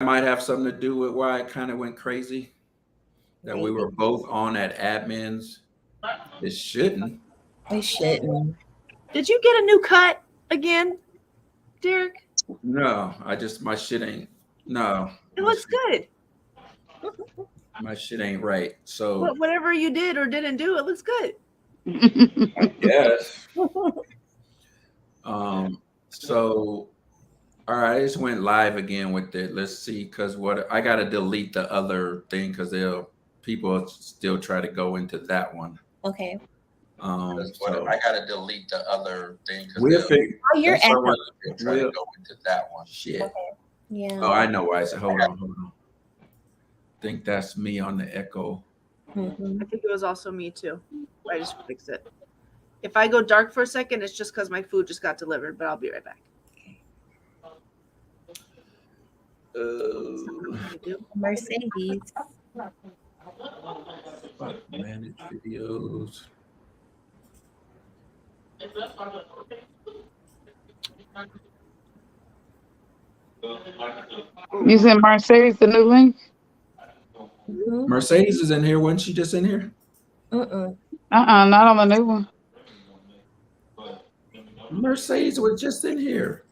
might have something to do with why it kind of went crazy. That we were Maybe both on at admins. It shouldn't. we shouldn't. Did you get a new cut again, Derek? No, I just my shit ain't. No, It looks good. my shit ain't right. So Whatever you did or didn't do, it looks good. yes. So all right, I just went live again with it. Let's see, because what I gotta delete the other thing because people still try to go into that one. Okay. So I gotta delete the other thing because We'll figure. Oh, you're echoing. Try to go into that one. Shit. Okay. Yeah. Oh, I know why. I said, hold on. Think that's me on the echo. Mhm. I think it was also me too. I just fixed it. If I go dark for a second, it's just because my food just got delivered, but I'll be right back. Mercedes. Manage videos. You sent Mercedes the new link? Mhm. Mercedes is in here. Wasn't she just in here? Not on the new one. Mercedes was just in here.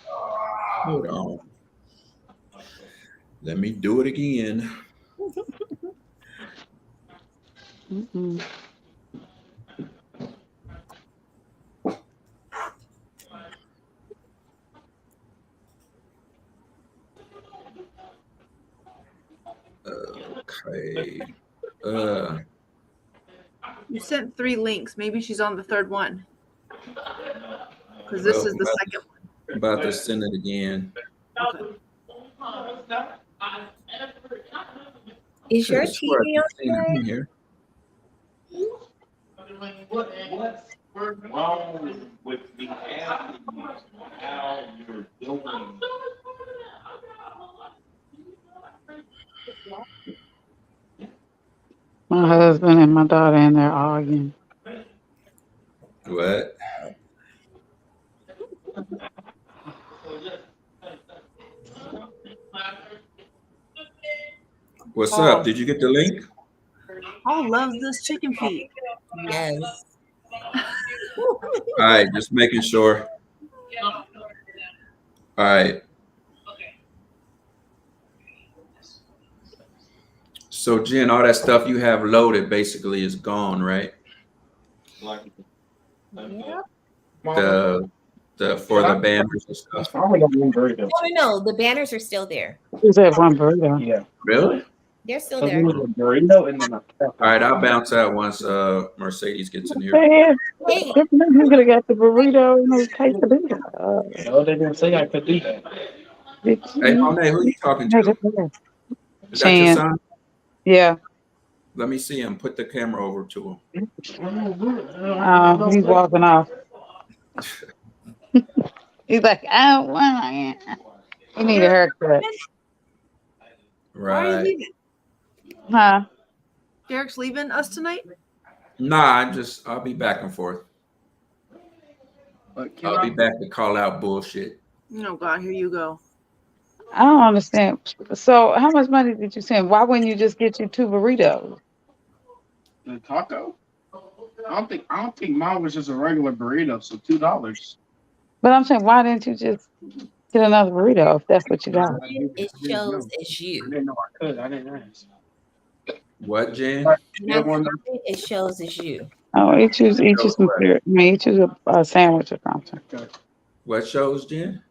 Hold on. Let me do it again. Okay. You sent 3 links. Maybe she's on the third one. Because this is the second one. About to send it again. Okay. Is your Could've swore TV I on seen it in today? here. What's wrong with me asking you how you're doing? My husband and my daughter and they're arguing. What? What's up? Did you get the link? Paul loves this chicken feet. Yes. All right, just making sure. All right. So, Jen, all that stuff you have loaded basically is gone, right? Yeah. The for the banners and stuff. No, the banners are still there. Just have one burrito. Yeah. Really? They're still So there. you need a burrito and then a All right, I'll bounce out once Mercedes gets in here. Hey, Hey, you could have got the burrito and the quesadilla. No, they didn't say I could do that. Hey, Monet, who you talking to? Is that your Chan. son? Yeah. Let me see him. Put the camera over to him. He's walking off. He's like, I don't want it. He need a haircut. Why are you Right. leaving? Huh? Derek's leaving us tonight? Nah, I'll be back and forth. I'll be back to call out bullshit. Oh, God, here you go. I don't understand. So how much money did you send? Why wouldn't you just get you 2 burritos? The taco? I don't think mine was just a regular burrito, so $2. But I'm saying, why didn't you just get another burrito if that's what you got? it shows as I you. didn't know I could. I didn't ask. What, Jen? Not comment, it shows as you. Oh, eat you some food. You choose a sandwich or something. What shows, Jen?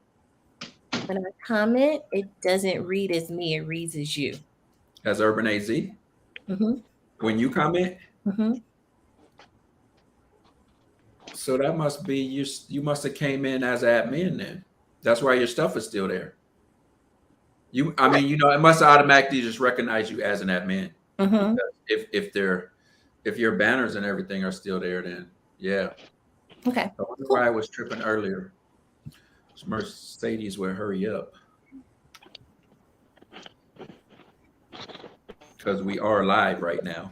When I comment, it doesn't read as me, it reads as you. As Urban AZ? Mm-hmm. When you comment? Mm-hmm. So that must be you must have came in as admin then. That's why your stuff is still there. It must automatically just recognize you as an admin. Mm-hmm. If your banners and everything are still there, then yeah. Okay. I wonder why I was tripping earlier. Mercedes will hurry up. Because we are live right now.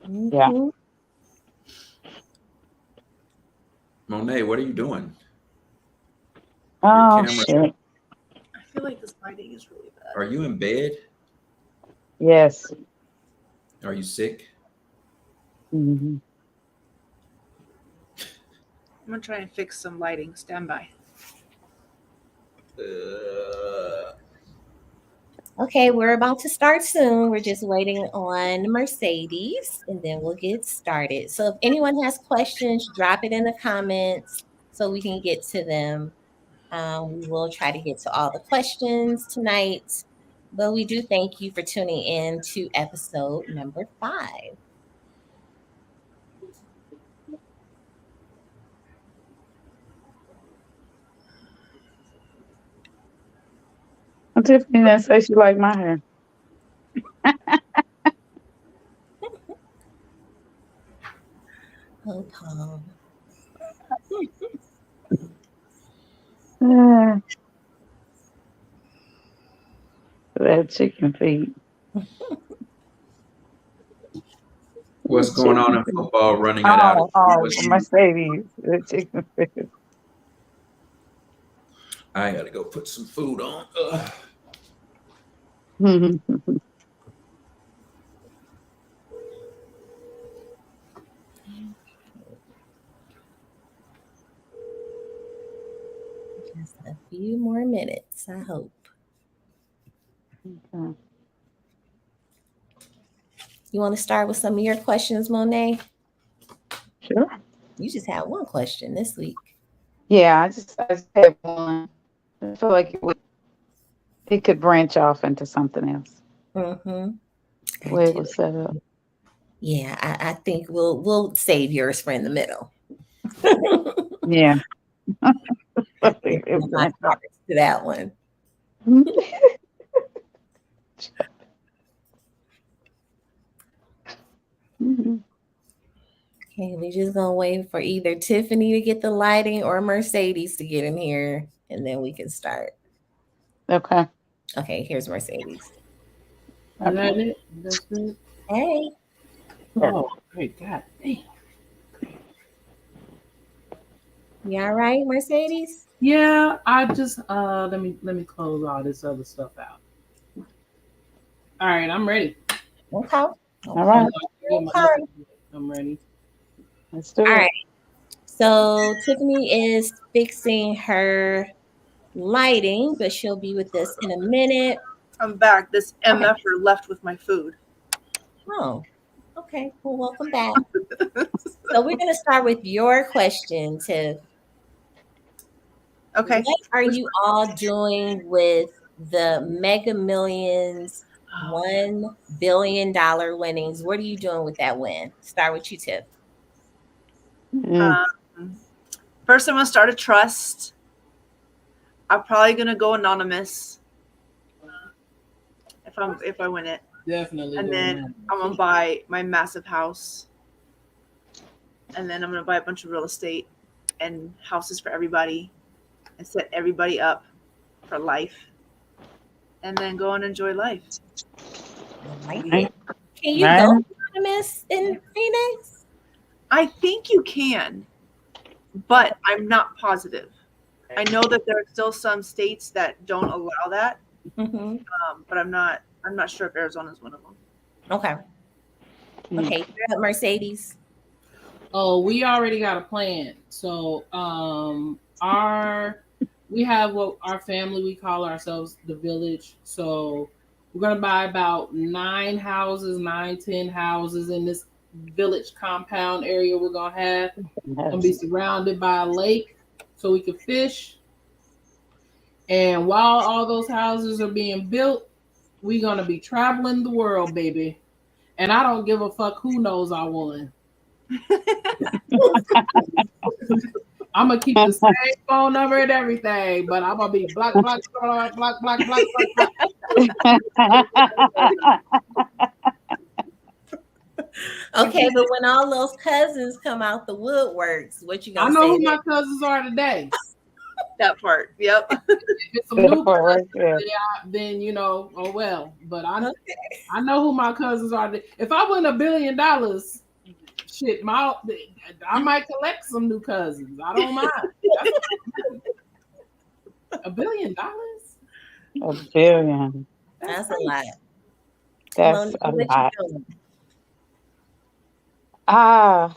Yeah. Monet, what are you doing? Oh, camera- shit. feel like this lighting is really bad. Are you in bed? Yes. Are you sick? Hmm. I'm gonna try and fix some lighting. Stand by. Okay, we're about to start soon. We're just waiting on Mercedes and then we'll get started. So if anyone has questions, drop it in the comments so we can get to them. We will try to get to all the questions tonight, but we do thank you for tuning in to episode number 5. Tiffany didn't say she liked my hair. Oh, Paul. That chicken feet. What's going on in football? Running it out. Mercedes. The chicken feet. I gotta go put some food on. Ugh. Just a few more minutes, I hope. Okay. You want to start with some of your questions, Monet? Sure. You just had one question this week. Yeah, I just had one. I feel like it could branch off into something else. Mm-hmm. The way it was set up. Yeah, I think we'll save yours for in the middle. Yeah. I think it My branch off. thoughts to that one. Mhm. Okay, we just gonna wait for either Tiffany to get the lighting or Mercedes to get in here, and then we can start. Okay. Okay, here's Mercedes. Is that it? That's it? Hey. Oh, great God. Damn. You all right, Mercedes? Yeah, I just let me close all this other stuff out. All right, I'm ready. Okay. All right. I'm ready. Let's do All it. right. So Tiffany is fixing her lighting, but she'll be with us in a minute. I'm back. This MFer left with my food. Oh, okay. Well, welcome back. So we're going to start with your question, Tiff. Okay. What are you all doing with the Mega Millions $1 billion winnings? What are you doing with that win? Start with you, Tiff. First, I'm gonna start a trust. I'm probably gonna go anonymous if I win it, Definitely. and then I'm gonna buy my massive house, and then I'm gonna buy a bunch of real estate and houses for everybody, and set everybody up for life, and then go and enjoy life. Right. Right. Can you go anonymous in Phoenix? I think you can, but I'm not positive. I know that there are still some states that don't allow that, Mm-hmm. but I'm not sure if Arizona is one of them. Okay. Okay. You're up, Mercedes. Oh, we already got a plan. So we have what our family, we call ourselves the village. So we're gonna buy about 10 houses in this village compound area we're gonna have. Gonna be surrounded by a lake so we can fish. And while all those houses are being built, we're gonna be traveling the world, baby. And I don't give a fuck who knows I won. I'm gonna keep the same phone number and everything, but I'm gonna be block. Okay, but when all those cousins come out the woodworks, what you I gonna know say? who my cousins are today. That part, yep. If it's some new cousins, then you know, oh well. But I know who my cousins are. If I win $1 billion, shit, I might collect some new cousins. I don't mind. $1 billion? A billion. That's a lot. That's Monique, a what lot. you doing? Ah,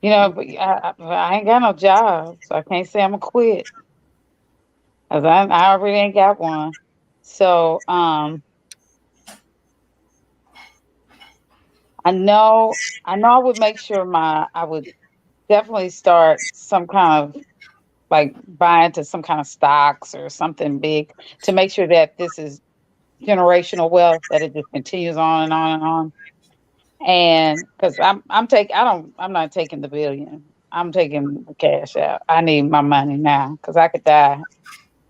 but I ain't got no job, so I can't say I'm gonna quit. 'Cause I already ain't got one. So I would make sure I would definitely start some kind of like buy into some kind of stocks or something big to make sure that this is generational wealth, that it just continues on and on and on. And because I'm not taking the billion. I'm taking the cash out. I need my money now because I could die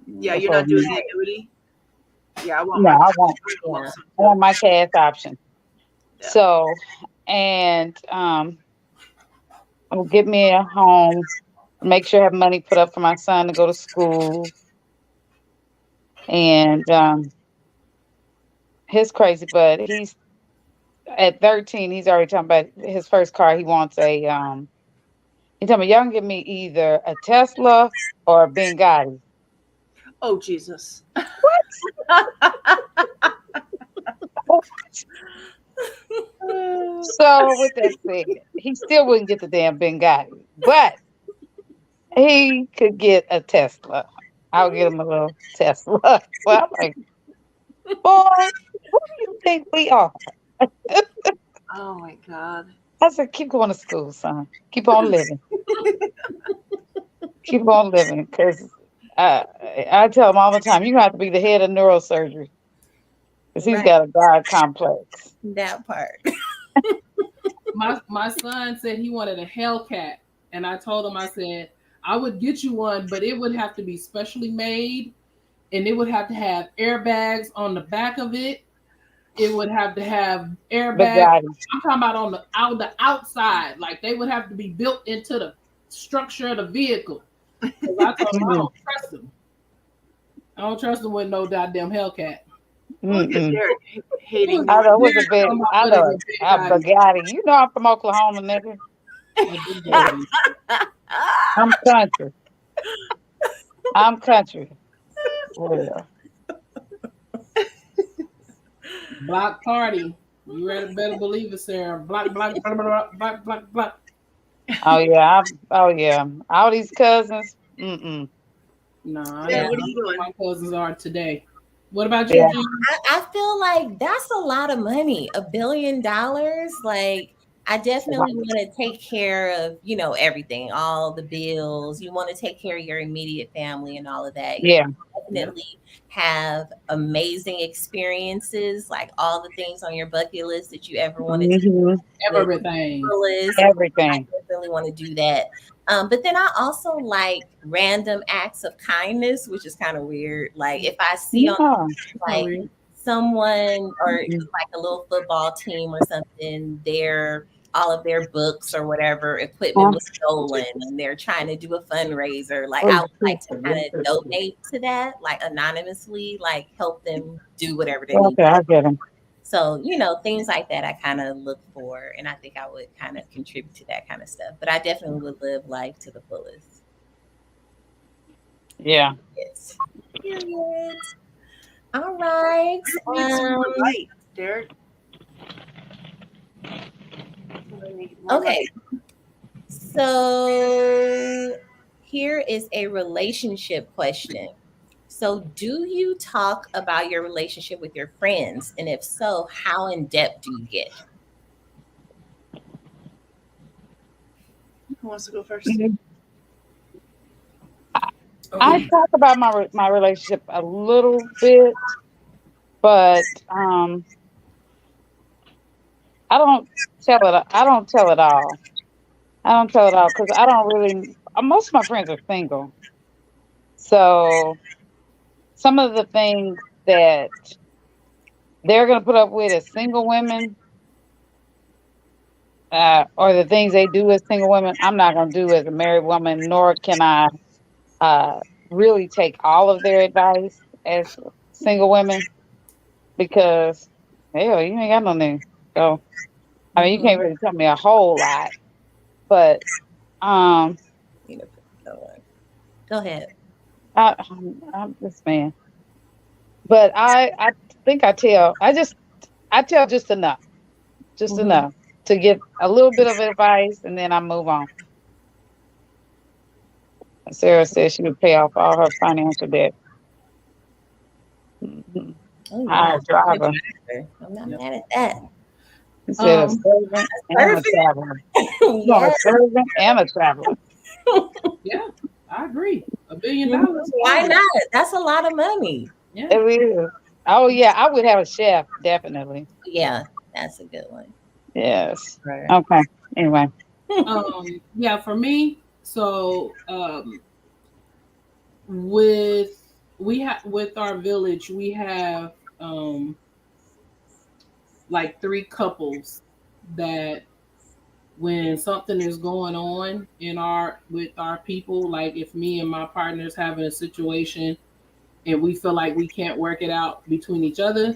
Yeah, you're before not doing me. the annuity. Yeah, I want No, my Yeah. I want my cash option. Yeah. So, and will get me a home, make sure I have money put up for my son to go to school. And his crazy, but he's at 13, he's already talking about his first car. He wants he told me, y'all can give me either a Tesla or a Benghazi. Oh Jesus. So with that said, he still wouldn't get the damn Benghazi, but he could get a Tesla. I'll get him a little Tesla. Well, I'm like, boy, who do you think we are? Oh my God. I said, keep going to school, son. Keep on living. Keep on living. Because I tell him all the time, you're going to have to be the head of neurosurgery. Because he's Right. got a God complex. That part. My son said he wanted a Hellcat, and I told him, I said, I would get you one, but it would have to be specially made, and it would have to have airbags on the back of it. It would have to have airbags. Bugatti. I'm talking about on the outside. Like they would have to be built into the structure of the vehicle. 'Cause I told him I don't trust him. I don't trust him with no goddamn Hellcat. Look at Derek hating. I know it was a big, Talking about I what is know a it. big A body. Bugatti. You know I'm from Oklahoma, nigga. A big body. I'm country. I'm country. Well, Block party. You better believe it, Sarah. Block, block, block, block, block, block, block. oh yeah. All these cousins. Mm-mm. No, I Yeah, know what are you doing? my cousins are today. What about you, Yeah. Jean? I feel like that's a lot of money. $1 billion. Like, I definitely want to take care of, everything, all the bills. You want to take care of your immediate family and all of that. Yeah. Definitely have amazing experiences, like all the things on your bucket list that you ever wanted to Mhm. do. Everything. List. Everything. I definitely want to do that. But then I also like random acts of kindness, which is kind of weird. Like if I see on Yeah. like someone or like a little football team or something, all of their books or whatever equipment was stolen and they're trying to do a fundraiser. Like I would like to kind of donate to that, like anonymously, like help them do whatever they need. Okay, I get him. So, things like that I kind of look for, and I think I would kind of contribute to that kind of stuff. But I definitely would live life to the fullest. Yeah. Yes. Period. All right. Light, Derek. Okay. So here is a relationship question. So, do you talk about your relationship with your friends? And if so, how in depth do you get? Who wants to go first? I talk about my relationship a little bit, but I don't tell it. I don't tell it all. I don't tell it all because I don't really. Most of my friends are single, so some of the things that they're going to put up with as single women, or the things they do as single women, I'm not going to do as a married woman. Nor can I really take all of their advice as single women because hell, you ain't got no name. So I mean, you can't really tell me a whole lot, but Go ahead. I'm this man. But I think I tell just enough, just Mhm. enough to get a little bit of advice, and then I move on. Sarah said she would pay off all her financial debt. Mhm. Oh yeah, Hire a driver. I'm not Yep. mad at that. He said a Um, servant and a Perfect. traveler. You want a Yes. servant and a traveler. yeah, I agree. $1 billion. Mhm. Why Why not? not? That's a lot of money. Yeah. It is. Oh yeah, I would have a chef, definitely. Yeah, that's a good one. Yes. Right. Okay. Anyway. Yeah, for me, so with our village, we have like 3 couples that when something is going on in our with our people, like if me and my partner's having a situation and we feel like we can't work it out between each other,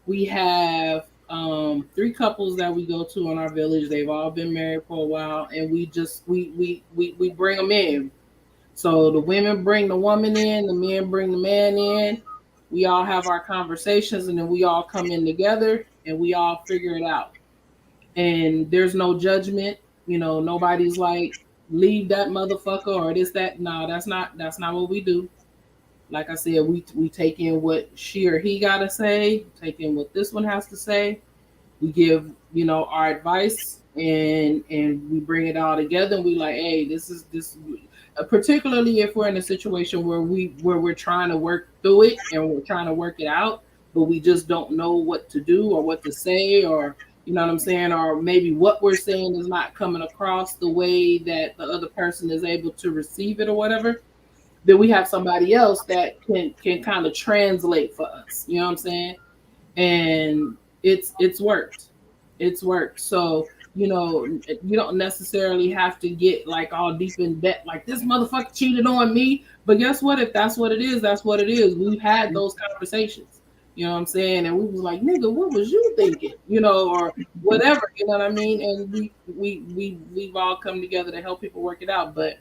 we have 3 couples that we go to in our village. They've all been married for a while, and we just we bring them in. So the women bring the woman in, the men bring the man in. We all have our conversations, and then we all come in together, and we all figure it out. And there's no judgment. Nobody's like leave that motherfucker or this that. No, that's not what we do. Like I said, we take in what she or he gotta say, take in what this one has to say. We give our advice, and we bring it all together, and we like, hey, this is this. Particularly if we're in a situation where we're trying to work through it and we're trying to work it out, but we just don't know what to do or what to say, or you know what I'm saying, or maybe what we're saying is not coming across the way that the other person is able to receive it or whatever. Then we have somebody else that can kind of translate for us. You know what I'm saying? And it's worked. It's worked. So you don't necessarily have to get like all deep in debt, like this motherfucker cheated on me. But guess what? If that's what it is, that's what it is. We've had those conversations. You know what I'm saying? And we was like, nigga, what was you thinking? Or whatever. You know what I mean? And we've all come together to help people work it out. But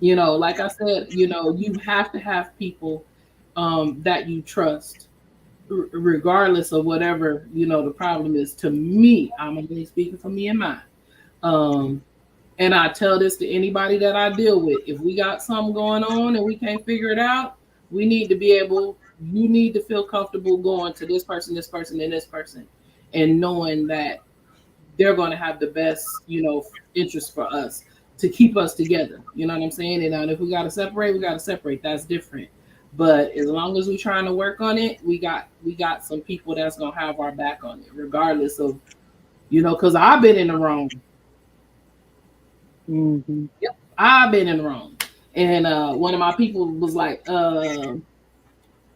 like I said, you have to have people that you trust, regardless of whatever the problem is. To me, I'm only speaking for me and mine. Um, and I tell this to anybody that I deal with: if we got something going on and we can't figure it out, we need to be able. You need to feel comfortable going to this person, and this person, and knowing that they're going to have the best, interest for us to keep us together. You know what I'm saying? And if we got to separate, we got to separate. That's different. But as long as we're trying to work on it, we got some people that's gonna have our back on it, regardless of, because I've been in the wrong. Mm-hmm. Yep, I've been in the wrong. And one of my people was like,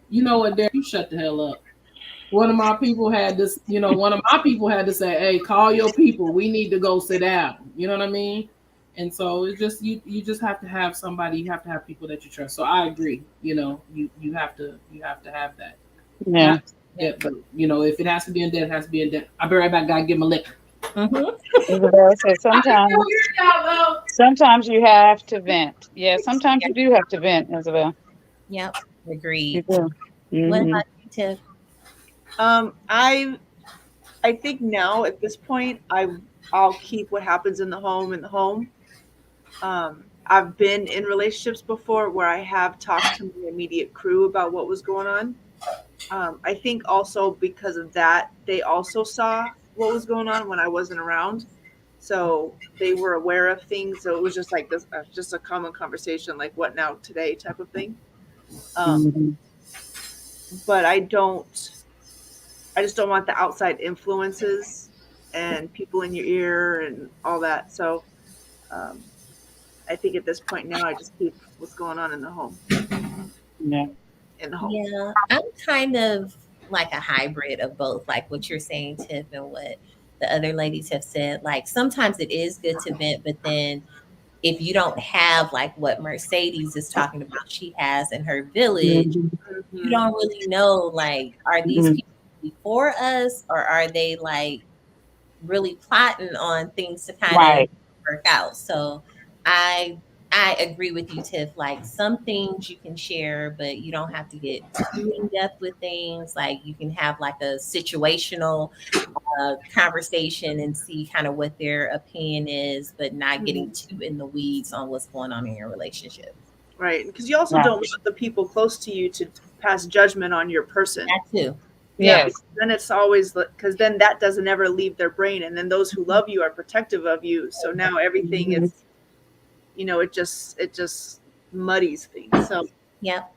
you know what, Derek, you shut the hell up. One of my people had this, one of my people had to say, hey, call your people. We need to go sit down. You know what I mean? And so it's just you just have to have somebody, you have to have people that you trust. So I agree. You have to have that. Yeah. Not debt, but if it has to be in debt, it has to be in debt. I'll be right back, gotta get my liquor. Mhm. Isabel said I can sometimes still hear y'all though. sometimes you have to vent. Yeah, sometimes you do have to vent, Isabel. Yep. You Agreed. do. What Mm-hmm. about you, Tiff? I think now at this point I'll keep what happens in the home in the home. I've been in relationships before where I have talked to my immediate crew about what was going on. I think also because of that, they also saw what was going on when I wasn't around, so they were aware of things. So it was just like this, just a common conversation, like "what now today" type of thing. Um, Mm-hmm. but I just don't want the outside influences and people in your ear and all that. So um, I think at this point now, I just keep what's going on in the home. Yeah. In the home. Yeah, I'm kind of like a hybrid of both, like what you're saying, Tiff, and what the other ladies have said. Like sometimes it is good to vent, but then if you don't have like what Mercedes is talking about, she has in her village, Mm-hmm. you Mm-hmm. don't really know like, are these Mm-hmm. people before us or are they like really plotting on things to kind of Right. work out? So I I agree with you, Tiff. Like some things you can share, but you don't have to get too in depth with things. Like you can have like a situational conversation and see kind of what their opinion is, but not getting too in the weeds on what's going on in your relationship. Right. Because you also Right. don't want the people close to you to pass judgment on your person. That too. Yeah. Yes. Then it's always because then that doesn't ever leave their brain. And then those who love you are protective of you. So now everything is, it just muddies things. So Yep.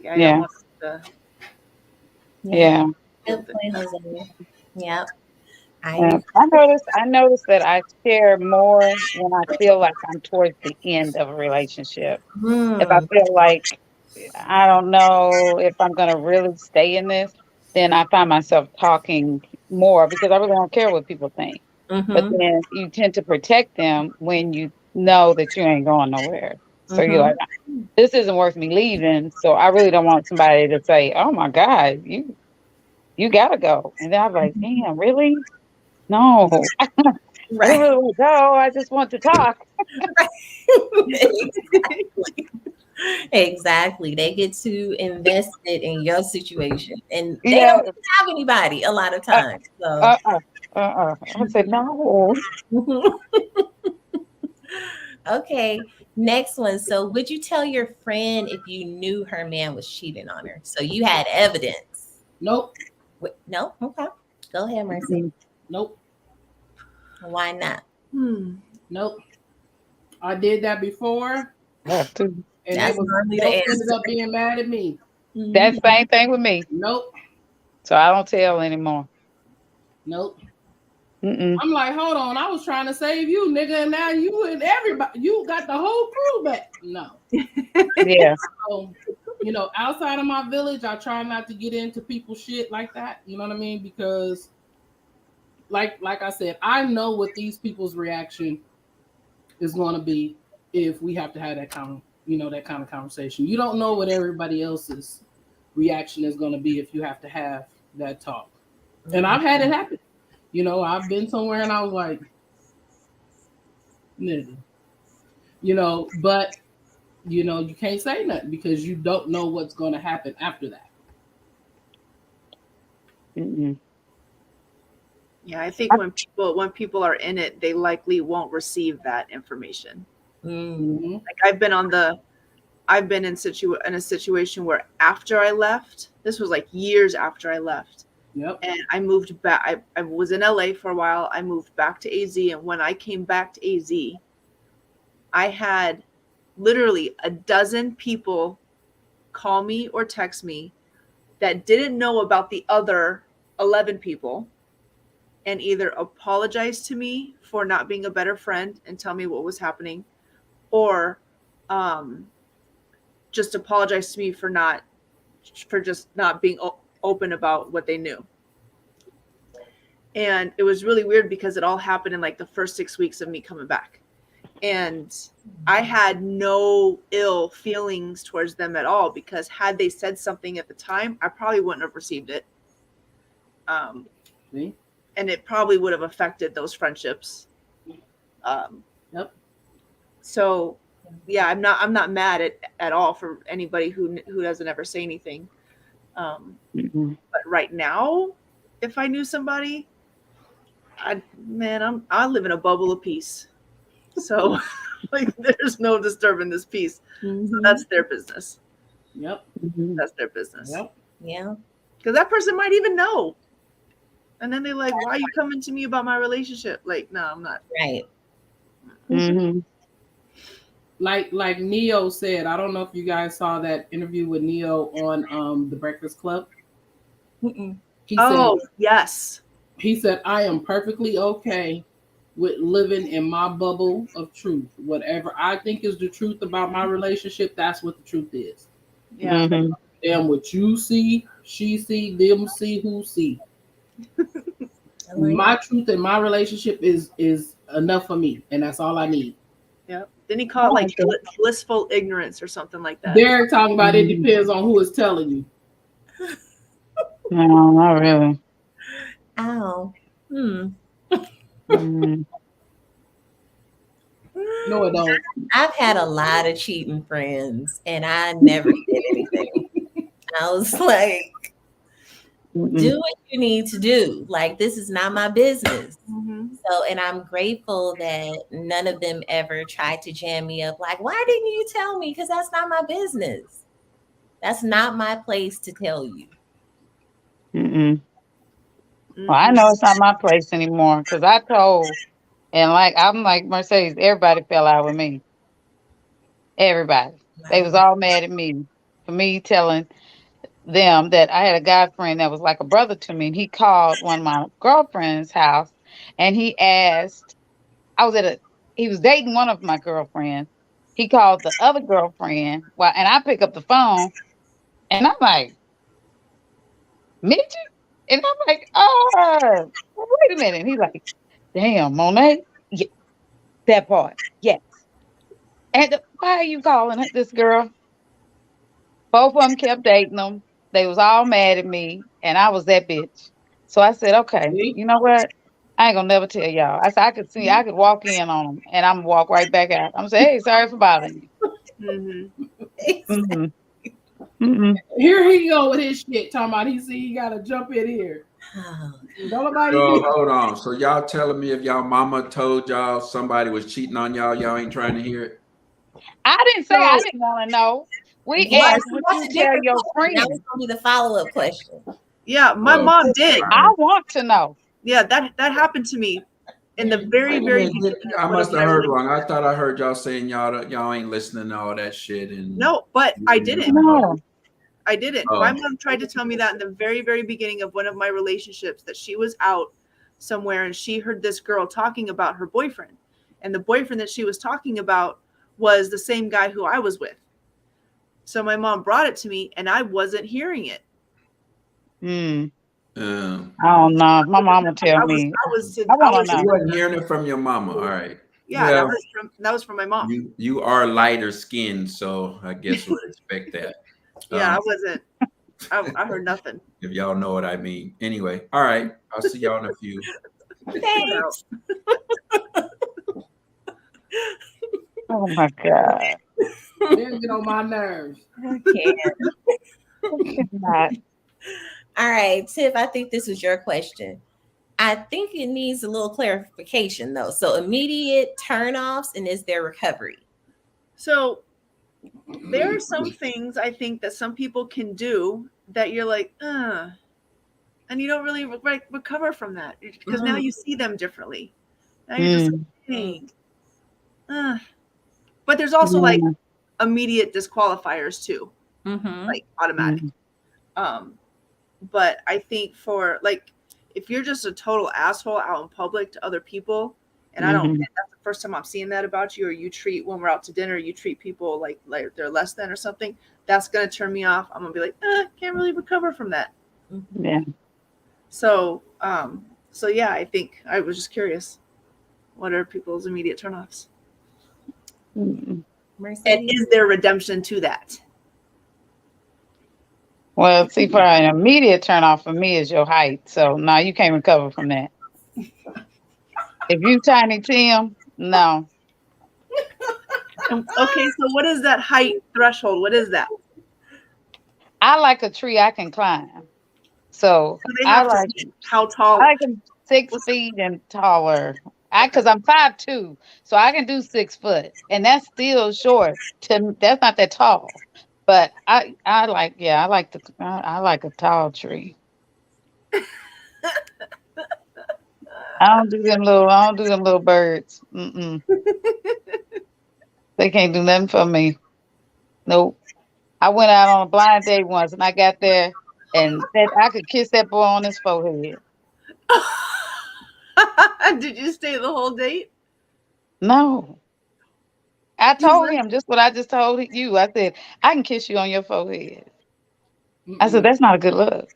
yeah, I Yeah. don't want to Yeah. Good point, Jose. Yep. I noticed that I share more when I feel like I'm towards the end of a relationship. If I feel like I don't know if I'm going to really stay in this, then I find myself talking more because I really don't care what people think. But then you tend to protect them when you know that you ain't going nowhere. So you're like, this isn't worth me leaving. So I really don't want somebody to say, oh my God, you gotta go. And then I'm like, damn, really? No, I don't really want to go. I just want to talk. Exactly. They get too invested in your situation and they Yeah. don't have anybody a lot of times. So I said, no. okay. Next one. So would you tell your friend if you knew her man was cheating on her? So you had evidence. Nope. No? Okay. Go ahead, Mercy. Nope. Why not? Nope. I did that before. Have to. And That's they normally the ended answer. up being mad at me. That same thing with me. Nope. So I don't tell anymore. Nope. Mm-mm. I'm like, hold on, I was trying to save you, nigga, and now you and everybody, you got the whole crew back. No. Yeah. So, outside of my village, I try not to get into people's shit like that. You know what I mean? Because, like I said, I know what these people's reaction is going to be if we have to have that kind of conversation. You don't know what everybody else's reaction is going to be if you have to have that talk. And I've had it happen. I've been somewhere and I was like, nigga, but you can't say nothing because you don't know what's going to happen after that. Mm-mm. Yeah, I think when people are in it, they likely won't receive that information. Mm-hmm. Like I've been in a situation where after I left, this was like years after I left. Yep. And I moved back. I was in LA for a while. I moved back to AZ. And when I came back to AZ, I had literally a dozen people call me or text me that didn't know about the other 11 people and either apologize to me for not being a better friend and tell me what was happening, or just apologize to me for just not being open about what they knew. And it was really weird because it all happened in like the first 6 weeks of me coming back. And I had no ill feelings towards them at all because had they said something at the time, I probably wouldn't have received it. And it probably would have affected those friendships. Yep. So yeah, I'm not mad at all for anybody who doesn't ever say anything. But right now, if I knew somebody, I live in a bubble of peace. So like there's no disturbing this peace. So that's their business. Yep. That's their business. Yep. Yeah. Because that person might even know. And then they're like, why are you coming to me about my relationship? Like, no, I'm not. Right. Mm-hmm. Like Neo said, I don't know if you guys saw that interview with Neo on the Breakfast Club. He said, yes. He said, I am perfectly okay with living in my bubble of truth. Whatever I think is the truth about my relationship, that's what the truth is. Yeah. Mm-hmm. And what you see, she see, them see, who see. My truth in my relationship is enough for me, and that's all I need. Yeah. Then he called like blissful ignorance or something like that. Derek talking about it depends on who is telling you. No, not really. Ow. Mm-hmm. No, it don't. I've had a lot of cheating friends, and I never did anything. I was like, do what you need to do. Like, this is not my business. Mhm. So, and I'm grateful that none of them ever tried to jam me up. Like, why didn't you tell me? Because that's not my business. That's not my place to tell you. Mm-mm. Well, I know it's not my place anymore because I told, and like I'm like Mercedes, everybody fell out with me. Everybody. They was all mad at me for me telling them that I had a guy friend that was like a brother to me, and he called one of my girlfriend's house, and he asked. I was at a. He was dating one of my girlfriends. He called the other girlfriend. Well, and I pick up the phone, and I'm like, midget, and I'm like, wait a minute. He's like, damn, Monet, yeah, that part, yes. And why are you calling this girl? Both of them kept dating them. They was all mad at me, and I was that bitch. So I said, okay, See? you know what? I ain't gonna never tell y'all. I said I could see, I could walk in on them, and I'm gonna walk right back out. I'm gonna say, hey, sorry for bothering you. Mhm. Mm-hmm. Mm-hmm. Here he go with his shit. Talking about he gotta jump in here. Don't nobody So do. hold on. So y'all telling me if y'all mama told y'all somebody was cheating on y'all ain't trying to hear it? I didn't say I didn't want to know. We Yeah, asked, so would that's you a tell different your question. That was friends? gonna be the follow-up question. Yeah, my Oh, mom did. I want to know. Yeah, that happened to me in the very, wait a very minute. beginning I of one must of have my heard relationships. wrong. I thought I heard y'all saying y'all ain't listening to all that shit. And No, but I didn't. No. I didn't. Oh. My mom tried to tell me that in the very, very beginning of one of my relationships, that she was out somewhere and she heard this girl talking about her boyfriend. And the boyfriend that she was talking about was the same guy who I was with. So my mom brought it to me and I wasn't hearing it. I Uh, don't know. My mom will tell me. I want to you know. wasn't hearing it from your mama. All right. Yeah, Well, that was from my mom. you are lighter skinned, so I guess we'll expect that. Yeah, I wasn't. I heard nothing. If y'all know what I mean. Anyway, all right. I'll see y'all in a few. Thanks. Oh my God. Man, get on my nerves. Okay. I cannot. All right, Tiff, I think this was your question. I think it needs a little clarification though. So immediate turnoffs, and is there recovery? So there are some things I think that some people can do that you're like, and you don't really recover from that because now you see them differently. Now you're just like, dang. But there's also like immediate disqualifiers too, like automatic. But I think for like, if you're just a total asshole out in public to other people, and I don't, and that's the first time I'm seeing that about you, or you treat, when we're out to dinner, you treat people like they're less than or something, that's gonna turn me off. I'm gonna be like, can't really recover from that. Yeah. So, so yeah, I think I was just curious, what are people's immediate turnoffs? And is there redemption to that? Well, see, for an immediate turn off for me is your height. So no, you can't recover from that. If you Tiny Tim, no. Okay, so what is that height threshold? What is that? I like a tree I can climb. So Do they I have to like be how tall? I like them 6 feet and taller. Because I'm 5'2", so I can do 6 foot, and that's still short. That's not that tall, but I like I like a tall tree. I don't do them little birds. They can't do nothing for me. Nope. I went out on a blind date once, and I got there, and I could kiss that boy on his forehead. Did you stay the whole date? No. I told him just what I just told you. I said, I can kiss you on your forehead. I said, that's not a good look.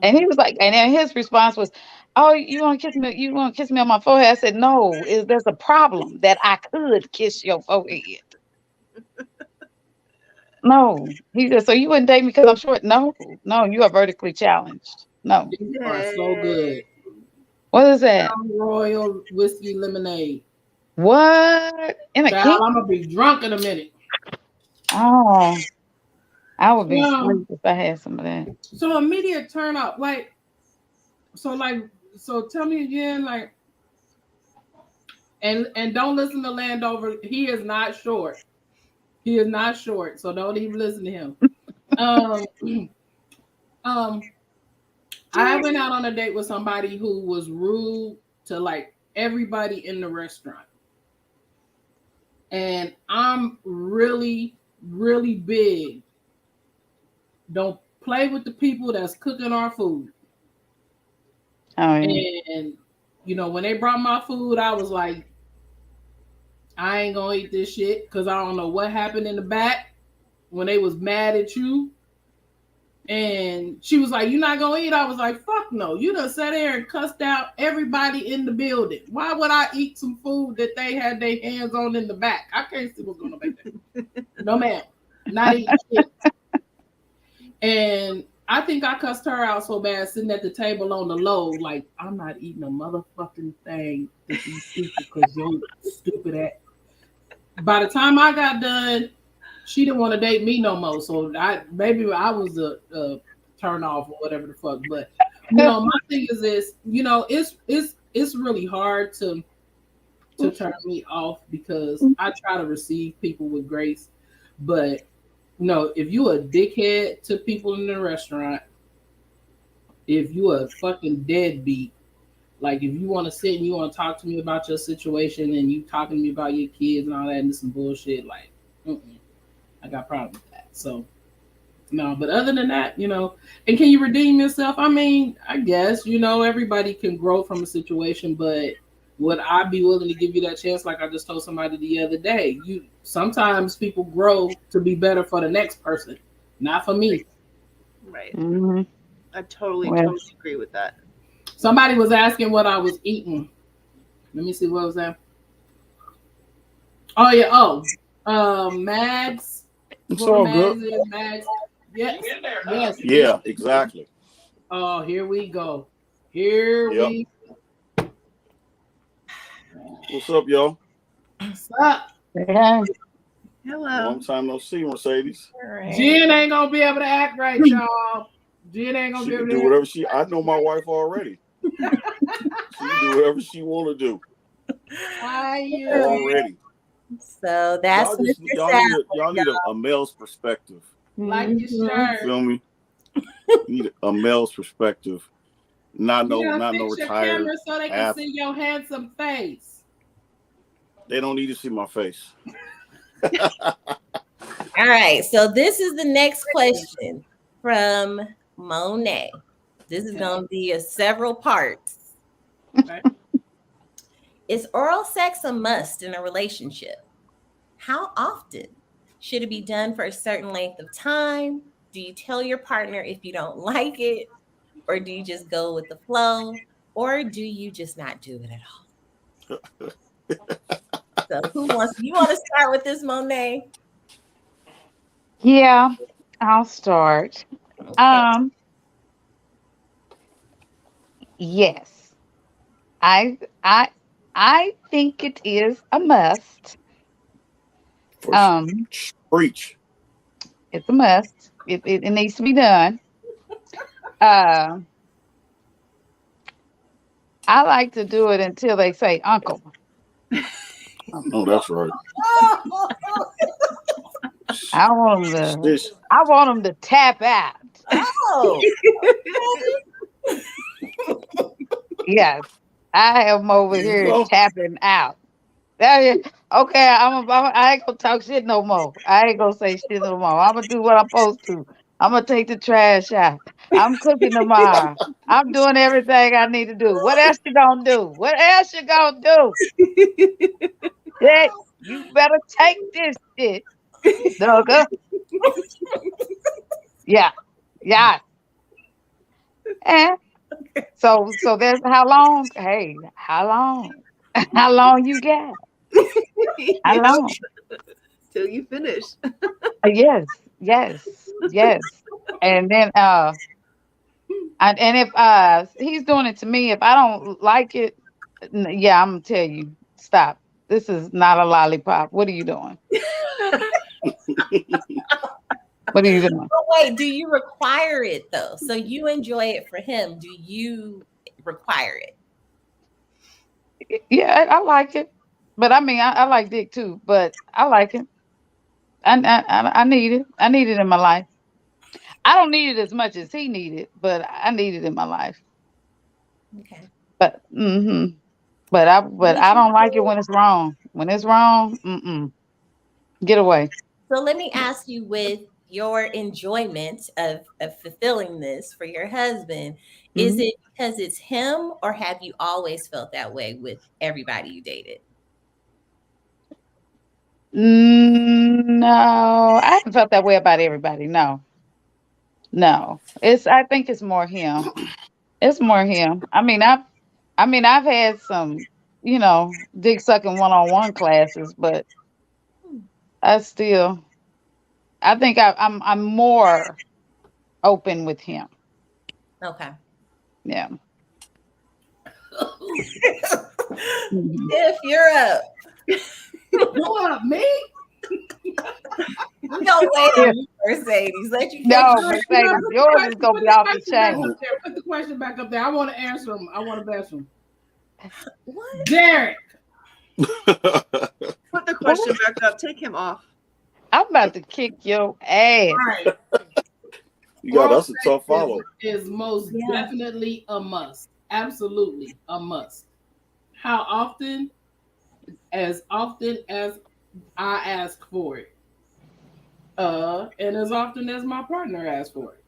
And he was like, and then his response was, oh, you want to kiss me? You want to kiss me on my forehead? I said, no, there's a problem that I could kiss your forehead. No. He said, so you wouldn't date me because I'm short? No, you are vertically challenged. No. You are so good. What is that? Royal whiskey lemonade. What? In a Child, king? I'm gonna be drunk in a minute. Oh, I would be No. asleep if I had some of that. So immediate turn up, so tell me again, and don't listen to Landover. He is not short. He is not short, so don't even listen to him. Um, um, I went out on a date with somebody who was rude to like everybody in the restaurant. And I'm really, really big. Don't play with the people that's cooking our food. Oh, yeah. And when they brought my food, I was like, I ain't gonna eat this shit because I don't know what happened in the back when they was mad at you. And she was like, "You're not gonna eat?" I was like, "Fuck no! You done sat there and cussed out everybody in the building. Why would I eat some food that they had their hands on in the back? I can't see what's going on back there. No, ma'am, not eating shit." And I think I cussed her out so bad sitting at the table on the low, like, I'm not eating a motherfucking thing that you stupid because you're stupid at. By the time I got done, she didn't want to date me no more. So maybe I was a turn off or whatever the fuck. But my thing is this, it's really hard to turn me off because I try to receive people with grace. But if you a dickhead to people in the restaurant, if you a fucking deadbeat, like if you want to sit and you want to talk to me about your situation and you talking to me about your kids and all that and this some bullshit, like, I got problems with that. So, no, but other than that, and can you redeem yourself? I mean, I guess, everybody can grow from a situation, but would I be willing to give you that chance? Like I just told somebody the other day, sometimes people grow to be better for the next person, not for me. Right. Mm-hmm. I totally agree with that. Somebody was asking what I was eating. Let me see, what was that? Oh yeah. Mags. It's all good. Mags. Yes. Yes. Yeah, exactly. Oh, here we go. What's up, y'all? What's up? Yeah. Hello. Long time no see, Mercedes. Right. Jen ain't gonna be able to act right, y'all. Jen ain't gonna She be able can to do whatever I know my wife already. She can do whatever she want to do. Already. So that's y'all need a male's perspective. like your shirt. Feel me? You need a male's perspective. Not no retired. So they can see your handsome face. They don't need to see my face. All right. So this is the next question from Monet. This is going to be several parts. Okay. Is oral sex a must in a relationship? How often? Should it be done for a certain length of time? Do you tell your partner if you don't like it? Or do you just go with the flow? Or do you just not do it at all? So you want to start with this, Monet? Yeah, I'll start. Okay. Yes. I think it is a must. Preach. It's a must. It needs to be done. I like to do it until they say uncle. Oh, that's right. I want them to tap out. Oh. Yes. I am over here tapping out. Okay, I ain't gonna talk shit no more. I ain't gonna say shit no more. I'm gonna do what I'm supposed to. I'm gonna take the trash out. I'm cooking tomorrow. I'm doing everything I need to do. What else you gonna do? What else you gonna do? Hey, you better take this shit, Dugga. Yeah. And so there's how long? Hey, how long? How long you got? How long? Till you finish. Yes. And then and if he's doing it to me, if I don't like it, yeah, I'm gonna tell you, stop. This is not a lollipop. What are you doing? What are you doing? But wait, do you require it though? So you enjoy it for him. Do you require it? Yeah, I like it. But I mean, I like dick too, but I like it. I need it. I need it in my life. I don't need it as much as he needed, but I need it in my life. Okay. But but I don't like it when it's wrong. When it's wrong, get away. So let me ask you, with your enjoyment of fulfilling this for your husband, is Mhm. it because it's him, or have you always felt that way with everybody you dated? No, I haven't felt that way about everybody. No, no. I think it's more him. It's more him. I've had some, dick sucking one-on-one classes, but I still, I think I'm more open with him. Okay. Yeah. Mhm. If you're up, You up, me? we gonna wait on you, Mercedes. Let you No, catch Mercedes, yours is gonna be off the chain. Put the question back up there. I want to answer them. I want to answer them. what? Derek. Put the question back up. Take him off. I'm about to kick your ass. Right. Yeah, that's a tough follow. Is most definitely a must. Absolutely a must. How often? As often as I ask for it. And as often as my partner asks for it.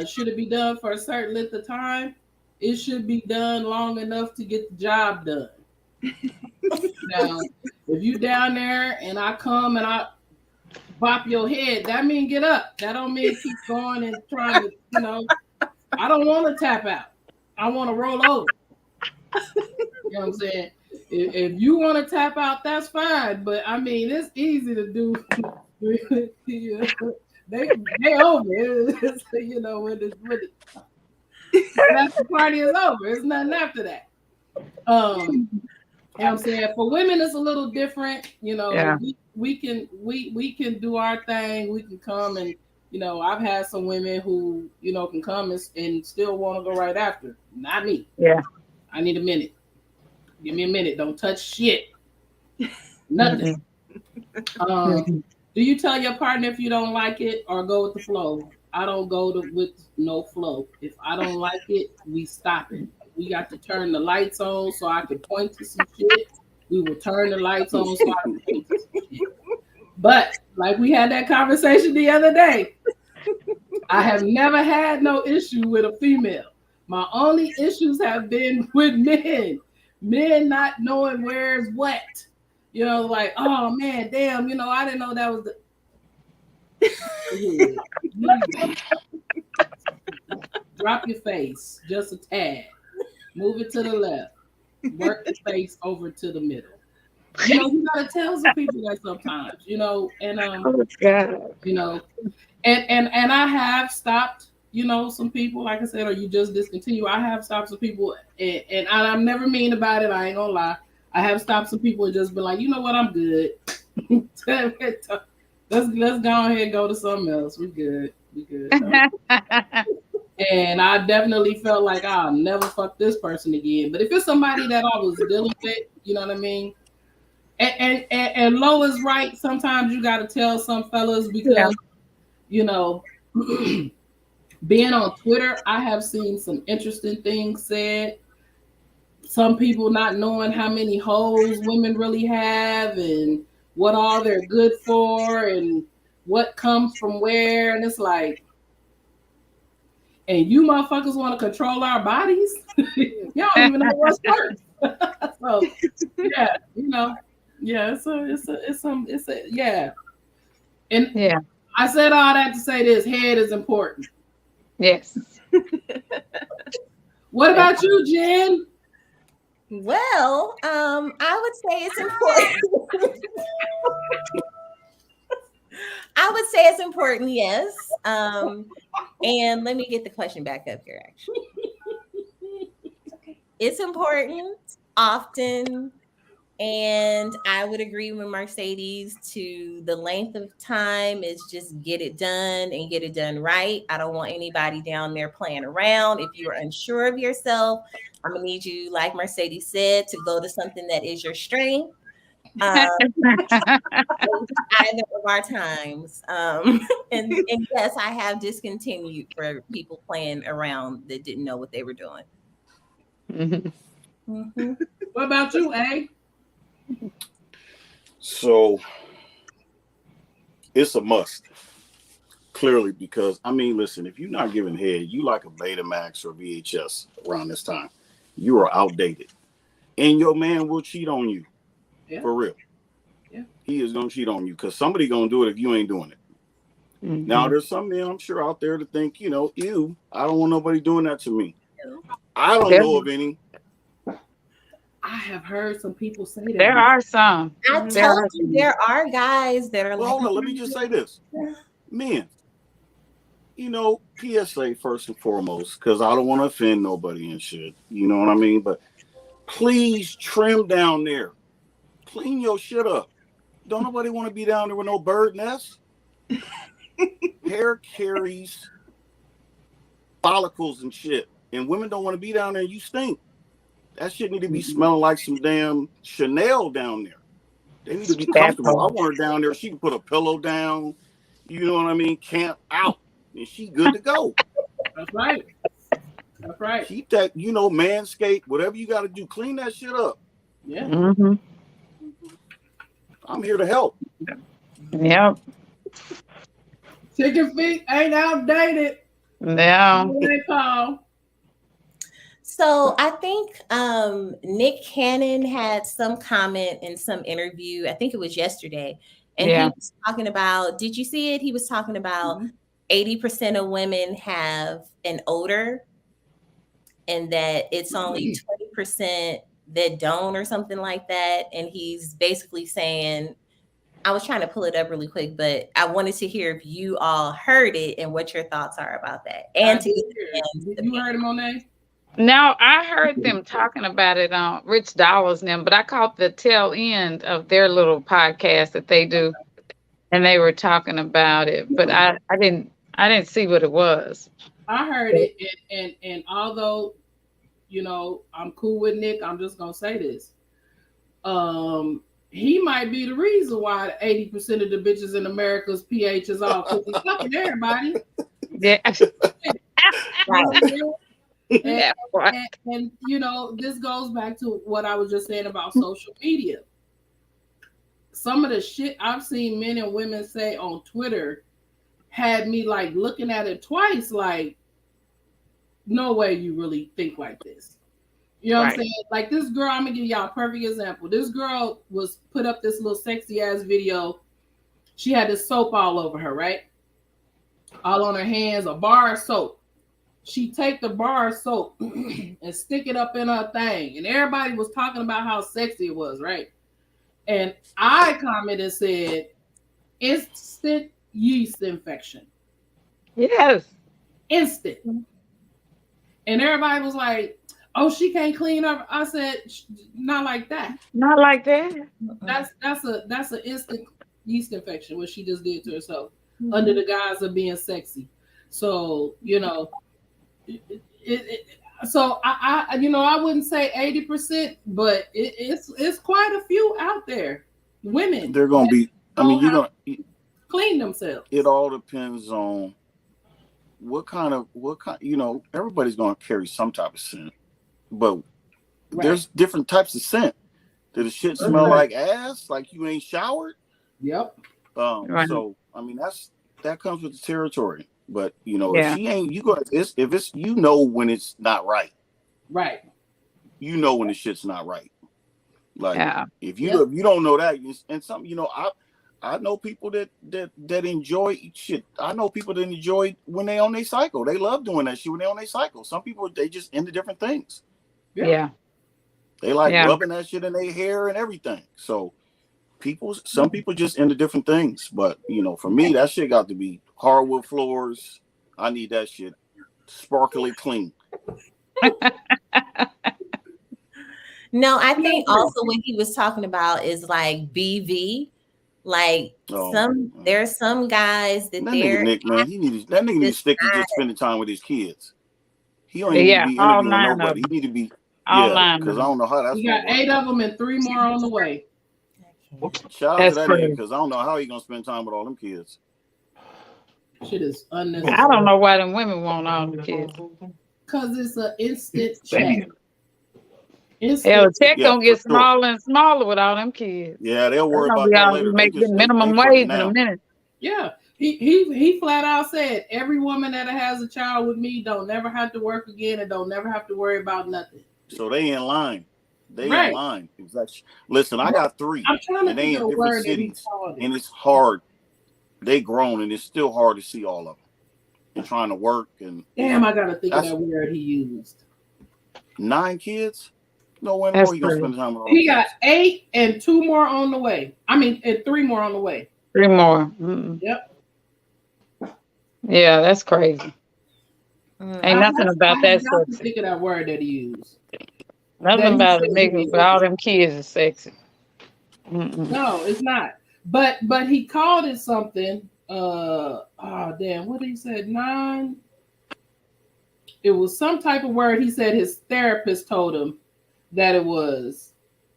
Should it be done for a certain length of time? It should be done long enough to get the job done. Now, if you down there and I come and I bop your head, that mean get up. That don't mean keep going and trying to, I don't want to tap out. I want to roll over. You know what I'm saying? If you want to tap out, that's fine. But I mean, it's easy to do. They over. When the party is over. It's nothing after that. You know what I'm saying? For women, it's a little different. Yeah. We can do our thing. We can come and I've had some women who can come and still want to go right after. Not me. Yeah. I need a minute. Give me a minute. Don't touch shit. Nothing. Do you tell your partner if you don't like it or go with the flow? I don't go with no flow. If I don't like it, we stop it. We got to turn the lights on so I can point to some shit. We will turn the lights on so I can point to some shit. But like we had that conversation the other day, I have never had no issue with a female. My only issues have been with men. Men not knowing where's what. Like, oh man, damn, I didn't know that was the drop your face just a tad. Move it to the left. Work the face over to the middle. You gotta tell some people that sometimes, and Oh God. And I have stopped, some people, like I said, or you just discontinue. I have stopped some people, and I'm never mean about it. I ain't gonna lie. I have stopped some people and just been like, you know what, I'm good. let's go ahead and go to something else. We good. And I definitely felt like I'll never fuck this person again. But if it's somebody that I was dealing with, you know what I mean? And Lo is right. Sometimes you got to tell some fellas because, being on Twitter, I have seen some interesting things said. Some people not knowing how many hoes women really have and what all they're good for and what comes from where. And it's like, and you motherfuckers want to control our bodies? Y'all don't even know what's first. So yeah, yeah. And Yeah. I said all that to say this: head is important. Yes. What about you, Jen? Well, I would say it's important. I would say it's important, yes. And let me get the question back up here, actually. It's important often, And I would agree with Mercedes to the length of time is just get it done and get it done right. I don't want anybody down there playing around. If you are unsure of yourself, I'm gonna need you, like Mercedes said, to go to something that is your strength. Either of our times. And yes, I have discontinued for people playing around that didn't know what they were doing. Mm-hmm. What about you, A? So it's a must, clearly, because I mean, listen, if you're not giving head, you like a Betamax or VHS around this time, you are outdated, and your man will cheat on you, for real. Yeah, he is gonna cheat on you because somebody gonna do it if you ain't doing it. Mm-hmm. Now, there's some men I'm sure out there to think, you know, ew, I don't want nobody doing that to me. I don't know of any. I have heard some people say that. There are some. I told you there are guys that are well, like. hold on, let me just say this. Men, you know, PSA first and foremost, because I don't want to offend nobody and shit. You know what I mean? But please trim down there. Clean your shit up. Don't nobody want to be down there with no bird nest. Hair carries follicles and shit. And women don't want to be down there and you stink. That shit need to be smelling like some damn Chanel down there. They need to be comfortable. I want her down there. She can put a pillow down. You know what I mean? Camp out. And she good to go. That's right. That's right. Keep that, you know, manscape, whatever you got to do. Clean that shit up. Yeah. Mm-hmm. I'm here to help. Yep. Chicken feet ain't outdated. No. They call. So I think Nick Cannon had some comment in some interview. I think it was yesterday. And he was talking about, did you see it? He was talking about 80% of women have an odor and that it's only 20% that don't or something like that. And he's basically saying, I was trying to pull it up really quick, but I wanted to hear if you all heard it and what your thoughts are about that. And you heard him on that? No, I heard them talking about it on Rich Dollars and them, but I caught the tail end of their little podcast that they do, and they were talking about it, but I didn't see what it was. I heard it, and although, you know, I'm cool with Nick, I'm just gonna say this. He might be the reason why 80% of the bitches in America's pH is off, because he's fucking everybody. Yeah. And you know, this goes back to what I was just saying about social media. Some of the shit I've seen men and women say on Twitter had me like looking at it twice, like, no way you really think like this. You know what I'm saying? Like this girl, I'm gonna give y'all a perfect example. This girl was put up this little sexy ass video. She had this soap all over her, right? All on her hands, a bar of soap. She take the bar of soap and stick it up in her thing. And everybody was talking about how sexy it was, right? And I commented and said, instant yeast infection. Yes. Instant. And everybody was like, oh, she can't clean up. I said, not like that. Not like that. That's an instant yeast infection, what she just did to herself under the guise of being sexy. So, you know, so I you know, I wouldn't say 80%, but it's quite a few out there. Women. They're gonna be. I mean, you're gonna clean themselves. It all depends on what kind. You know, everybody's gonna carry some type of scent, but there's different types of scent. Does the shit smell like ass? Like you ain't showered? Yep. So I mean, that comes with the territory. But you know, if she ain't, you go. If it's, you know, when it's not right. Right. You know when the shit's not right. Like if you don't know that, and some, you know, I know people that enjoy shit. I know people that enjoy when they on their cycle. They love doing that shit when they on their cycle. Some people, they just into different things. Yeah. They like rubbing that shit in their hair and everything. So some people just into different things. But you know, for me, that shit got to be hardwood floors. I need that shit sparkly clean. No, I think also what he was talking about is like BV. Like there's some guys that nigga Nick, man, that nigga need to stick to just spending time with his kids. He don't even need to be interviewing nobody. He need to be because I don't know how that's. You got 8 of them and 3 more on the way. Shout out to that nigga because I don't know how he gonna spend time with all them kids. Shit is unnecessary. I don't know why them women want all the kids. Because it's an instant check. The check gonna get smaller and smaller with all them kids. Yeah, they'll worry about that later. Make the minimum wage in a minute. Yeah, he flat out said every woman that has a child with me don't never have to work again and don't never have to worry about nothing. So they in line. They in line. Exactly. Listen, I got 3, and they in different cities, and it's hard. They grown, and it's still hard to see all of them. And trying to work and damn, I gotta think of that word he used. 9 kids. No way more he gonna spend time with all he got 8 and 2 more on the way. I mean, and 3 more on the way. 3 more. Mm-mm. Yep. Yeah, that's crazy. Ain't nothing about that sexy. Think of that word that he used. Nothing about a nigga with all them kids is sexy. Mm-mm. No, it's not. But he called it something. Damn, what he said? 9. It was some type of word. He said his therapist told him that it was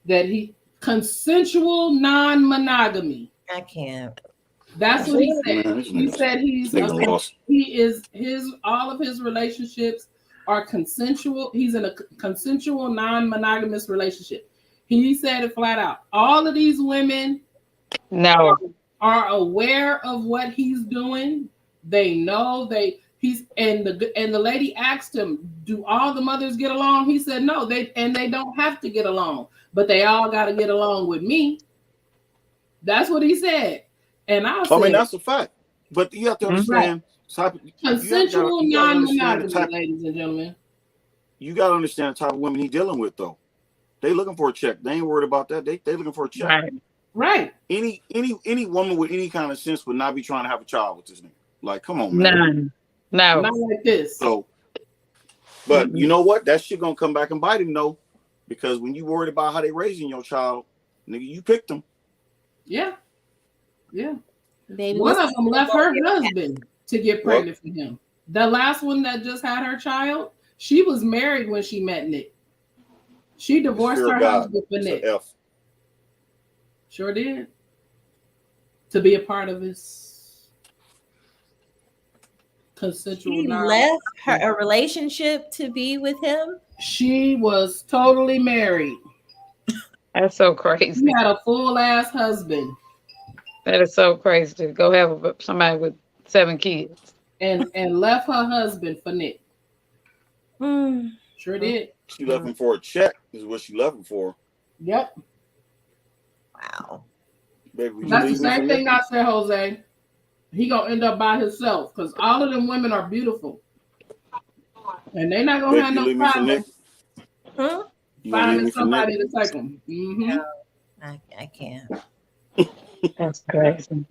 he consensual non-monogamy. I can't. That's what he said. He said all of his relationships are consensual. He's in a consensual non-monogamous relationship. He said it flat out. All of these women are aware of what he's doing. They know the lady asked him, do all the mothers get along? He said no, they don't have to get along, but they all got to get along with me. That's what he said. And I mean, that's a fact. But you have to understand consensual non-monogamy, ladies and gentlemen. You got to understand the type of women he's dealing with, though. They looking for a check. They ain't worried about that. They looking for a check. Right. Any woman with any kind of sense would not be trying to have a child with this nigga. Like, come on, man. No. Not like this. So, but you know what? That shit gonna come back and bite him, though. Because when you worried about how they raising your child, nigga, you picked them. Yeah. Yeah. Baby, one of them left her husband to get pregnant for him. The last one that just had her child, she was married when she met Nick. She divorced her husband for Nick. Sure did. To be a part of his consensual. She left a relationship to be with him. She was totally married. That's so crazy. She had a full ass husband. That is so crazy to go have somebody with 7 kids. And left her husband for Nick. Sure did. She left him for a check, is what she left him for. Yep. Wow. Baby, that's the same thing I said, Jose. He gonna end up by himself because all of them women are beautiful. And they're not gonna have no problem. Finding somebody to take them. Mm-hmm. No, I can't. That's crazy.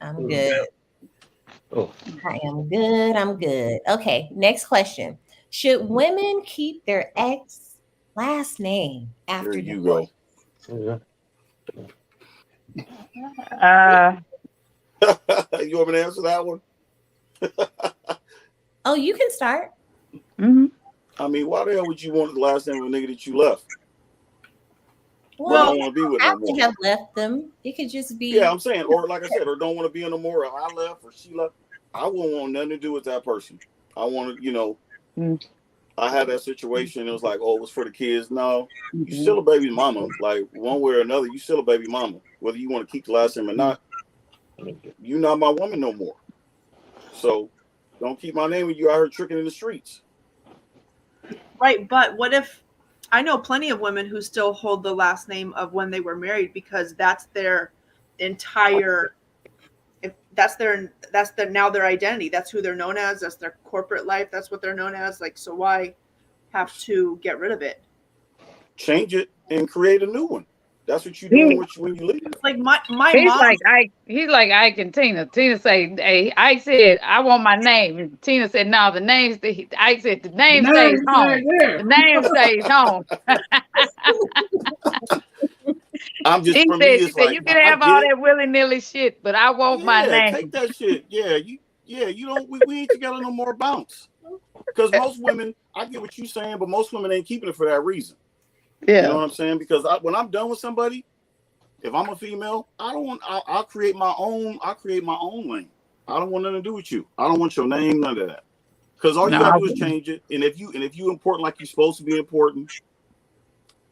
I'm good. I am good. I'm good. Okay, next question. Should women keep their ex last name after there you divorce? Go. You want me to answer that one? Oh, you can start. Mm-hmm. I mean, why the hell would you want the last name of a nigga that you left? Well, I don't want to be with no more. have left them. It could just be. Yeah, I'm saying, or like I said, or don't want to be in no more. Or I left, or she left. I wouldn't want nothing to do with that person. I want to, I had that situation. It was like, oh, it was for the kids. No, you still a baby mama. Like one way or another, you still a baby mama. Whether you want to keep the last name or not, you're not my woman no more. So don't keep my name when you out here tricking in the streets. Right, but what if I know plenty of women who still hold the last name of when they were married because that's their entire that's now their identity. That's who they're known as. That's their corporate life. That's what they're known as. Like, so why have to get rid of it? Change it and create a new one. That's what you doing when you leave. Like my He's mom. like Ike. He's like Ike and Tina. Tina say, "Hey, Ike said I want my name." And Tina said, "No, the name." Ike said, "The name stays home. The name stays home." I'm just He for me. said, It's like "You can I have all get it. that willy nilly shit, but I want my Yeah, name." take that shit. Yeah, you don't. We ain't together no more. Bounce. Because most women, I get what you're saying, but most women ain't keeping it for that reason. Yeah. You know what I'm saying? Because when I'm done with somebody, if I'm a female, I don't want. I'll create my own. I'll create my own lane. I don't want nothing to do with you. I don't want your name, none of that. Because all you gotta do is change it. And if you important like you're supposed to be important,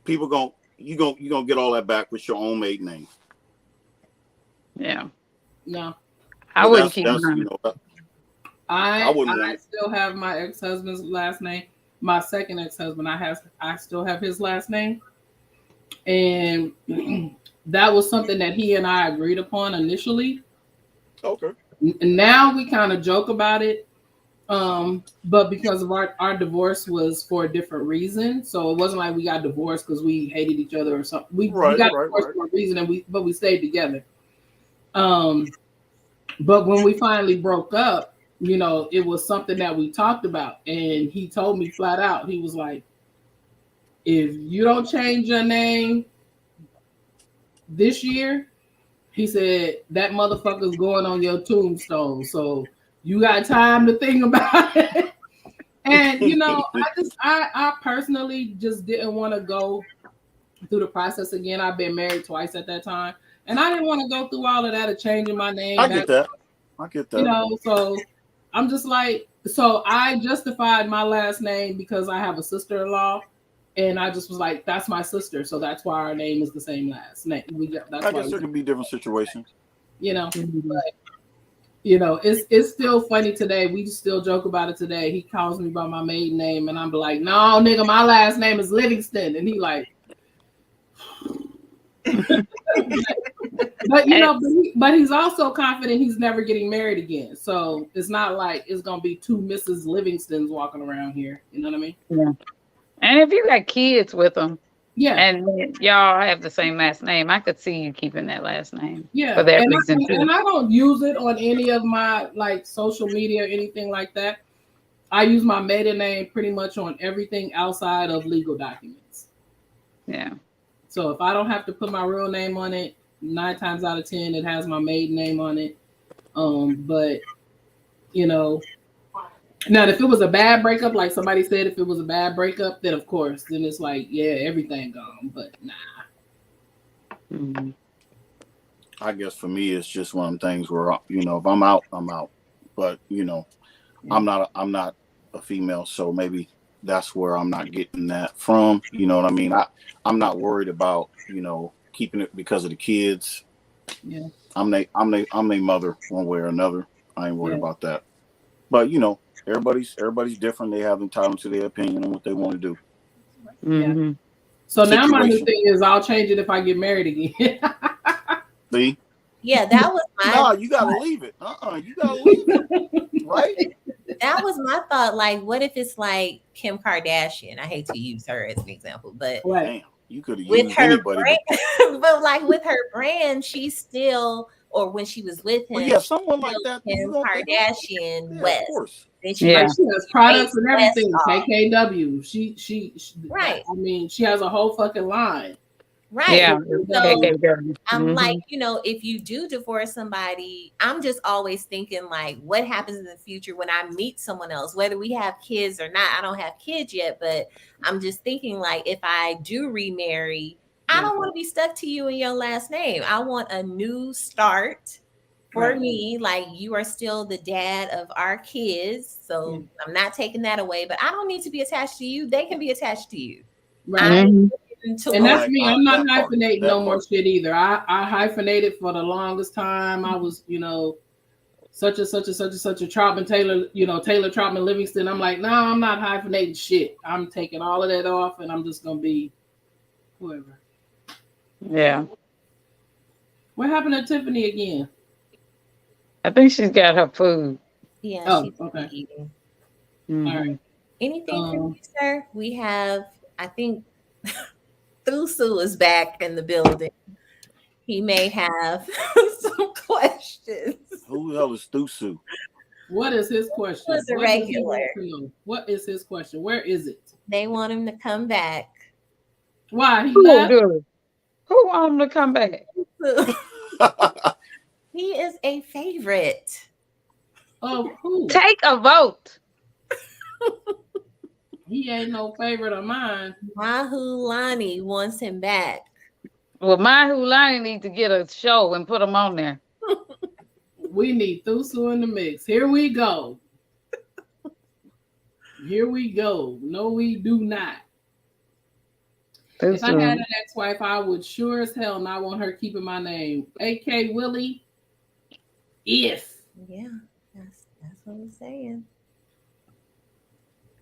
people you gonna get all that back with your own maiden name. Yeah. No. I wouldn't keep mine. You know, I wouldn't want it. still have my ex-husband's last name. My second ex-husband, I still have his last name. And that was something that he and I agreed upon initially. Okay. Now we kind of joke about it. But because of our divorce was for a different reason. So it wasn't like we got divorced because we hated each other or something. We got divorced for a reason and we stayed together. But when we finally broke up, you know, it was something that we talked about. And he told me flat out, he was like, if you don't change your name this year, he said, that motherfucker's going on your tombstone. So you got time to think about it. And, you know, I personally just didn't want to go through the process again. I've been married twice at that time. And I didn't want to go through all of that of changing my name. I get that. You know, so I'm just like, so I justified my last name because I have a sister-in-law. And I just was like, that's my sister. So that's why our name is the same last name. I guess there can be different situations. You know, but, you know, it's still funny today. We still joke about it today. He calls me by my maiden name and I'm like, no, nigga, my last name is Livingston. And he like, but you know, but he's also confident he's never getting married again. So it's not like it's gonna be two Mrs. Livingstons walking around here. You know what I mean? Yeah. And if you got kids with them, yeah, and y'all have the same last name, I could see you keeping that last name. Yeah, for that reason too. And I don't use it on any of my like social media or anything like that. I use my maiden name pretty much on everything outside of legal documents. Yeah. So if I don't have to put my real name on it, 9 times out of 10, it has my maiden name on it. But you know, now if it was a bad breakup, like somebody said, if it was a bad breakup, then of course, then it's like, yeah, everything gone. But nah. Mm-hmm. I guess for me, it's just one of them things where, you know, if I'm out, I'm out. But you know, I'm not a female, so maybe that's where I'm not getting that from. You know what I mean? I'm not worried about, you know, keeping it because of the kids. Yeah. I'm their mother one way or another. I ain't worried about that. But you know, everybody's different. They have entitlement to their opinion on what they want to do. Mm-hmm. Yeah. So now my new thing is I'll change it if I get married again. See? Yeah, that was my. No, you gotta leave it. You gotta leave it. Right? That was my thought. Like, what if it's like Kim Kardashian? I hate to use her as an example, but damn, you could have used anybody. But like with her brand, she's still, or when she was with him, yeah, someone like that. Kim Kardashian West. Of course. Then she has products and everything. KKW. She right. I mean, she has a whole fucking line. Right. Yeah. So I'm like, you know, if you do divorce somebody, I'm just always thinking like, what happens in the future when I meet someone else, whether we have kids or not. I don't have kids yet, but I'm just thinking like, if I do remarry, I don't want to be stuck to you and your last name. I want a new start for me. Like, you are still the dad of our kids. So I'm not taking that away, but I don't need to be attached to you. They can be attached to you. Right. And that's me. I'm not hyphenating no more shit either. I hyphenated for the longest time. I was, you know, such a Troutman Taylor, you know, Taylor Troutman Livingston. I'm like, no, I'm not hyphenating shit. I'm taking all of that off and I'm just gonna be whoever. Yeah. What happened to Tiffany again? I think she's got her food. Yeah, she's eating. Mm-hmm. All right. Anything for you, sir? We have, I think Thusu is back in the building. He may have some questions. Who the hell is Thusu? What is his question? Who's a regular? What is his question? Where is it? They want him to come back. Why? He Who left? do? Who want him to come back? He is a favorite. Of who? Take a vote. He ain't no favorite of mine. Mahulani wants him back. Well, Mahulani needs to get a show and put him on there. We need Thusu in the mix. Here we go. Here we go. No, we do not. Thusu. If I had an ex-wife, I would sure as hell not want her keeping my name. AK Willie. If. Yeah, that's what I'm saying.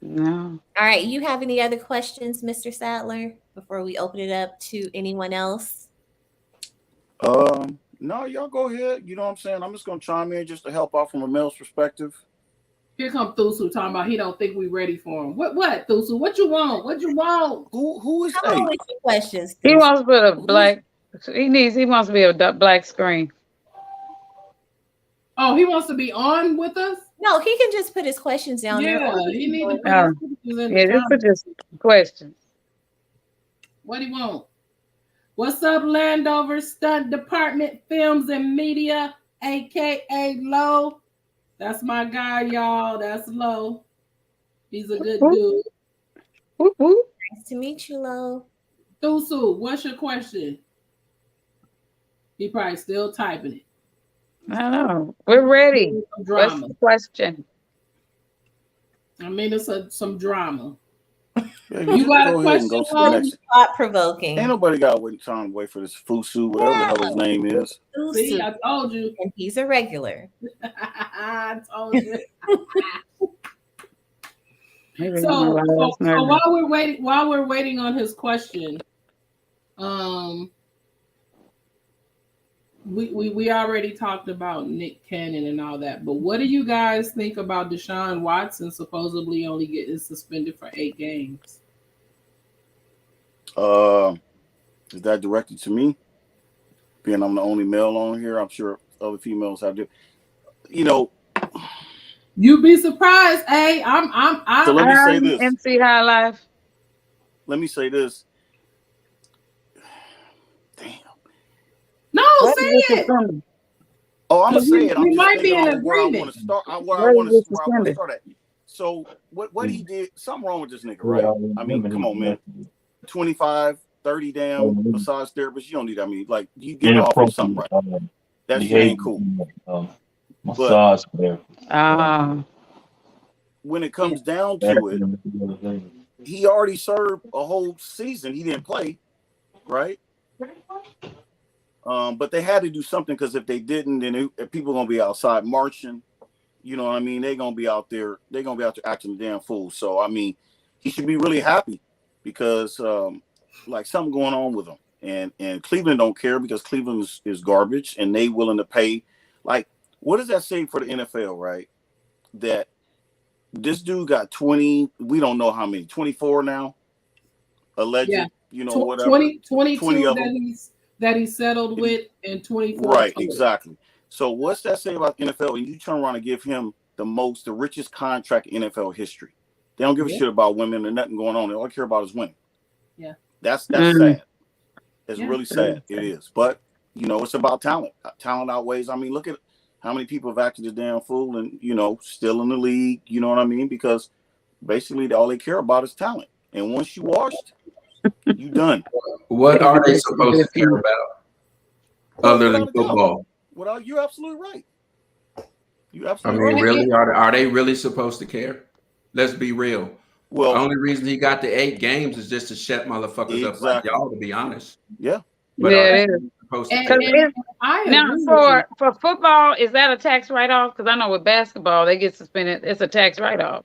No. All right. You have any other questions, Mr. Sadler, before we open it up to anyone else? No, y'all go ahead. You know what I'm saying? I'm just gonna chime in just to help out from a male's perspective. Here come Thusu talking about he don't think we ready for him. What, Thusu? What you want? What you want? Who is Come on with your questions. He wants to put a black. He wants to be a black screen. Oh, he wants to be on with us? No, he can just put his questions down there. Yeah, he need to put his questions in the Yeah, just put comments. just questions. What do you want? What's up, Landover Stunt Department Films and Media, aka Low? That's my guy, y'all. That's Low. He's a good dude. Whoop, whoop. Nice to meet you, Lo. Thusu, what's your question? He probably still typing it. I know. We're ready. Some What's drama. the question? I mean, it's some drama. Yeah, You got a go ahead and go question, to the next. Thought provoking. Ain't nobody got time to wait for this Fusu, whatever the hell his name is. See, I told you. And he's a regular. I told you. Maybe So I'm a lot nervous. while we're waiting on his question, we already talked about Nick Cannon and all that, but what do you guys think about Deshaun Watson supposedly only getting suspended for 8 games? Is that directed to me? Being I'm the only male on here, I'm sure other females have to. You know, You'd be surprised, hey. So let me say this. MC High Life. Let me say this. Damn. No, say it. Oh, I'm gonna say it. I'm We just might be in thinking on where I agreement. want to start. Where I want to start at. So what he did, something wrong with this nigga, right? I mean, come on, man. 25, 30 down, massage therapist. You don't need that many. Like you get off with something, right? That shit ain't cool. Massage therapist. When it comes down to it, he already served a whole season. He didn't play, right? But they had to do something because if they didn't, then people are gonna be outside marching. You know what I mean? They're gonna be out there. They're gonna be out there acting a damn fool. So I mean, he should be really happy because like something going on with him. And Cleveland don't care because Cleveland is garbage and they willing to pay. Like, what does that say for the NFL, right? That this dude got 20, we don't know how many, 24 now, alleged, you know, whatever. 22 of them. that he settled with and 24. Right, exactly. So what's that say about the NFL? And you turn around and give him the richest contract in NFL history. They don't give a shit about women or nothing going on. All they care about is winning. Yeah. That's sad. It's really sad. It is. But, you know, it's about talent. Talent outweighs. I mean, look at how many people have acted a damn fool and, you know, still in the league. You know what I mean? Because basically all they care about is talent. And once you washed, you done. What are they supposed to care about other than football? Well, you're absolutely right. You I absolutely mean, right. really, are they really supposed to care? Let's be real. Well, the only reason he got the 8 games is just to shut motherfuckers up like y'all, to be honest. Yeah. But are they supposed to care? Now, for football, is that a tax write-off? Because I know with basketball, they get suspended. It's a tax write-off.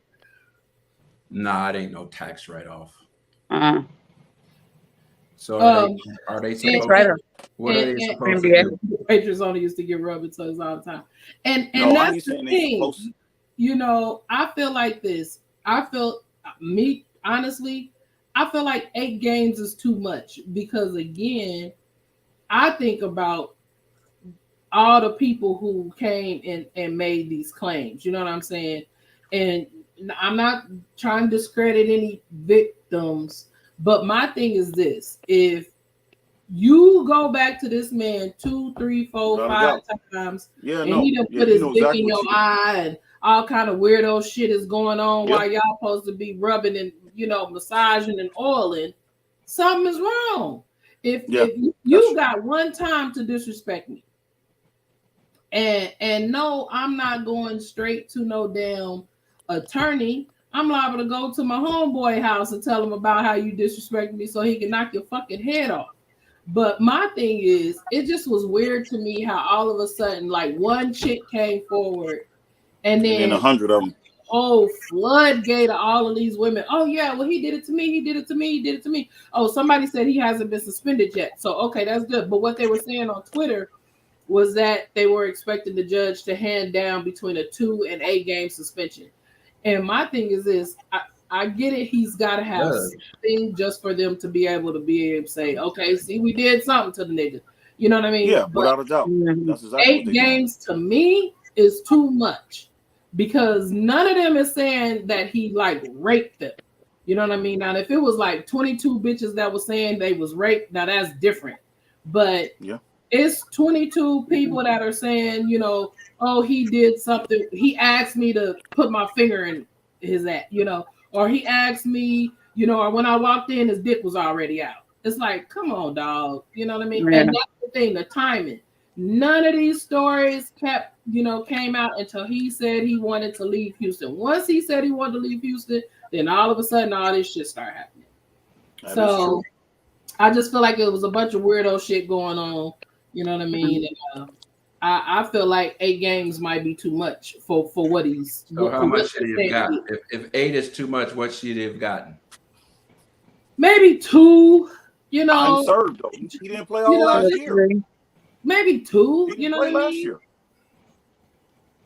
Nah, it ain't no tax write-off. So are they supposed to? What are they supposed to do? Patriots only used to get rubbing tugs all the time. And that's the thing. You know, I feel like this. Honestly, I feel like 8 games is too much because again, I think about all the people who came and made these claims. You know what I'm saying? And I'm not trying to discredit any victims, but my thing is this: if you go back to this man 2, 3, 4, 5 times, and he done put his dick in your eye, and all kind of weirdo shit is going on while y'all supposed to be rubbing and massaging and oiling, something is wrong. If you got one time to disrespect me, and no, I'm not going straight to no damn attorney. I'm liable to go to my homeboy house and tell him about how you disrespect me so he can knock your fucking head off. But my thing is, it just was weird to me how all of a sudden, like one chick came forward and then 100 of them. Oh, floodgate of all of these women. Oh, yeah, well, he did it to me. He did it to me. He did it to me. Oh, somebody said he hasn't been suspended yet. So, okay, that's good. But what they were saying on Twitter was that they were expecting the judge to hand down between a 2 and 8 game suspension. And my thing is this, I get it. He's got to have something just for them to be able to say, okay, see, we did something to the nigga. You know what I mean? Yeah, without a doubt. That's exactly 8 games to me is too much because none of them is saying that he like raped them. You know what I mean? Now, if it was like 22 bitches that was saying they was raped, now that's different. But it's 22 people that are saying, oh, he did something. He asked me to put my finger in his ass, or he asked me, or when I walked in, his dick was already out. It's like, come on, dog. You know what I mean? Yeah. And that's the thing, the timing. None of these stories came out until he said he wanted to leave Houston. Once he said he wanted to leave Houston, then all of a sudden all this shit started happening. So I just feel like it was a bunch of weirdo shit going on. You know what I mean? And, I feel like 8 games might be too much for what he's. So how much should he have gotten? If 8 is too much, what should he have gotten? Maybe 2. I'm served though. He didn't play all last year. Maybe 2. He didn't play last year.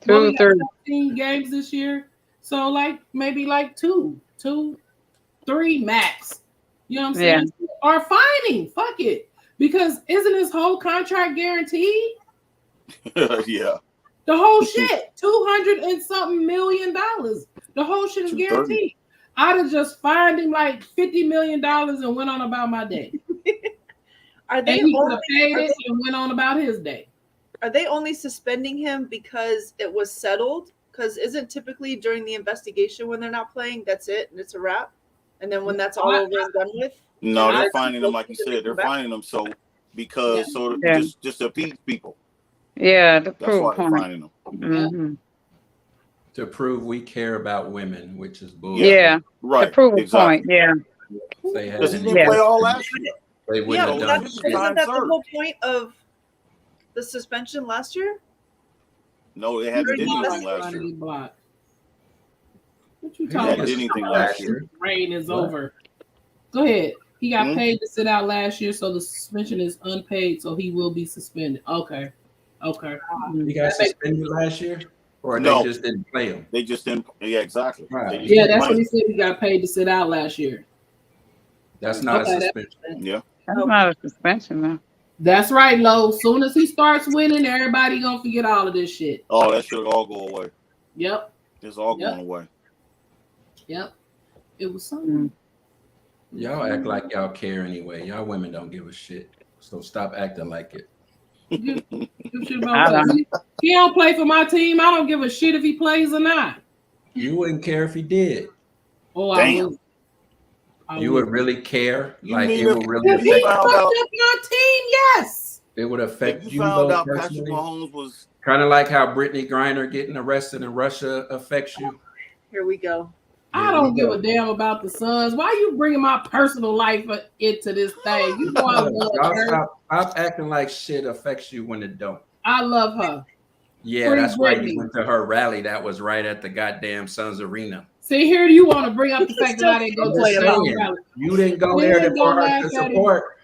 2, 3. 17 games this year, so like maybe like 2, 3 max. You know what I'm saying? Yeah. Or fining. Fuck it. Because isn't his whole contract guaranteed? Yeah. The whole shit, $200 and something million. The whole shit is guaranteed. I'd have just fined him like $50 million and went on about my day. Are they? And he could have paid it and went on about his day. Are they only suspending him because it was settled? Because isn't typically during the investigation when they're not playing, that's it and it's a wrap? And then when that's all over and done with? No, they're finding them, like you said. They're finding them just to appease people. Yeah, that's why they're finding them. Mm-hmm. To prove we care about women, which is bullshit. Yeah, right. To prove a point. Yeah. Because he didn't play all last year. They wouldn't have done it. Isn't that the whole point of the suspension last year? No, they hadn't did anything last year. What you talking about? Anything last year. Reign is over. Go ahead. He got paid to sit out last year, so the suspension is unpaid, so he will be suspended. Okay. He got suspended last year? Or they just didn't play him? They just didn't. Yeah, exactly. Right. Yeah, that's what he said. He got paid to sit out last year. That's not a suspension. Yeah. That's not a suspension, though. That's right, Lo. Soon as he starts winning, everybody gonna forget all of this shit. Oh, that should all go away. Yep. It's all going away. Yep. It was something. Y'all act like y'all care anyway. Y'all women don't give a shit. So stop acting like it. He don't play for my team. I don't give a shit if he plays or not. You wouldn't care if he did. Oh, damn. You would really care? Like it would really affect he fucked up your team, yes. It would affect you. You found out personally. Patrick Mahomes was kind of like how Brittany Griner getting arrested in Russia affects you. Here we go. I don't give a damn about the Suns. Why you bringing my personal life into this thing? You know I love her. Stop acting like shit affects you when it don't. I love her. Yeah, that's why you went to her rally. That was right at the goddamn Suns arena. See, here you want to bring up the fact that I didn't go to the rally. You didn't go there to support.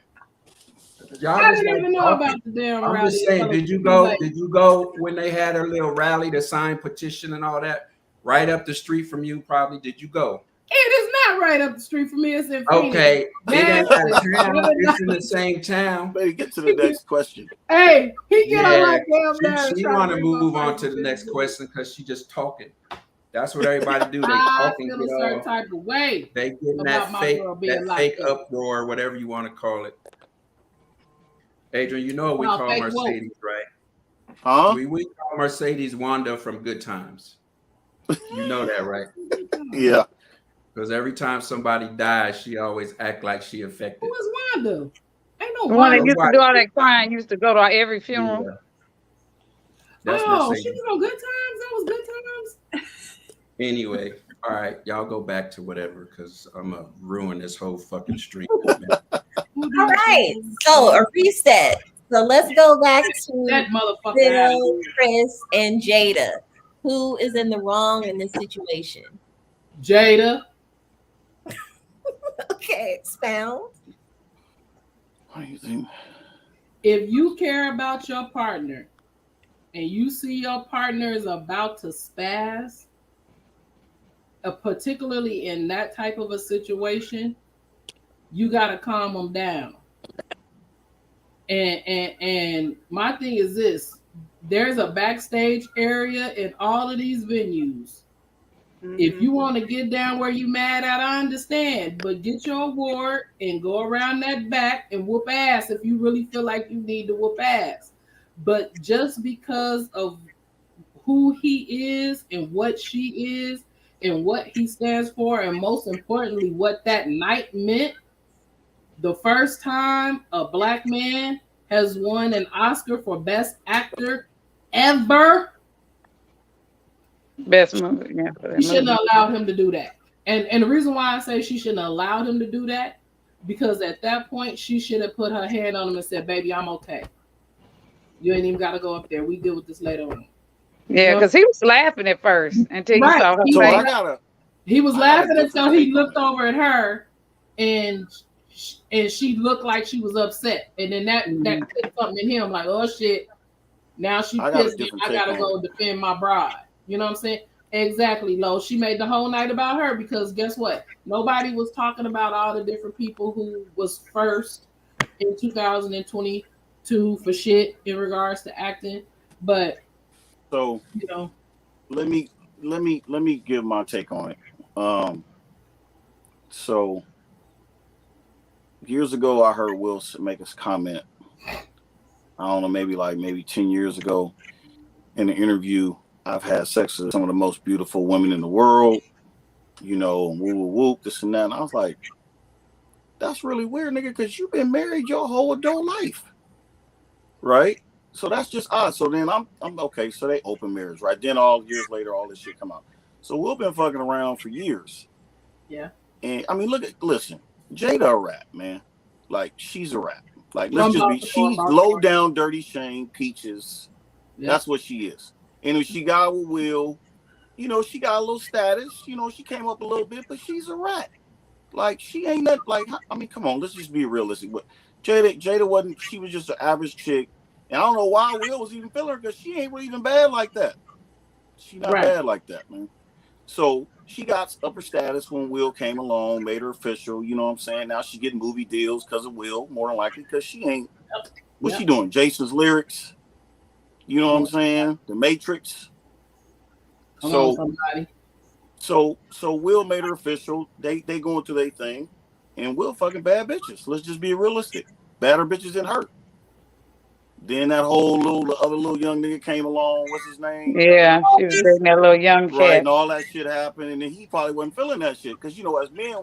I didn't even know about the damn rally. I'm just saying, did you go? Did you go when they had their little rally to sign petition and all that? Right up the street from you, probably. Did you go? It is not right up the street from me. It's in Phoenix. Okay, it ain't that town. Man, It's in the same town. Better get to the next question. Hey, he get on my Yeah, damn nerves. she want to move on to the next question because she just talking. That's what everybody do. They I talk and feel get a certain off. type of way They get in about that my fake, girl being that locked fake up. uproar, whatever you want to call it. Adrian, you know what we Oh, call fake Mercedes, right? Huh? We call Mercedes Wanda from Good Times. You know that, right? Yeah. Because every time somebody dies, she always act like she affected. Who is Wanda? Ain't no The one that Wanda. used to do all that crying, used to go to every funeral. Yeah. That's Oh, Mercedes. she was on Good Times. That was Good Times. Anyway, all right, y'all go back to whatever because I'm gonna ruin this whole fucking stream. All right, so a reset. So let's go back to that motherfucker, Bill, Chris, and Jada. Who is in the wrong in this situation? Jada. Okay, expound. What do you think? If you care about your partner and you see your partner is about to spaz, particularly in that type of a situation, you got to calm them down. And my thing is this: there's a backstage area in all of these venues. Mm-hmm. If you want to get down where you mad at, I understand, but get your award and go around that back and whoop ass if you really feel like you need to whoop ass. But just because of who he is and what she is and what he stands for, and most importantly, what that night meant, the first time a Black man has won an Oscar for Best Actor ever. Best movie, yeah. She shouldn't have allowed him to do that. And the reason why I say she shouldn't have allowed him to do that, because at that point, she should have put her hand on him and said, baby, I'm okay. You ain't even got to go up there. We deal with this later on. Yeah, because he was laughing at first until you saw her face. He was laughing until he looked over at her and she looked like she was upset. And then that put something in him like, oh, shit. Now she pissed me. I got to go defend my bride. You know what I'm saying? Exactly, Lo. She made the whole night about her because guess what? Nobody was talking about all the different people who was first in 2022 for shit in regards to acting. But so you know, let me give my take on it. So years ago, I heard Will make a comment. I don't know, maybe 10 years ago, in an interview. I've had sex with some of the most beautiful women in the world, you know, whoop, this and that. And I was like, that's really weird, nigga, because you've been married your whole adult life. Right? So that's just odd. So then I'm okay. So they open marriage, right? Then all years later, all this shit come out. So we've been fucking around for years. Yeah. And I mean, listen, Jada a rap, man. Like, she's a rap. Like, she's low down, dirty Shane, Peaches. Yeah. That's what she is. And if she got with Will, you know, she got a little status. You know, she came up a little bit, but she's a rat. Like, she ain't that, like, I mean, come on, let's just be realistic. But Jada wasn't, she was just an average chick. And I don't know why Will was even feeling her, because she ain't really even bad like that. She not bad like that, man. So she got upper status when Will came along, made her official, you know what I'm saying? Now she's getting movie deals because of Will, more than likely, because she ain't, what's she doing? Jason's Lyrics. You know what I'm saying? The Matrix. So Will made her official. They going through their thing, and Will fucking bad bitches. Let's just be realistic. Badder bitches than her. Then that whole other little young nigga came along. What's his name? Yeah, she was dating that little young cat. Right, and all that shit happened, and then he probably wasn't feeling that shit because, you know, as men,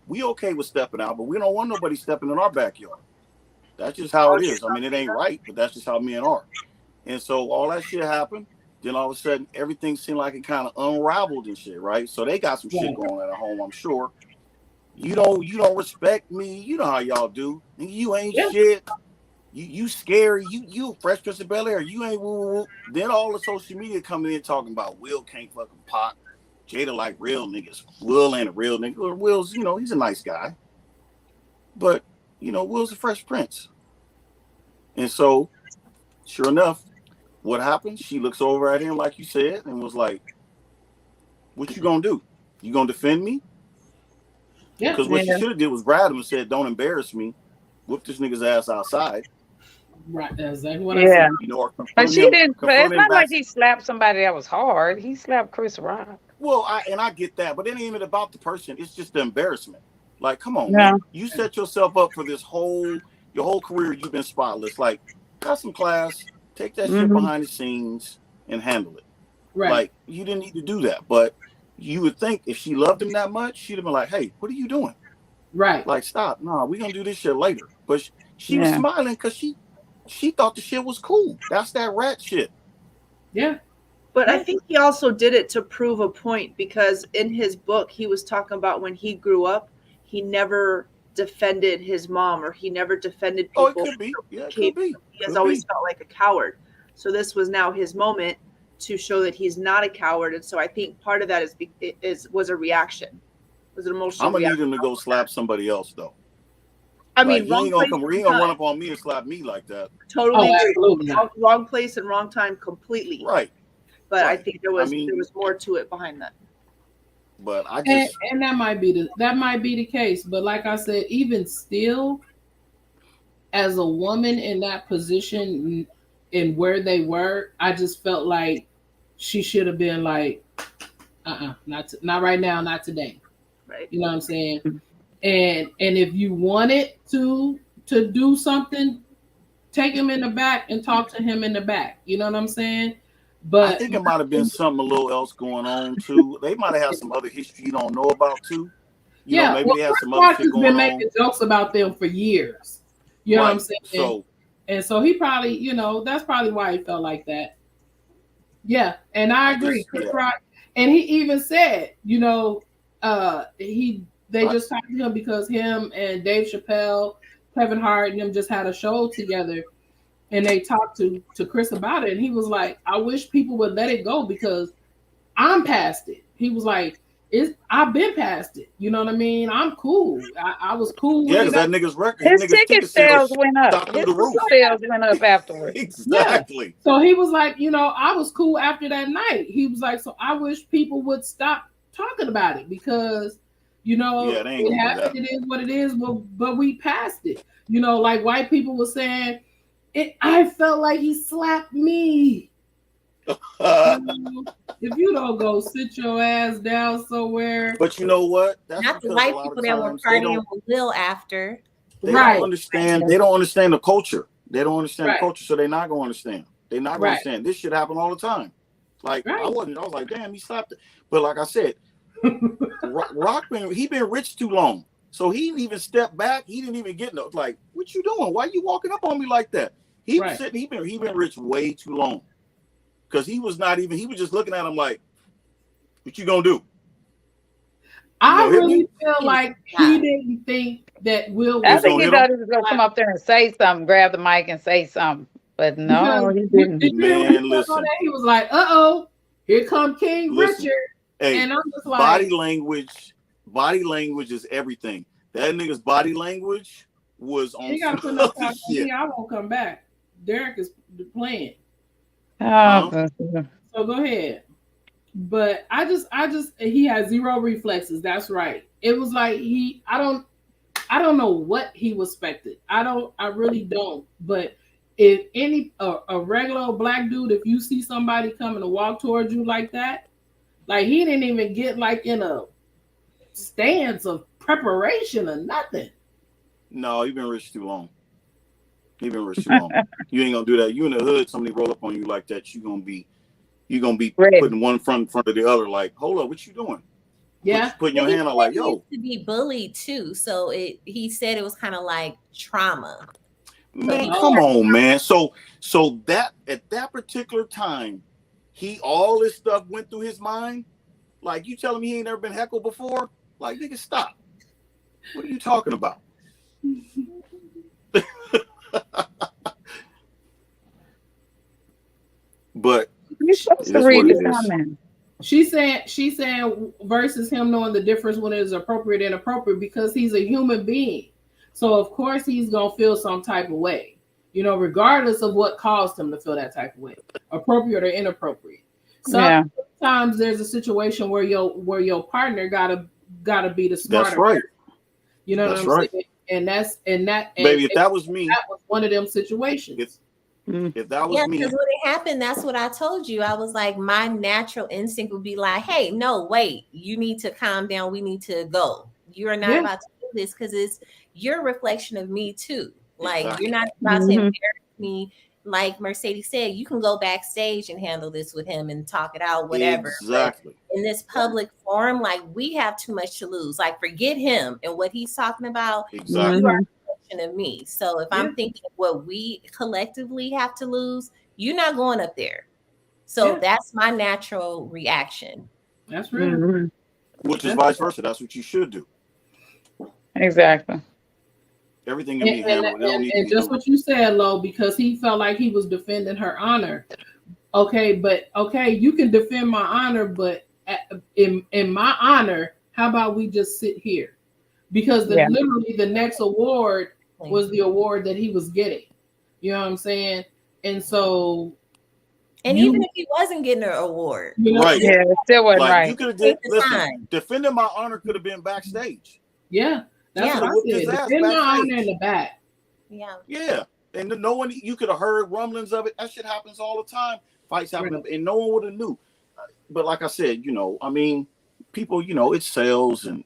we okay with stepping out, but we don't want nobody stepping in our backyard. That's just how it is. I mean, it ain't right, but that's just how men are. And so all that shit happened. Then all of a sudden, everything seemed like it kind of unraveled and shit, right? So they got some shit going on at home, I'm sure. You don't respect me. You know how y'all do. You ain't shit. You scary. You Fresh Prince of Bel-Air. You ain't woo. Then all the social media coming in talking about Will can't fucking pop. Jada like real niggas. Will ain't a real nigga. Will's, you know, he's a nice guy. But, you know, Will's a Fresh Prince. And so, sure enough, what happened? She looks over at him, like you said, and was like, what you gonna do? You gonna defend me? Yeah. Because what she should have did was grab him and said, "Don't embarrass me." Whoop this nigga's ass outside. Right. That's exactly what I said. You know, or But she didn't. But it's not like back. he slapped somebody that was hard. He slapped Chris Rock. Well, I get that, but it ain't even about the person. It's just the embarrassment. Like, come on, man. You set yourself up for this your whole career. You've been spotless. Like, got some class. Take that shit behind the scenes and handle it. Right. Like, you didn't need to do that. But you would think if she loved him that much, she'd have been like, "Hey, what are you doing?" Right. Like, stop. No, we're gonna do this shit later. But she was smiling because she thought the shit was cool. That's that rat shit. Yeah. But I think he also did it to prove a point, because in his book, he was talking about when he grew up, he never defended his mom, or he never defended people. Oh, it could be. Yeah, it could be. He has always felt like a coward. So this was now his moment to show that he's not a coward. And so I think part of that was a reaction. Was an emotional I'm going to reaction. need him to go slap somebody else, though. I mean, he ain't gonna run up on me and slap me like that. Totally wrong place and wrong time completely. Right. But I think there was more to it behind that. But I just and that might be the case. But like I said, even still, as a woman in that position and where they were, I just felt like she should have been like, not right now, not today. Right. You know what I'm saying? And if you wanted to do something, take him in the back and talk to him in the back. You know what I'm saying? But I think it might have been something a little else going on too. They might have had some other history you don't know about too. You know, maybe they have some other shit going on. Been making jokes about them for years. You know what I'm saying? So he probably, that's probably why he felt like that. Yeah, and I agree. And he even said, they just talked to him because him and Dave Chappelle, Kevin Hart, and them just had a show together, and they talked to Chris about it, and he was like, "I wish people would let it go because I'm past it." He was like, "I've been past it." You know what I mean? I'm cool. I was cool. Yeah, because that nigga's record. His ticket sales went up. His sales went up afterwards. Exactly. Yeah. So he was like, I was cool after that night. He was like, so I wish people would stop talking about it because, it happened. It is what it is. But we passed it. Like white people were saying, I felt like he slapped me. If you don't go sit your ass down somewhere. But you know what? That's not the white people that were partying with Will after. They don't understand. They don't understand the culture. They don't understand the culture, so they're not going to understand. They're not going to understand. This shit happen all the time. Like I was like, damn, he slapped it. But like I said, Rock he been rich too long, so he didn't even step back. He didn't even get like, what you doing? Why you walking up on me like that? He was sitting. He been rich way too long. Because he was just looking at him like, what you gonna do? I really feel like he didn't think that Will was I think he thought he was gonna come up there and say something, grab the mic and say something. But no, he didn't. Man, listen. He was like, here come King Richard. Hey, and I'm just like, body language is everything. That nigga's body language was on some other shit. I won't come back. Derek is playing. So go ahead. But I just he has zero reflexes. That's right. It was like I don't know what he was expected. I really don't. But if a regular black dude, if you see somebody coming to walk towards you like that, like he didn't even get like in a stance of preparation or nothing. No, he been rich too long. You ain't gonna do that. You in the hood, somebody roll up on you like that, you gonna be putting one front of the other. Like, hold up, what you doing? Yeah, putting your hand out like, yo. He used to be bullied too, so he said it was kind of like trauma. Man, come on, man. So that at that particular time, all this stuff went through his mind. Like, you telling me he ain't never been heckled before? Like, nigga, stop. What are you talking about? But you're supposed to read the comment. She's saying versus him knowing the difference when it is appropriate and inappropriate because he's a human being. So of course he's gonna feel some type of way, regardless of what caused him to feel that type of way, appropriate or inappropriate. Sometimes there's a situation where your partner gotta be the smarter. That's right. You know That's what I'm right. saying? And Baby, if that was me, that was one of them situations. baby, if that was me, that was one of them situations. If that was Yeah, me, because when it happened, that's what I told you. I was like, my natural instinct would be like, hey, no, wait, you need to calm down. We need to go. You are not about to do this because it's your reflection of me too. Like Exactly. you're not about to embarrass me. Like Mercedes said, you can go backstage and handle this with him and talk it out, whatever. Exactly. But in this public forum, like we have too much to lose. Like forget him and what he's talking about. Exactly. You are a reflection of me. So if I'm thinking of what we collectively have to lose, you're not going up there. So that's my natural reaction. That's real. Which is vice versa. That's what you should do. Exactly. Everything can be handled. And just what you said, Lo, because he felt like he was defending her honor. Okay, you can defend my honor, but in my honor, how about we just sit here? Because literally the next award was the award that he was getting. You know what I'm saying? And so, even if he wasn't getting an award, right? Yeah, it still wasn't like, right. You could have did. Listen, defending my honor could have been backstage. Yeah, that's what I said. Defend my honor in the back. Yeah. And no one, you could have heard rumblings of it. That shit happens all the time. Fights happen, and no one would have knew. But like I said, I mean, people, it's sales, and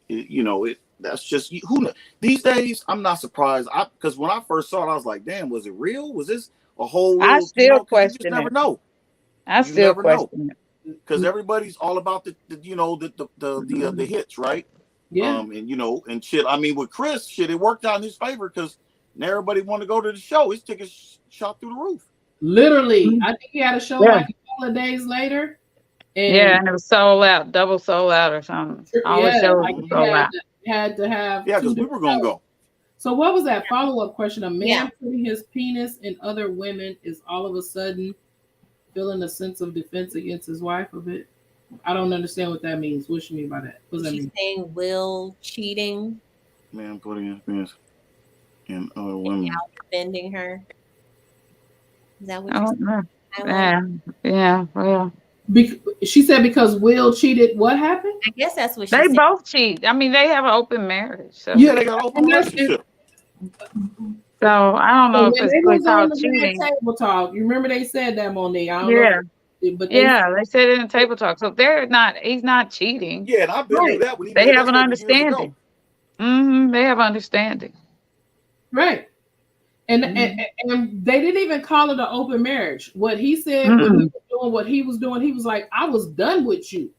that's just who. These days, I'm not surprised. Because when I first saw it, I was like, "Damn, was it real? Was this a whole?" I still question it. You just never know. I still question it because everybody's all about the hits, right? Yeah. And shit. I mean, with Chris, shit, it worked out in his favor because everybody wanted to go to the show. His tickets shot through the roof. Literally, I think he had a show like a couple of days later. And it was sold out, double sold out or something. All the shows were sold out. Had to have. Yeah, because we were gonna go. So what was that follow-up question? A man putting his penis in other women is all of a sudden feeling a sense of defense against his wife of it. I don't understand what that means. What you mean by that? What does that mean? She's saying Will cheating. Man putting his penis in other women. Defending her. Is that what you're saying? Yeah, well. She said because Will cheated, what happened? I guess that's what she said. They both cheat. I mean, they have an open marriage. So. Yeah, they got an open relationship. So I don't know if it's really called cheating. Table talk. You remember they said that, Monique? I don't know. But they said it in table talk. So he's not cheating. Yeah, and I've been through that when he they have an understanding. They have understanding. Right. And they didn't even call it an open marriage. What he said when he was doing what he was doing, he was like, I was done with you.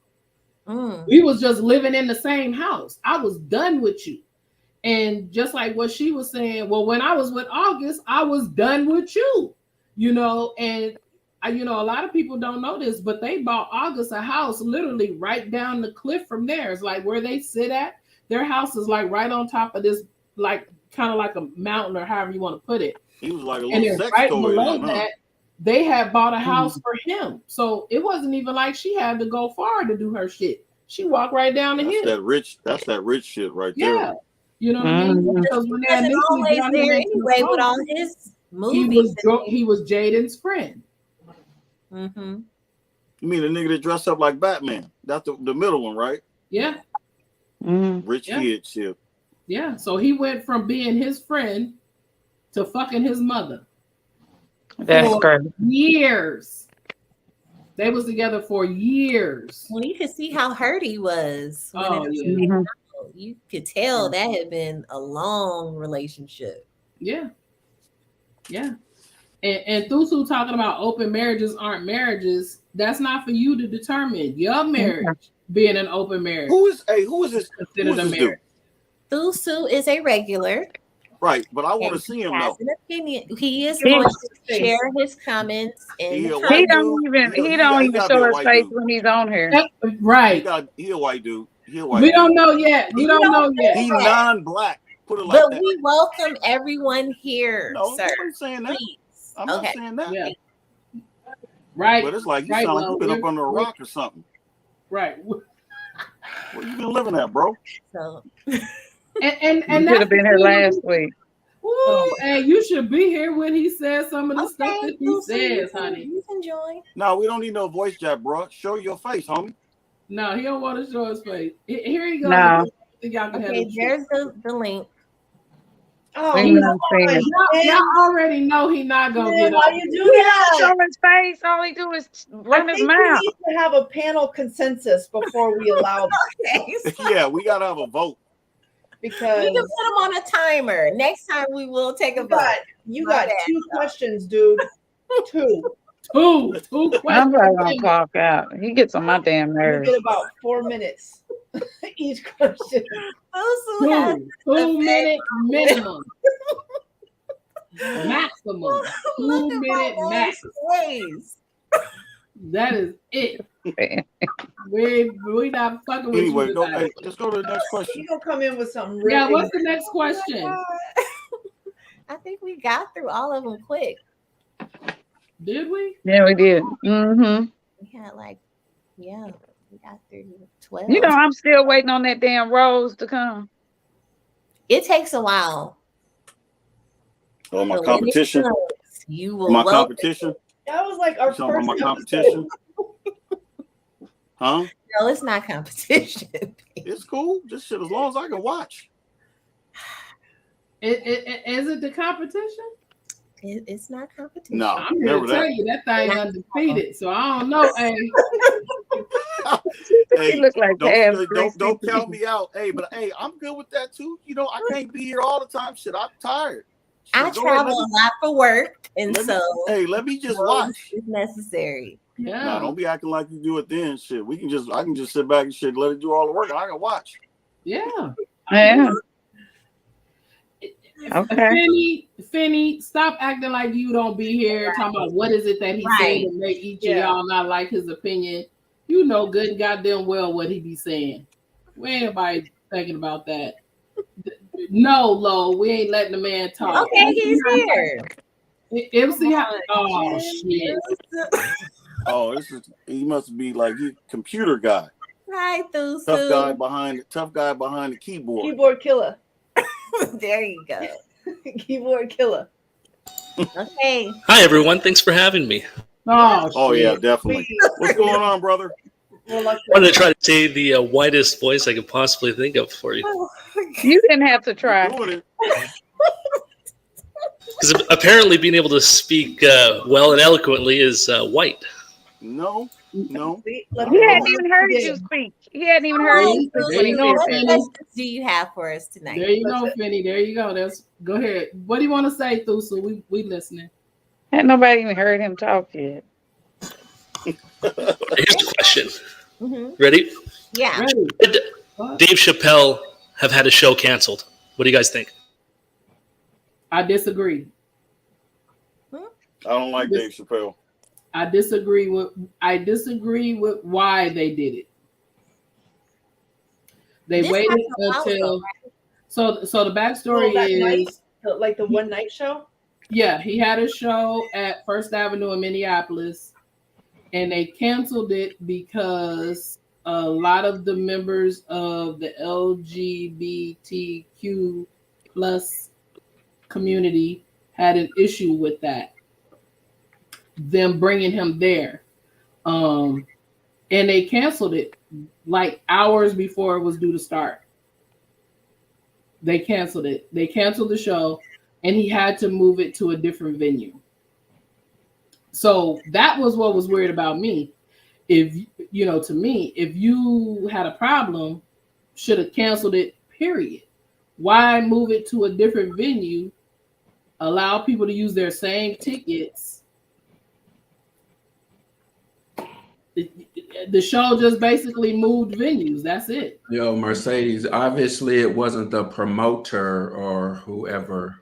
We was just living in the same house. I was done with you. And just like what she was saying, well, when I was with August, I was done with you, and a lot of people don't know this, but they bought August a house literally right down the cliff from there. It's like where they sit at. Their house is like right on top of this, like kind of like a mountain or however you want to put it. He was like a and little sex right toy below then, that, they had bought a house for him. So it wasn't even like she had to go far to do her shit. She walked right down the hill. That's that rich shit right there. Yeah. You know what I mean? Because when they're always there anyway with all his movies. He was Jaden's friend. Mm-hmm. You mean the nigga that dressed up like Batman? That's the middle one, right? Yeah. Rich kid shit. Yeah. So he went from being his friend to fucking his mother. That's crazy. Years. They was together for years. Well, you could see how hurt he was. Oh, yeah. You could tell that had been a long relationship. Yeah. Yeah. And Thusu talking about open marriages aren't marriages. That's not for you to determine. Your marriage being an open marriage. Who is this? Considered a marriage. Thusu is a regular. Right, but I want to see him though. An opinion. He is going to share his comments. He don't even show his face when he's on here. Right. He a white dude. We don't know yet. We don't know yet. He's non-black. Put it like but that. We welcome everyone here, sir. I'm saying that. Please. I'm not saying that. Yeah. Right. But it's like you sound like you've been up under a rock or something. Right. Where you been living at, bro? So. And you could have been here last week. Ooh, and you should be here when he says some of the stuff that he says, honey. You can join. No, we don't need no voice chat, bro. Show your face, homie. No, he don't want to show his face. Here he goes. No. Okay, there's the link. Oh, We not seeing it. Y'all already know he not gonna man, get why off. you do that? Show his face. All he do is run I his think we mouth. need to have a panel consensus before we allow Okay, so Yeah, we gotta have a vote. because we can put them on a timer. Next time we will take a you vote. got you My got bad, 2 questions, dude. 2. Two I'm questions. probably gonna clock out. He gets on my damn You nerves. get about 4 minutes each question. Susu has 2-minute minimum. Maximum. 2-minute max. ways. That is it. We not fucking with Anyway, you go, tonight. hey, let's go to the next question. You gonna come in with something really Yeah, what's the next question? I think we got through all of them quick. Did we? Yeah, we did. Mm-hmm. We had we got through 12. You know, I'm still waiting on that damn rose to come. It takes a while. Oh, my But when it competition. comes, you will My welcome competition. That was like our You talking about first my competition? Huh? No, it's not competition. It's cool. Just shit as long as I can watch. Is it the competition? It's not competition. No, I'm here to never tell that. you that thing undefeated. So I don't know. Hey, Hey, He look like don't count me out. Hey, but hey, I'm good with that too. You know, I can't be here all the time. Shit, I'm tired. I Shit, go ahead, travel a lot for work, and let me- so hey, let me just watch. it's necessary. yeah. Nah, don't be acting like you do it then. Shit, I can just sit back and shit, let it do all the work, and I can watch. Yeah. Yeah. Okay. Finny, stop acting like you don't be here talking about what is it that he said and make each of y'all not like his opinion. You know good and goddamn well what he be saying. We ain't nobody thinking about that. No, Lo, we ain't letting the man talk. Okay, he's here. MC, oh shit. Oh, he must be like he computer guy. Hi, Thusu. Tough guy behind the keyboard. Keyboard killer. There you go. Keyboard killer. Okay. Hi, everyone. Thanks for having me. Oh yeah, definitely. What's going on, brother? I wanted to try to say the whitest voice I could possibly think of for you. You didn't have to try. Because apparently being able to speak well and eloquently is white. No. He hadn't even heard you speak. He hadn't even heard you speak when he did What that. questions do you have for us tonight? There you go, Finny. There you go. Go ahead. What do you want to say, Thusu? We listening. Had nobody even heard him talk yet. Here's the question. Mm-hmm. Ready? Yeah. Ready. Did Dave Chappelle have had a show canceled? What do you guys think? I disagree. I don't like Dave Chappelle. I disagree with why they did it. They waited until so the backstory is like the one night show. Yeah, he had a show at First Avenue in Minneapolis, and they canceled it because a lot of the members of the LGBTQ plus community had an issue with that. Them bringing him there. And they canceled it like hours before it was due to start. They canceled it. They canceled the show, and he had to move it to a different venue. So that was what was weird about me. If to me, if you had a problem, should have canceled it, period. Why move it to a different venue, allow people to use their same tickets? The show just basically moved venues. That's it. Yo, Mercedes, obviously it wasn't the promoter or whoever.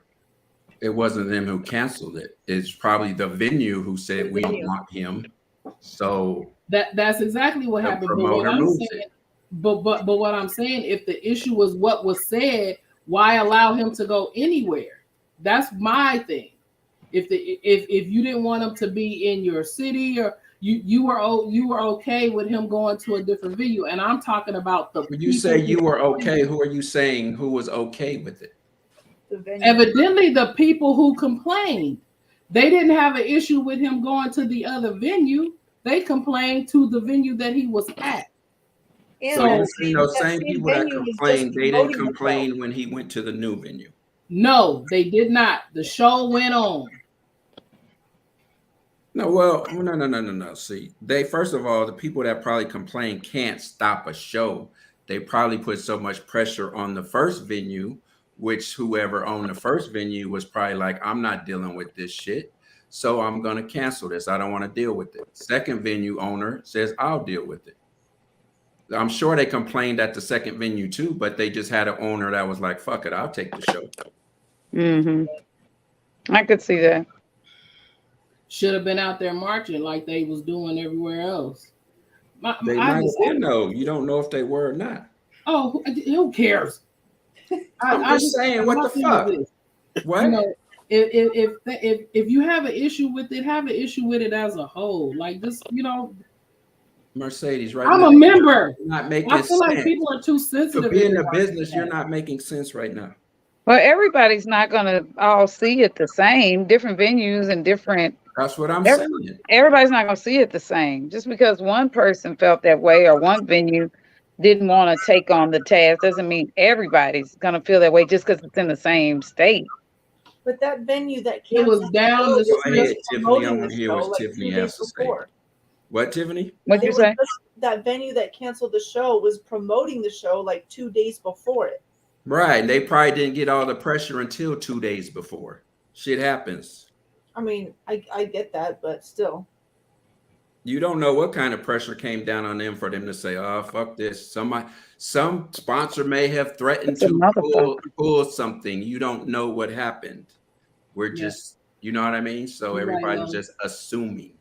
It wasn't them who canceled it. It's probably the venue who said we don't want him. So that's exactly what happened. But what I'm saying, but what I'm saying, if the issue was what was said, why allow him to go anywhere? That's my thing. If you didn't want him to be in your city, or you were okay with him going to a different venue, and I'm talking about the. When you say you were okay, who are you saying who was okay with it? Evidently, the people who complained, they didn't have an issue with him going to the other venue. They complained to the venue that he was at. So you're saying those same people that complained, they didn't complain when he went to the new venue. No, they did not. The show went on. No, well, no. See, they first of all, the people that probably complain can't stop a show. They probably put so much pressure on the first venue, which whoever owned the first venue was probably like, I'm not dealing with this shit. So I'm going to cancel this. I don't want to deal with it. Second venue owner says, I'll deal with it. I'm sure they complained at the second venue too, but they just had an owner that was like, fuck it, I'll take the show. I could see that. Should have been out there marching like they was doing everywhere else. They might have been, though. You don't know if they were or not. Oh, who cares? I'm just saying, what the fuck? What? You know, if you have an issue with it, have an issue with it as a whole. Like this, you know. Mercedes, right I'm now, a member. Not making I feel sense. like people are too sensitive. For being a business, you're not making sense right now. Well, everybody's not going to all see it the same. Different venues and different. That's what I'm saying. Everybody's not going to see it the same. Just because one person felt that way or one venue didn't want to take on the task doesn't mean everybody's going to feel that way just because it's in the same state. But that venue that it was down the street. Tiffany, I want to hear what Tiffany has to say. What, Tiffany? What'd you say? That venue that canceled the show was promoting the show like 2 days before it. Right. They probably didn't get all the pressure until 2 days before. Shit happens. I mean, I get that, but still. You don't know what kind of pressure came down on them for them to say, oh, fuck this. Some sponsor may have threatened to pull something. You don't know what happened. We're just, you know what I mean? So everybody's just assuming.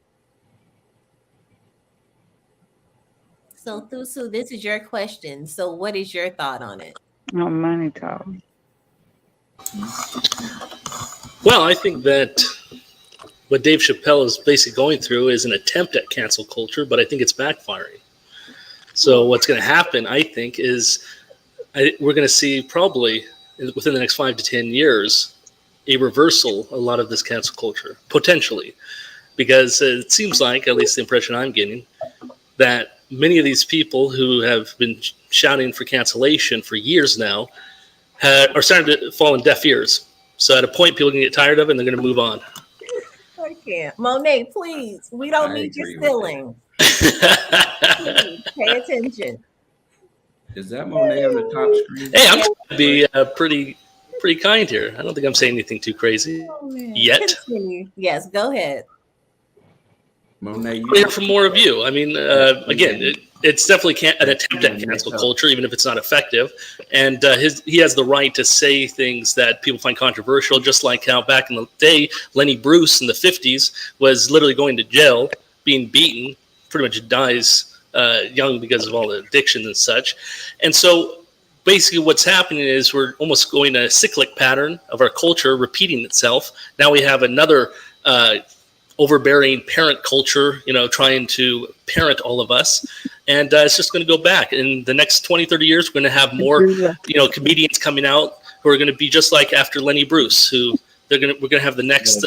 So, Thusu, this is your question. So, what is your thought on it? No money talk. Well, I think that what Dave Chappelle is basically going through is an attempt at cancel culture, but I think it's backfiring. So what's going to happen, I think, is we're going to see probably within the next 5 to 10 years a reversal a lot of this cancel culture, potentially, because it seems like, at least the impression I'm getting, that many of these people who have been shouting for cancellation for years now are starting to fall in deaf ears. So at a point, people can get tired of it and they're going to move on. I can't. Monet, please. We don't need your stealing. Please, pay attention. Is that Monet on the top screen? Hey, I'm trying to be pretty kind here. I don't think I'm saying anything too crazy yet. Continue. Yes, go ahead. Monet, you hear from more of you. I mean, again, it's definitely an attempt at cancel culture, even if it's not effective. And he has the right to say things that people find controversial, just like how back in the day, Lenny Bruce in the 50s was literally going to jail, being beaten, pretty much dies young because of all the addiction and such. And so basically what's happening is we're almost going a cyclic pattern of our culture repeating itself. Now we have another overbearing parent culture, trying to parent all of us. And it's just going to go back. In the next 20, 30 years, we're going to have more, comedians coming out who are going to be just like after Lenny Bruce, who we're going to have the next,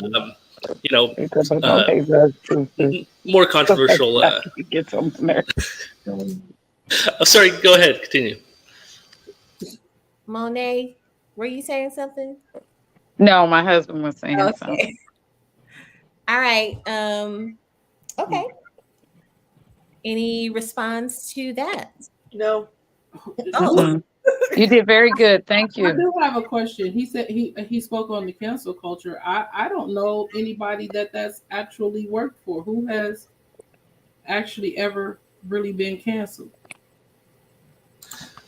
more controversial. Sorry, go ahead, continue. Monet, were you saying something? No, my husband was saying something. All right. Okay. Any response to that? No. Oh. You did very good. Thank you. I do have a question. He said he spoke on the cancel culture. I don't know anybody that's actually worked for. Who has actually ever really been canceled?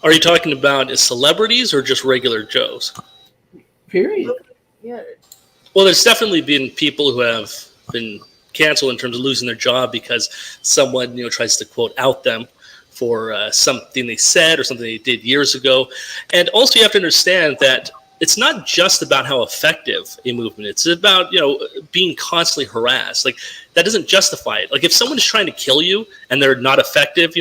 Are you talking about celebrities or just regular Joes? Period. Yeah. Well, there's definitely been people who have been canceled in terms of losing their job because someone, tries to quote out them for something they said or something they did years ago. And also you have to understand that it's not just about how effective a movement is. It's about, being constantly harassed. Like that doesn't justify it. Like if someone is trying to kill you and they're not effective,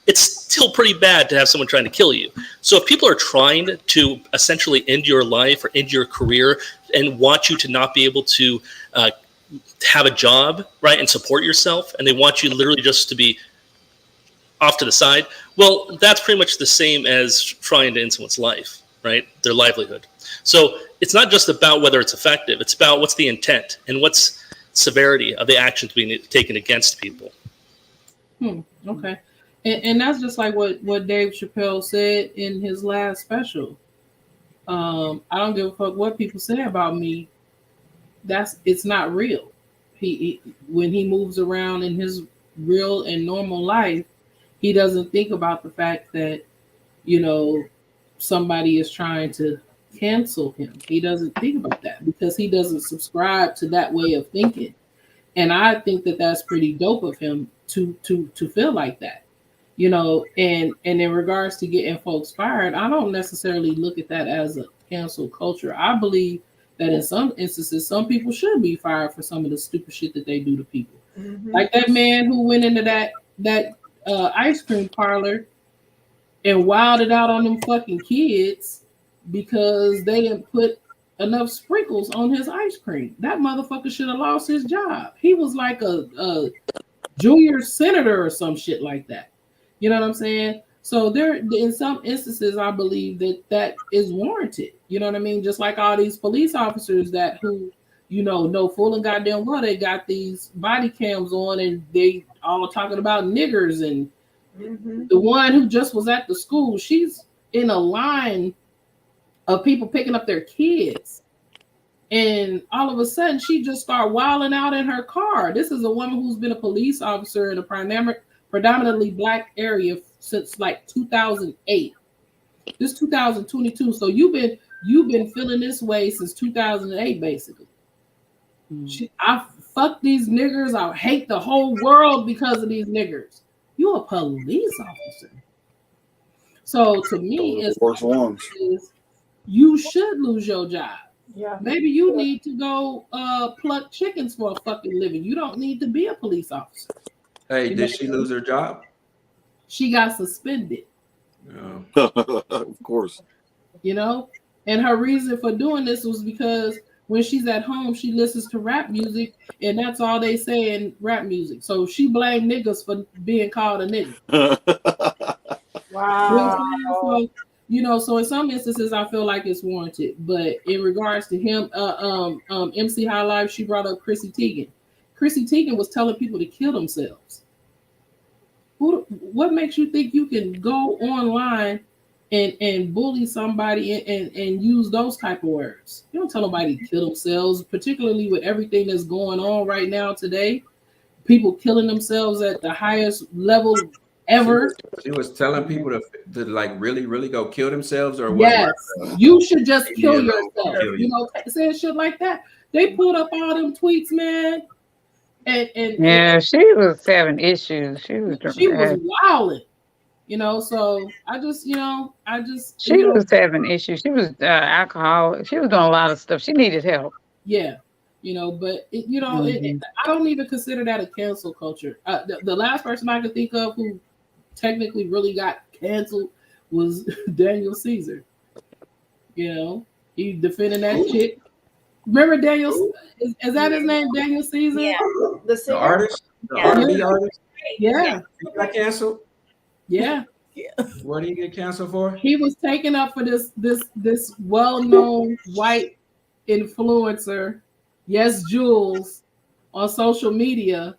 it's still pretty bad to have someone trying to kill you. So if people are trying to essentially end your life or end your career and want you to not be able to have a job, right, and support yourself, and they want you literally just to be off to the side, well, that's pretty much the same as trying to end someone's life. right? Their livelihood. So it's not just about whether it's effective. It's about what's the intent and what's severity of the actions being taken against people. Okay. And that's just like what Dave Chappelle said in his last special. I don't give a fuck what people say about me. It's not real. He when he moves around in his real and normal life, he doesn't think about the fact that, you know, somebody is trying to cancel him. He doesn't think about that because he doesn't subscribe to that way of thinking. And I think that that's pretty dope of him to feel like that, you know. And in regards to getting folks fired, I don't necessarily look at that as a cancel culture. I believe that in some instances, some people should be fired for some of the stupid shit that they do to people. Mm-hmm. Like that man who went into that ice cream parlor and wilded out on them fucking kids because they didn't put enough sprinkles on his ice cream. That motherfucker should have lost his job. He was like a junior senator or some shit like that. You know what I'm saying? So there, in some instances, I believe that is warranted. You know what I mean? Just like all these police officers who, you know full and goddamn well they got these body cams on and they all talking about niggers. And the one who just was at the school, she's in a line of people picking up their kids. And all of a sudden, she just started wilding out in her car. This is a woman who's been a police officer in a predominantly Black area since like 2008. This 2022. So you've been feeling this way since 2008, basically. I fuck these niggers. I hate the whole world because of these niggers. You're a police officer. So to me, it's you should lose your job. Yeah. Maybe you need to go pluck chickens for a fucking living. You don't need to be a police officer. Hey, did she lose her job? She got suspended. No. Of course. You know, and her reason for doing this was because when she's at home, she listens to rap music, and that's all they say in rap music. So she blamed niggas for being called a nigga. Wow. So in some instances, I feel like it's warranted. But in regards to him, MC High Life, she brought up Chrissy Teigen. Chrissy Teigen was telling people to kill themselves. What makes you think you can go online and bully somebody and use those type of words? You don't tell nobody to kill themselves, particularly with everything that's going on right now today. People killing themselves at the highest level ever. She was telling people to like really go kill themselves, or yes, you should just kill yourself. You know, saying shit like that. They pulled up all them tweets, man. And she was having issues. She was wilding. You know, so I just she was having issues. She was alcohol. She was doing a lot of stuff. She needed help. Yeah. You know, but I don't even consider that a cancel culture. The last person I could think of who technically really got canceled was Daniel Caesar. You know, he defending that chick. Remember Daniel? Is that his name? Daniel Caesar? Yeah. The artist? The R&B artist? Yeah. He got canceled? Yeah. What did he get canceled for? He was taken up for this well-known white influencer, Yes Jules, on social media,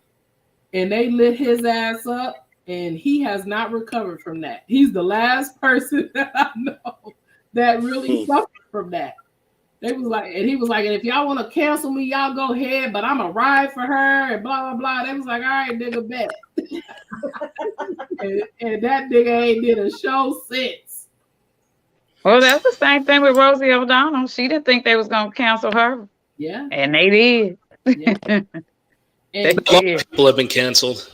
and they lit his ass up, and he has not recovered from that. He's the last person that I know that really suffered from that. They was like, and he was like, and if y'all want to cancel me, y'all go ahead, but I'm a ride for her, and blah blah blah. They was like, all right, nigga, bet. and that nigga ain't did a show since. Well, that's the same thing with Rosie O'Donnell. She didn't think they was gonna cancel her. Yeah, and they did. Yeah. A lot of people have been canceled.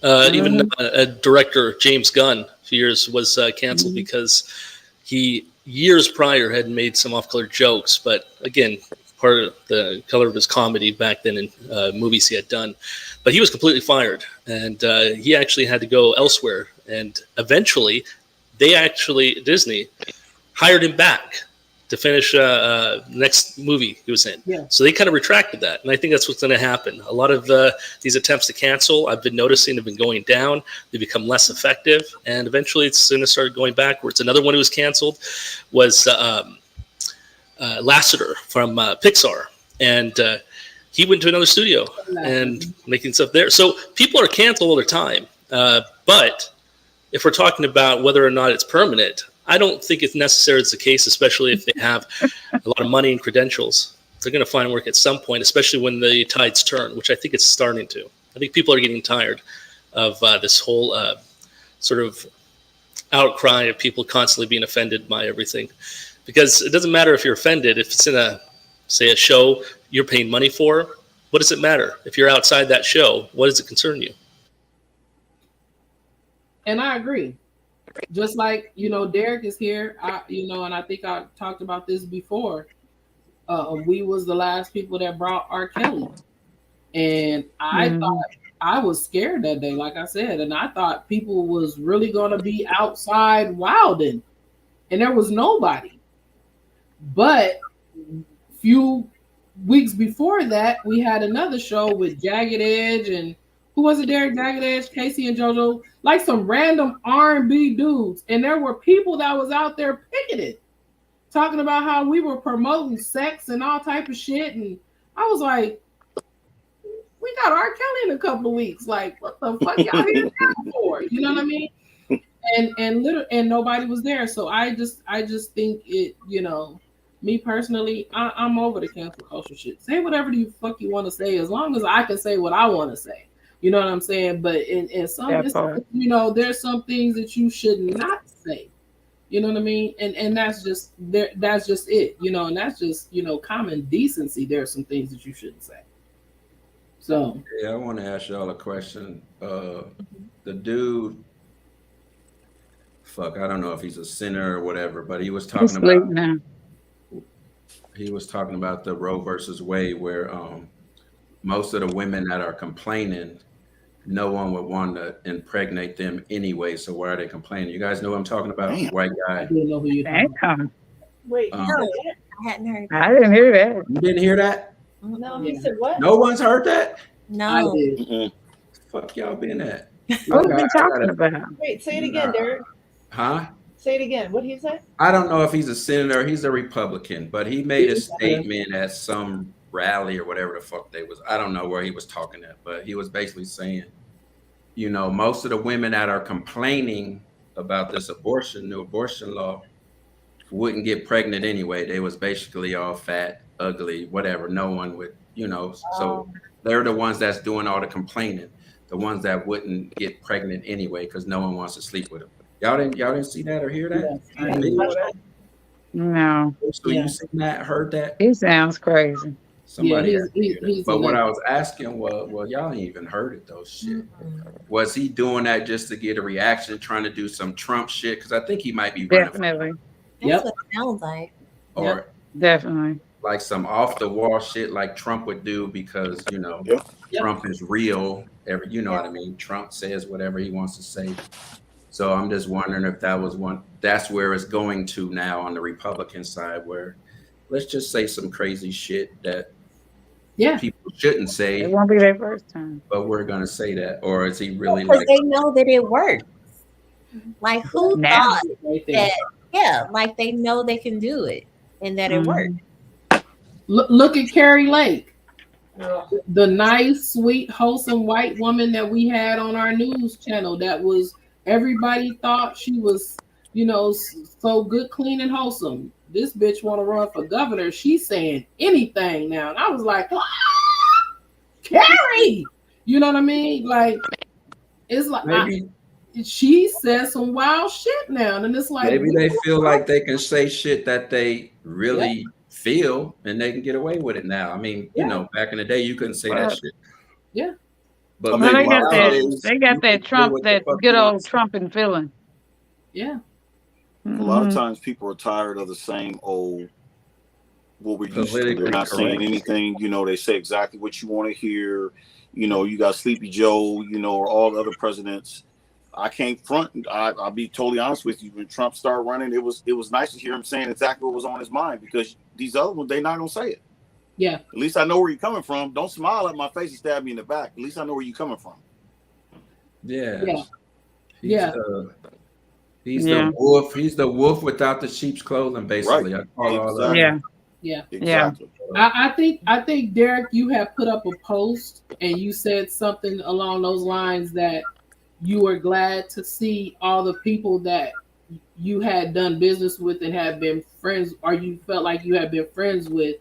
Even director James Gunn, a few years was canceled because he years prior had made some off-color jokes, but again, part of the color of his comedy back then in movies he had done. But he was completely fired, and he actually had to go elsewhere. And eventually, Disney hired him back to finish next movie he was in. Yeah. So they kind of retracted that, and I think that's what's going to happen. A lot of these attempts to cancel, I've been noticing, have been going down. They become less effective, and eventually it's going to start going backwards. Another one who was canceled was Lasseter from Pixar, and he went to another studio and making stuff there. So people are canceled all the time, but if we're talking about whether or not it's permanent, I don't think it's necessarily the case, especially if they have a lot of money and credentials. They're going to find work at some point, especially when the tides turn, which I think it's starting to. I think people are getting tired of this whole sort of outcry of people constantly being offended by everything. Because it doesn't matter if you're offended. If it's in a show you're paying money for, what does it matter? If you're outside that show, what does it concern you? And I agree. Just like, Derek is here, and I think I talked about this before. We was the last people that brought R. Kelly. And I thought, I was scared that day, like I said, and I thought people was really going to be outside wilding. And there was nobody. But few weeks before that, we had another show with Jagged Edge and who was it, Derek? Jagged Edge, Casey and JoJo, like some random R&B dudes. And there were people that was out there picketed, talking about how we were promoting sex and all type of shit. And I was like, we got R. Kelly in a couple of weeks. Like, what the fuck y'all here now for? You know what I mean? And nobody was there. So I just think it, me personally, I'm over the cancel culture shit. Say whatever the fuck you want to say, as long as I can say what I want to say. You know what I'm saying? But in some, there's some things that you should not say. You know what I mean? And that's just it. And that's just, common decency. There are some things that you shouldn't say. So yeah, I want to ask y'all a question. The dude, I don't know if he's a sinner or whatever, but he was talking about the Roe versus Wade, where most of the women that are complaining, no one would want to impregnate them anyway. So why are they complaining? You guys know what I'm talking about? White guy. I didn't know who you're talking about. Wait, I hadn't heard that. I didn't hear that. You didn't hear that? No, he said what? No one's heard that? No. I did. Fuck y'all been at? What have we been talking about? Wait, say it again, Derek. Huh? Say it again. What did he say? I don't know if he's a senator, he's a Republican, but he made a statement at some rally or whatever the fuck they was. I don't know where he was talking at, but he was basically saying, most of the women that are complaining about this new abortion law wouldn't get pregnant anyway. They was basically all fat, ugly, whatever. No one would, so they're the ones that's doing all the complaining, the ones that wouldn't get pregnant anyway because no one wants to sleep with them. Y'all didn't see that or hear that? No. So you seen that, heard that? He sounds crazy. Somebody he's but what I was asking was, well, y'all ain't even heard it though. Shit. Was he doing that just to get a reaction, trying to do some Trump shit? Because I think he might be running. Definitely. That's what it sounds like. Or definitely. Like some off the wall shit like Trump would do because, Trump is real. What I mean? Trump says whatever he wants to say. So I'm just wondering if that's where it's going to now on the Republican side, where let's just say some crazy shit that people shouldn't say. It won't be their first time. But we're going to say that. Or is he really because they know that it works. Like who thought that? Yeah, like they know they can do it and that it works. Look at Carrie Lake, the nice, sweet, wholesome white woman that we had on our news channel. That was everybody thought she was, so good, clean, and wholesome. This bitch want to run for governor. She's saying anything now, and I was like, Carrie, you know what I mean? Like, it's like she says some wild shit now, and it's like maybe they feel like they can say shit that they really feel, and they can get away with it now. I mean, back in the day, you couldn't say that shit. Yeah, but they got that Trump, that good old Trumping feeling. Yeah. A lot of times, people are tired of the same old. What we're used to. They're not saying anything. They say exactly what you want to hear. You got Sleepy Joe. Or all the other presidents. I can't front. I'll be totally honest with you. When Trump started running, it was nice to hear him saying exactly what was on his mind, because these other ones, they're not gonna say it. Yeah. At least I know where you're coming from. Don't smile at my face and stab me in the back. At least I know where you're coming from. Yeah. Yeah. He's the wolf. He's the wolf without the sheep's clothing, basically. Right. I call all that. Exactly. Yeah. Exactly. I think Derek, you have put up a post and you said something along those lines that you were glad to see all the people that you had done business with and have been friends, or you felt like you had been friends with,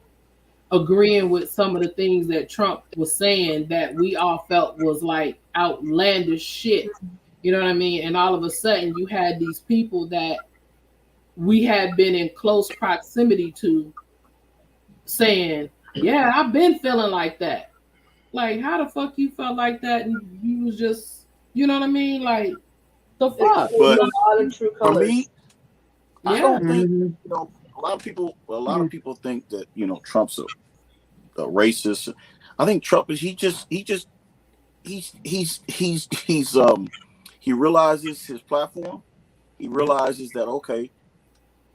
agreeing with some of the things that Trump was saying that we all felt was like outlandish shit. You know what I mean? And all of a sudden you had these people that we had been in close proximity to saying, yeah, I've been feeling like that. Like, how the fuck you felt like that? And you was just, you know what I mean? Like, the fuck? But all the true for colors. me, I don't think, a lot of people think that, Trump's a racist. I think Trump is, he realizes his platform. He realizes that, okay,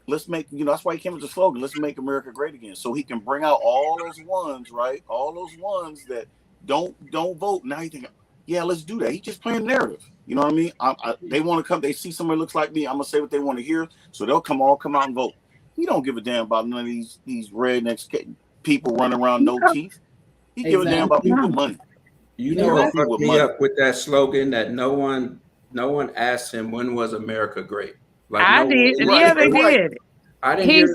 let's make, that's why he came with the slogan, let's make America great again. So he can bring out all those ones, right? All those ones that don't vote. Now you think, yeah, let's do that. He's just playing narrative. You know what I mean? They want to come, they see somebody looks like me, I'm going to say what they want to hear. So they'll come out and vote. He don't give a damn about none of these rednecks, people running around no teeth. He give a damn about people with money. You know what fucked me up with that slogan, that no one asked him, when was America great? Like, I did. Right, they did. I didn't hear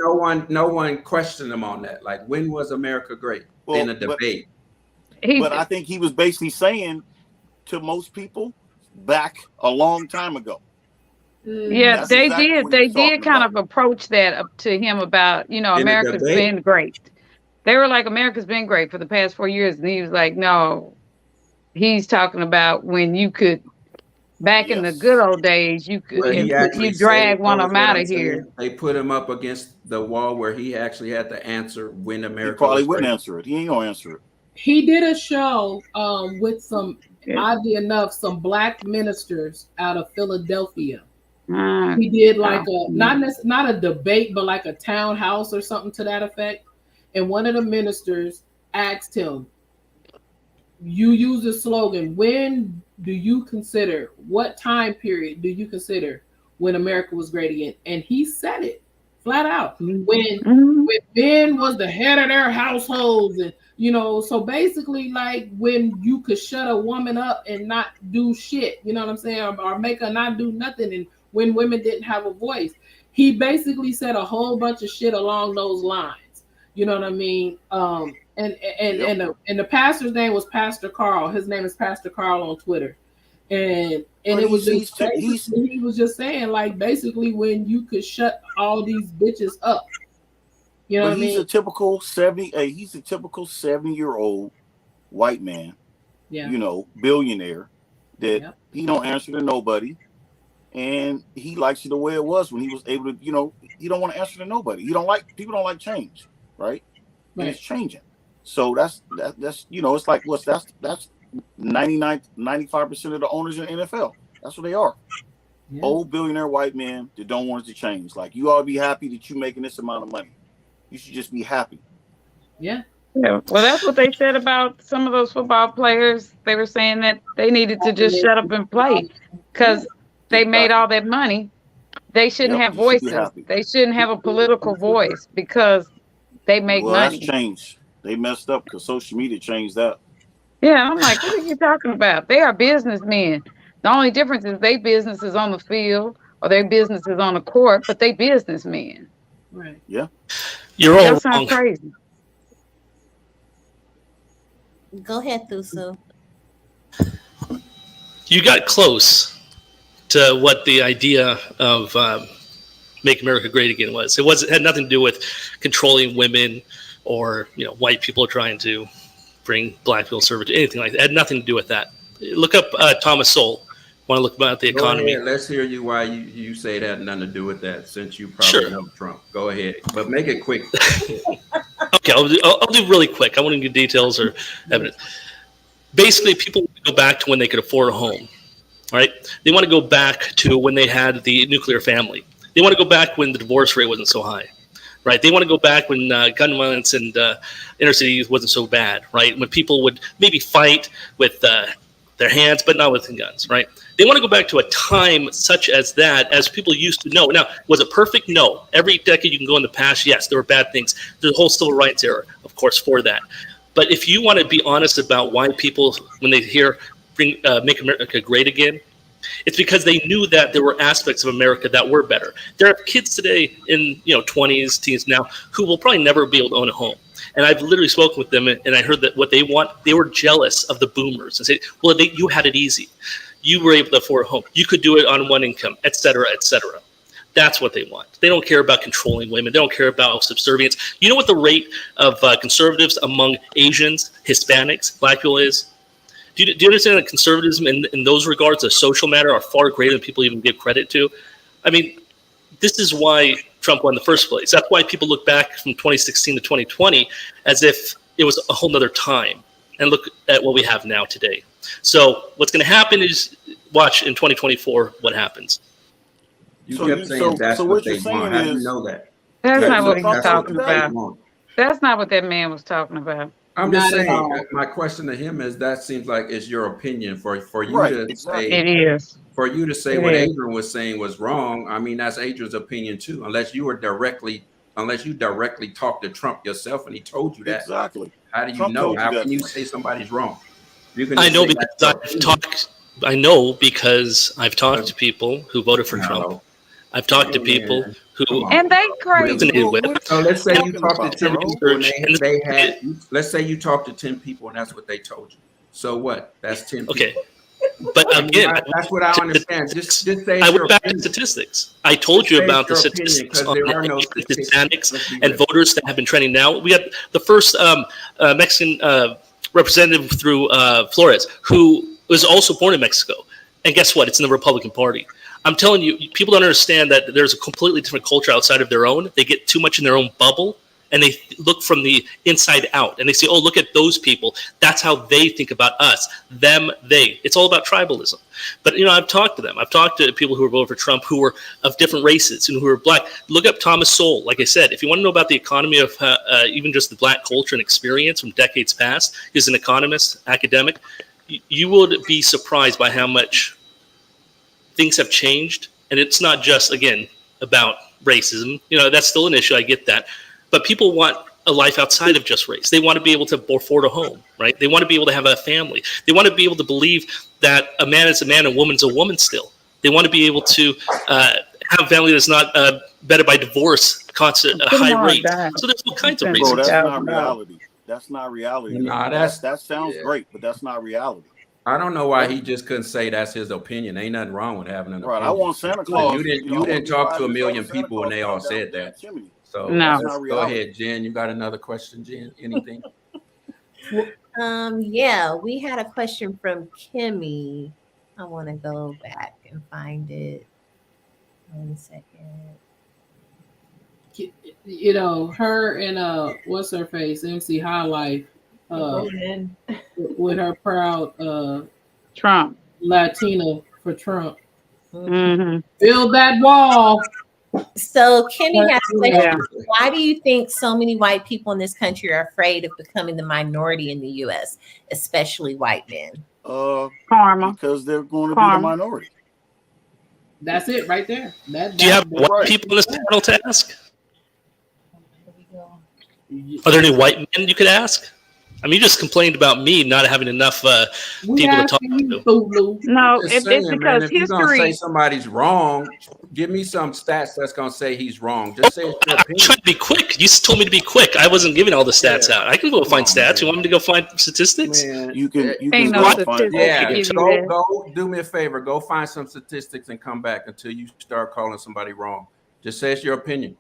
no one question him on that. Like, when was America great in a debate? But I think he was basically saying to most people back a long time ago. Yeah, That's they exactly did. what They he's talking did kind about. of approach that up to him about, America's been great. They were like, America's been great for the past 4 years. And he was like, no, he's talking about when you could, back in the good old days, you could, you drag one of them out of here. They put him up against the wall where he actually had to answer when America He probably was wouldn't great. answer it. He ain't gonna answer it. He did a show with some, oddly enough, some black ministers out of Philadelphia. He did like not a debate, but like a townhouse or something to that effect. And one of the ministers asked him, you use the slogan, when do you consider, what time period do you consider when America was great again? And he said it flat out. When men was the head of their households, and so basically like when you could shut a woman up and not do shit, you know what I'm saying, or make her not do nothing, and when women didn't have a voice. He basically said a whole bunch of shit along those lines. You know what I mean? And the pastor's name was Pastor Carl. His name is Pastor Carl on Twitter. And it was just he was just saying, like, basically when you could shut all these bitches up. You know what I mean? He's a typical 70-year-old white man, billionaire that he don't answer to nobody. And he likes it the way it was when he was able to, he don't want to answer to nobody. People don't like change, right? And it's changing. So that's it's like that's 95% of the owners in the NFL. That's what they are. Yeah. Old billionaire white men that don't want it to change. Like, you ought to be happy that you're making this amount of money. You should just be happy. Yeah. Well, that's what they said about some of those football players. They were saying that they needed to just shut up and play because they made all that money. They shouldn't have voices. They shouldn't have a political voice because they make money. That's changed. They messed up because social media changed that. Yeah, I'm like, what are you talking about? They are businessmen. The only difference is their business is on the field or their business is on the court, but they businessmen. Right. Yeah. You're all that sounds crazy. Go ahead, Thusu. You got close to what the idea of Make America Great Again was. It had nothing to do with controlling women or white people trying to bring black people servitude, anything like that. It had nothing to do with that. Look up Thomas Sowell. Want to look about the economy? Go ahead. Let's hear you why you say it had nothing to do with that, since you probably know Trump. Go ahead, but make it quick. Okay, I'll do really quick. I won't give details or evidence. Basically, people go back to when they could afford a home. right? They want to go back to when they had the nuclear family. They want to go back when the divorce rate wasn't so high, right? They want to go back when gun violence and inner cities wasn't so bad, right? When people would maybe fight with their hands, but not with guns, right? They want to go back to a time such as that, as people used to know. Now, was it perfect? No. Every decade you can go in the past, yes, there were bad things. There's a whole civil rights era, of course, for that. But if you want to be honest about why people, when they hear Make America Great Again, it's because they knew that there were aspects of America that were better. There are kids today in 20s, teens now, who will probably never be able to own a home. And I've literally spoken with them, and I heard that what they want, they were jealous of the boomers and say, well, you had it easy. You were able to afford a home. You could do it on one income, et cetera, et cetera. That's what they want. They don't care about controlling women. They don't care about subservience. You know what the rate of conservatives among Asians, Hispanics, Black people is? Do you understand that conservatism in those regards, a social matter, are far greater than people even give credit to? I mean, this is why Trump won in the first place. That's why people look back from 2016 to 2020 as if it was a whole nother time, and look at what we have now today. So what's going to happen is, watch in 2024 what happens. You kept saying that's what they want. How do you know that? That's not what he was talking about. That's not what that man was talking about. I'm just saying, my question to him is, that seems like it's your opinion for you to say. It is. For you to say what Adrian was saying was wrong. I mean, that's Adrian's opinion too, unless you directly talked to Trump yourself and he told you that. Exactly. How do you know? How can you say somebody's wrong? I know because I've talked to people who voted for Trump. I've talked to people who and they crazy. So let's say you talked to 10 people and let's say you talked to 10 people and that's what they told you. So what? That's 10 people. Okay. But again, that's what I understand. Just say I went back to statistics. I told you about the statistics on Hispanics and voters that have been trending now. We had the first Mexican representative through Flores, who was also born in Mexico. And guess what? It's in the Republican Party. I'm telling you, people don't understand that there's a completely different culture outside of their own. They get too much in their own bubble, and they look from the inside out. And they say, oh, look at those people. That's how they think about us. Them, they. It's all about tribalism. But, I've talked to them. I've talked to people who were voting for Trump who were of different races and who were Black. Look up Thomas Sowell. Like I said, if you want to know about the economy of even just the Black culture and experience from decades past, he's an economist, academic. You would be surprised by how much things have changed. And it's not just, again, about racism. That's still an issue. I get that. But people want a life outside of just race. They want to be able to afford a home, right? They want to be able to have a family. They want to be able to believe that a man is a man and a woman's a woman still. They want to be able to have a family that's not bettered by divorce, constant high rate. So there's all kinds of reasons. Bro, that's not reality. That's not reality. Nah, that sounds great, but that's not reality. I don't know why he just couldn't say that's his opinion. Ain't nothing wrong with having an opinion. I want Santa Claus. You didn't talk to a million people and they all said that. So no. Go ahead, Jen. You got another question, Jen? Anything? Yeah, we had a question from Kimmy. I want to go back and find it. 1 second. Her and what's her face, MC High Life, with her proud Trump Latina for Trump. Mm-hmm. Build that wall. So Kimmy has a question. Why do you think so many white people in this country are afraid of becoming the minority in the U.S., especially white men? Karma. Because they're going to be the minority. That's it right there. Do you have white people in this panel to ask? Are there any white men you could ask? I mean, you just complained about me not having enough people to talk to. No, it's because if you're gonna say somebody's wrong, give me some stats that's gonna say he's wrong. Just say it's your opinion. I'm trying to be quick. You told me to be quick. I wasn't giving all the stats out. I can go find stats. Man. You want me to go find statistics? Man. You can go find. Go do me a favor. Go find some statistics and come back until you start calling somebody wrong. Just say it's your opinion.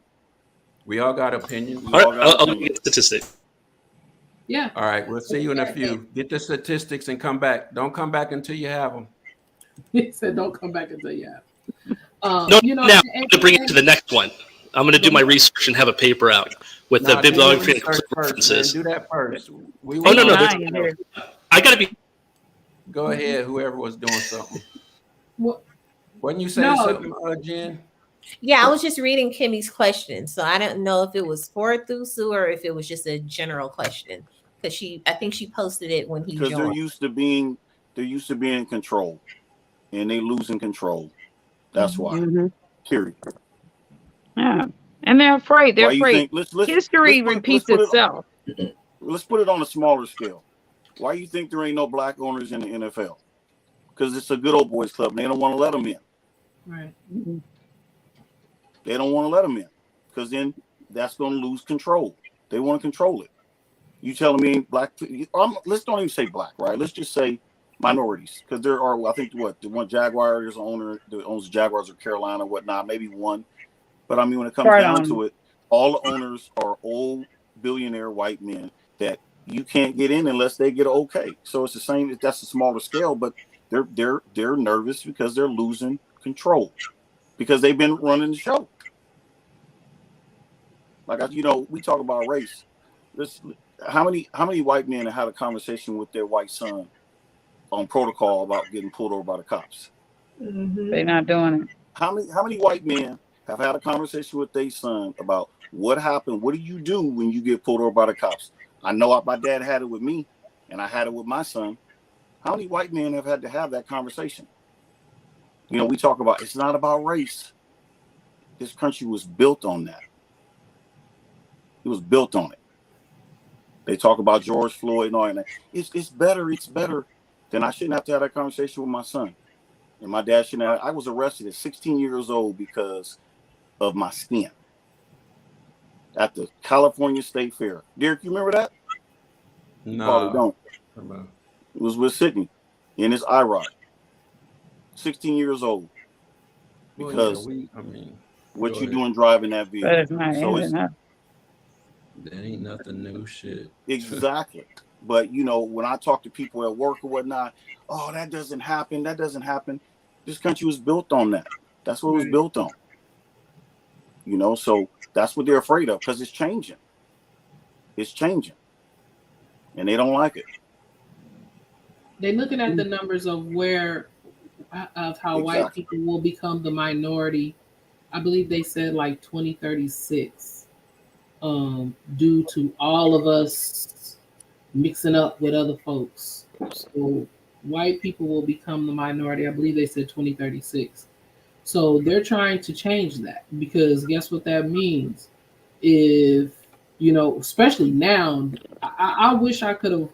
We all got opinions. All right, I'll get statistics. Yeah. All right. We'll see you in a few. Get the statistics and come back. Don't come back until you have them. He said, "Don't come back until you have them." Now I'm going to bring it to the next one. I'm going to do my research and have a paper out with the bibliography and references. Do that first. No. I got to be. Go ahead. Whoever was doing something. What? Wasn't you saying No. something, Jen? Yeah, I was just reading Kimmy's question, so I don't know if it was for Thusu or if it was just a general question. Because I think she posted it when he Because they're joined. used to being in control, and they losing control. That's why. Mm-hmm. Period. Yeah, and they're afraid. They're Why you afraid. think? History repeats itself. Let's put it on a smaller scale. Why you think there ain't no black owners in the NFL? Because it's a good old boys club, and they don't want to let them in. Right. Mm-hmm. They don't want to let them in, because then that's going to lose control. They want to control it. You telling me black? Let's don't even say black, right? Let's just say minorities, because there are. I think the one Jaguar is an owner that owns the Jaguars of Carolina, whatnot. Maybe one, but I mean, when it comes down to it, all the owners are old billionaire white men that you can't get in unless they get okay. So it's the same. That's a smaller scale, but they're nervous because they're losing control because they've been running the show. Like we talk about race. How many white men have had a conversation with their white son on protocol about getting pulled over by the cops? Mm-hmm. They're not doing it. How many white men have had a conversation with their son about what happened? What do you do when you get pulled over by the cops? I know my dad had it with me, and I had it with my son. How many white men have had to have that conversation? We talk about it's not about race. This country was built on that. It was built on it. They talk about George Floyd and all that. It's better than I shouldn't have to have that conversation with my son. And my dad shouldn't have. I was arrested at 16 years old because of my skin at the California State Fair. Derek, you remember that? No. Probably don't. It was with Sydney in his IROC. 16 years old. Because what you doing driving that vehicle? So that ain't nothing new shit. Exactly. But when I talk to people at work or whatnot, oh, that doesn't happen. That doesn't happen. This country was built on that. That's what it was built on. So that's what they're afraid of because it's changing. It's changing. And they don't like it. They're looking at the numbers of how white people will become the minority. I believe they said like 2036, due to all of us mixing up with other folks. So white people will become the minority. I believe they said 2036. So they're trying to change that because guess what that means? If, especially now, I wish I could have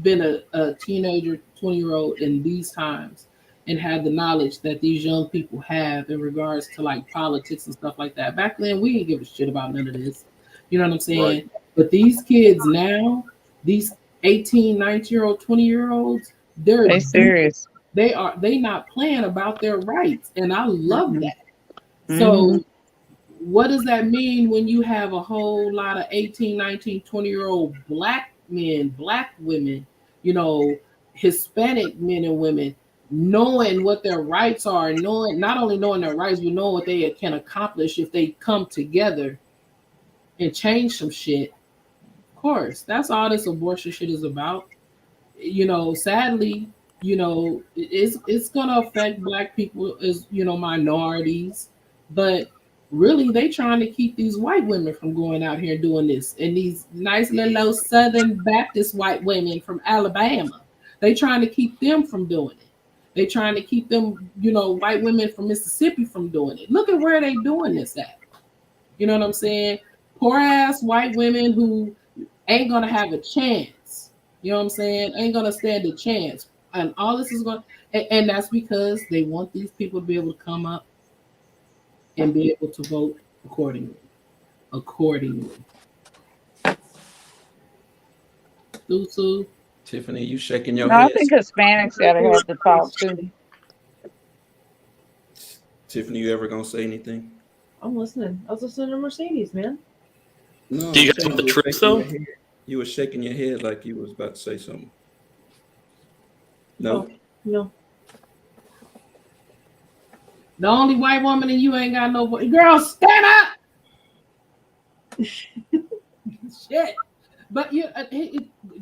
been a teenager, 20-year-old in these times and had the knowledge that these young people have in regards to like politics and stuff like that. Back then, we didn't give a shit about none of this. You know what I'm saying? Right. But these kids now, these 18, 19-year-old, 20-year-olds, they're serious. They not playing about their rights. And I love that. So what does that mean when you have a whole lot of 18, 19, 20-year-old black men, black women, Hispanic men and women knowing what their rights are, not only knowing their rights, but knowing what they can accomplish if they come together and change some shit. Of course, that's all this abortion shit is about. Sadly, it's gonna affect black people as minorities, but really they trying to keep these white women from going out here and doing this, and these nice little Southern Baptist white women from Alabama, they trying to keep them from doing it. They trying to keep them, white women from Mississippi from doing it. Look at where they doing this at. You know what I'm saying? Poor ass white women who ain't gonna have a chance. You know what I'm saying? Ain't gonna stand a chance. And all this is going, and that's because they want these people to be able to come up and be able to vote accordingly. Thusu. Tiffany, you shaking your head? I think Hispanics gotta have to talk too. Tiffany, you ever gonna say anything? I'm listening. I was listening to Mercedes, man. No. Do you guys have the truth though? You were shaking your head like you was about to say something. No. No. The only white woman and you ain't got no voice. Girl, stand up. Shit. But do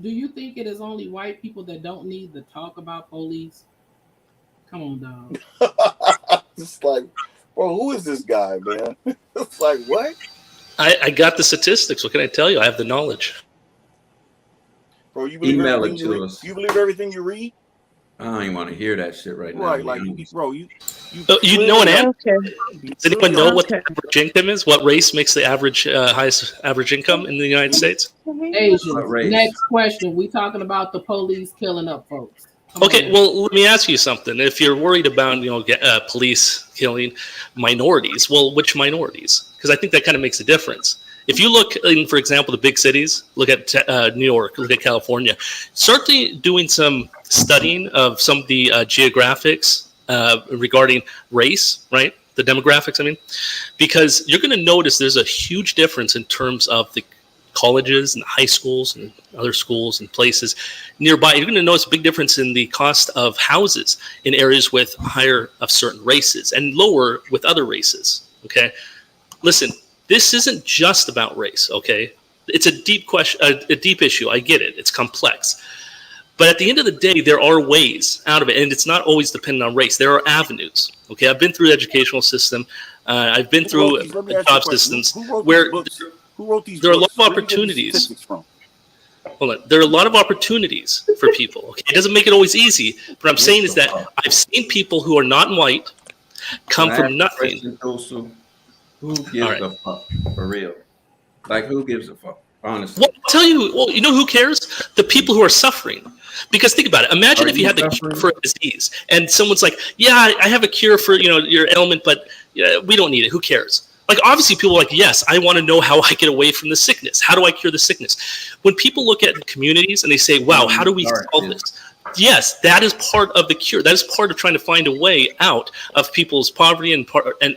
you think it is only white people that don't need to talk about police? Come on, dog. It's like, bro, who is this guy, man? It's like, what? I got the statistics. What can I tell you? I have the knowledge. Bro, you believe Email everything it you to read? us. You believe everything you read? I don't even want to hear that shit right now. Right, like, bro, you know an answer? Okay. Does anyone know what the average income is? What race makes the average highest average income in the United States? Asians. What race? Next question. We talking about the police killing up folks. Come Okay, on. well, let me ask you something. If you're worried about police killing minorities, well, which minorities? Because I think that kind of makes a difference. If you look in, for example, the big cities, look at New York, look at California, start doing some studying of some of the geographics regarding race, right? The demographics, I mean, because you're going to notice there's a huge difference in terms of the colleges and high schools and other schools and places nearby. You're going to notice a big difference in the cost of houses in areas with higher of certain races and lower with other races. Okay, listen, this isn't just about race. Okay, it's a deep question, a deep issue. I get it. It's complex. But at the end of the day, there are ways out of it, and it's not always dependent on race. There are avenues. Okay, I've been through the educational system. I've been through job systems where who wrote these there are a lot books? of Where do you get these opportunities. statistics from? Hold on. There are a lot of opportunities for people. Okay, it doesn't make it always easy. But I'm saying is that I've seen people who are not white come from nothing. Who gives a fuck for real? Like, who gives a fuck? Honestly. Well, I'll tell you. Well, you know who cares? The people who are suffering. Because think about it. Imagine if you had the cure for a disease, and someone's like, "Yeah, I have a cure for your ailment, but we don't need it. Who cares?" Like, obviously, people are like, "Yes, I want to know how I get away from the sickness. How do I cure the sickness?" When people look at communities and they say, "Wow, how do we solve this?" Yes, that is part of the cure. That is part of trying to find a way out of people's poverty and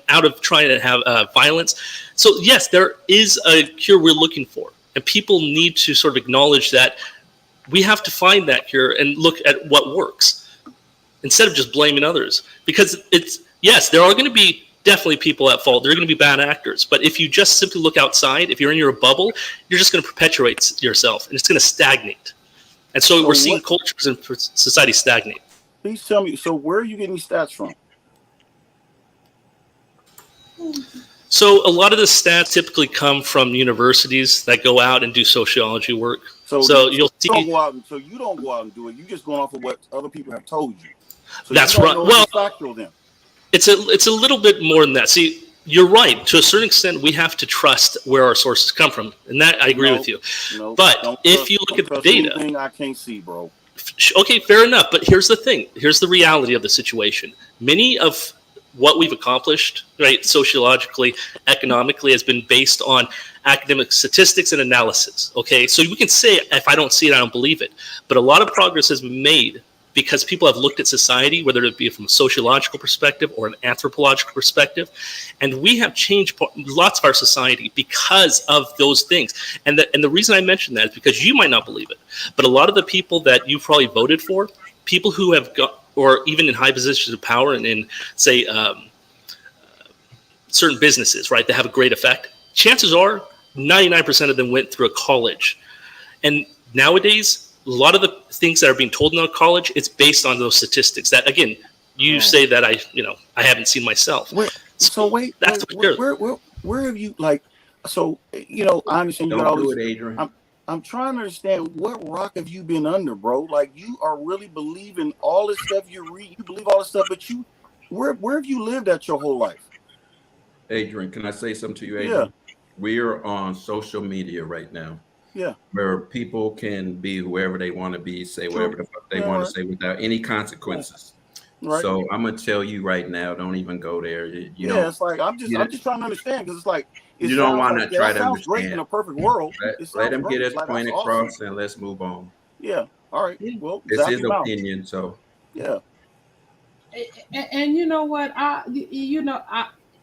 out of trying to have violence. So yes, there is a cure we're looking for, and people need to sort of acknowledge that we have to find that cure and look at what works instead of just blaming others. Because yes, there are going to be definitely people at fault. There are going to be bad actors. But if you just simply look outside, if you're in your bubble, you're just going to perpetuate yourself, and it's going to stagnate. And so we're seeing cultures and society stagnate. Please tell me, so where are you getting these stats from? So a lot of the stats typically come from universities that go out and do sociology work. So you'll see. You don't go out and do it. You're just going off of what other people have told you. So that's you don't right. know Well, it's factual then. It's a little bit more than that. See, you're right. To a certain extent, we have to trust where our sources come from, and that I agree with you. But if you look at the data, I can't see, bro. Okay, fair enough. But here's the thing. Here's the reality of the situation. Many of what we've accomplished, right, sociologically, economically, has been based on academic statistics and analysis. Okay, so we can say, if I don't see it, I don't believe it. But a lot of progress has been made because people have looked at society, whether it be from a sociological perspective or an anthropological perspective, and we have changed lots of our society because of those things. And the reason I mention that is because you might not believe it, but a lot of the people that you probably voted for, people who have got, or even in high positions of power and in, say, certain businesses, right, that have a great effect, chances are 99% of them went through a college. And nowadays, a lot of the things that are being told in a college, it's based on those statistics that, again, you say that I haven't seen myself. Where have you, like, so, I understand you got all this. Adrian. I'm trying to understand, what rock have you been under, bro? Like, you are really believing all this stuff you read. You believe all this stuff, but where have you lived at your whole life? Adrian, can I say something to you, Adrian? Yeah. We're on social media right now. Yeah. Where people can be whoever they want to be, say whatever the fuck they want to say without any consequences. Right. So I'm gonna tell you right now, don't even go there. It's like I'm just trying to understand, because it's like you don't want to try to understand. Great in a perfect world. Let him get his point across, and let's move on. Yeah. All right. Well, it's his opinion, so yeah. And you know what?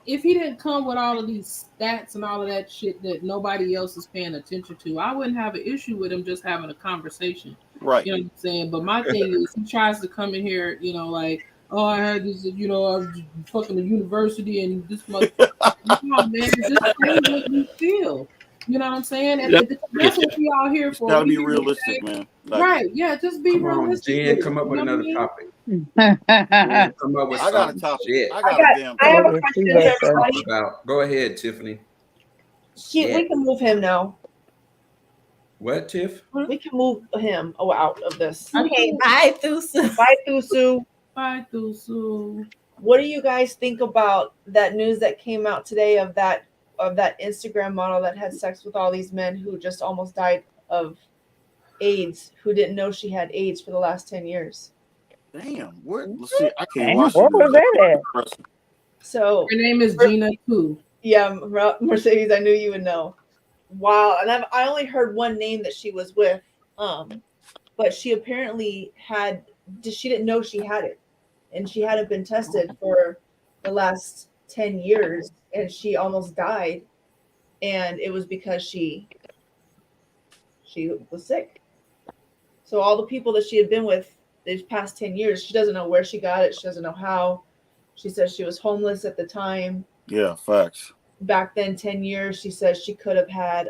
If he didn't come with all of these stats and all of that shit that nobody else is paying attention to, I wouldn't have an issue with him just having a conversation. Right. You know what I'm saying? But my thing is, he tries to come in here, like, oh, I had this, I was fucking the university and this motherfucker. No, man, just say what you feel. You know what I'm saying? And Yep. that's what we all here It's for. gotta We be here to realistic, say- man. Like, right? Yeah, just be Come on, realistic. Jen, with it, come up you with know what I another mean? topic. Jen, come up with I got a something. topic. Shit. I got a damn I have a topic. question Let's for see. everybody. About. Go ahead, Tiffany. We Shit. can move him now. What, Tiff? We can move him out of this. Okay, bye, Thusu. Bye, Thusu. Bye, Thusu. What do you guys think about that news that came out today of that Instagram model that had sex with all these men who just almost died of AIDS, who didn't know she had AIDS for the last 10 years? Damn, what? Let's see. I can't Damn, watch what it. was that at? So Her name is Gina too. yeah, Mercedes, I knew you would know. Wow, and I only heard one name that she was with, but she apparently she didn't know she had it, and she hadn't been tested for the last 10 years, and she almost died, and it was because she was sick. So all the people that she had been with these past 10 years, she doesn't know where she got it. She doesn't know how. She says she was homeless at the time. Yeah, facts. Back then, 10 years, she says she could have had,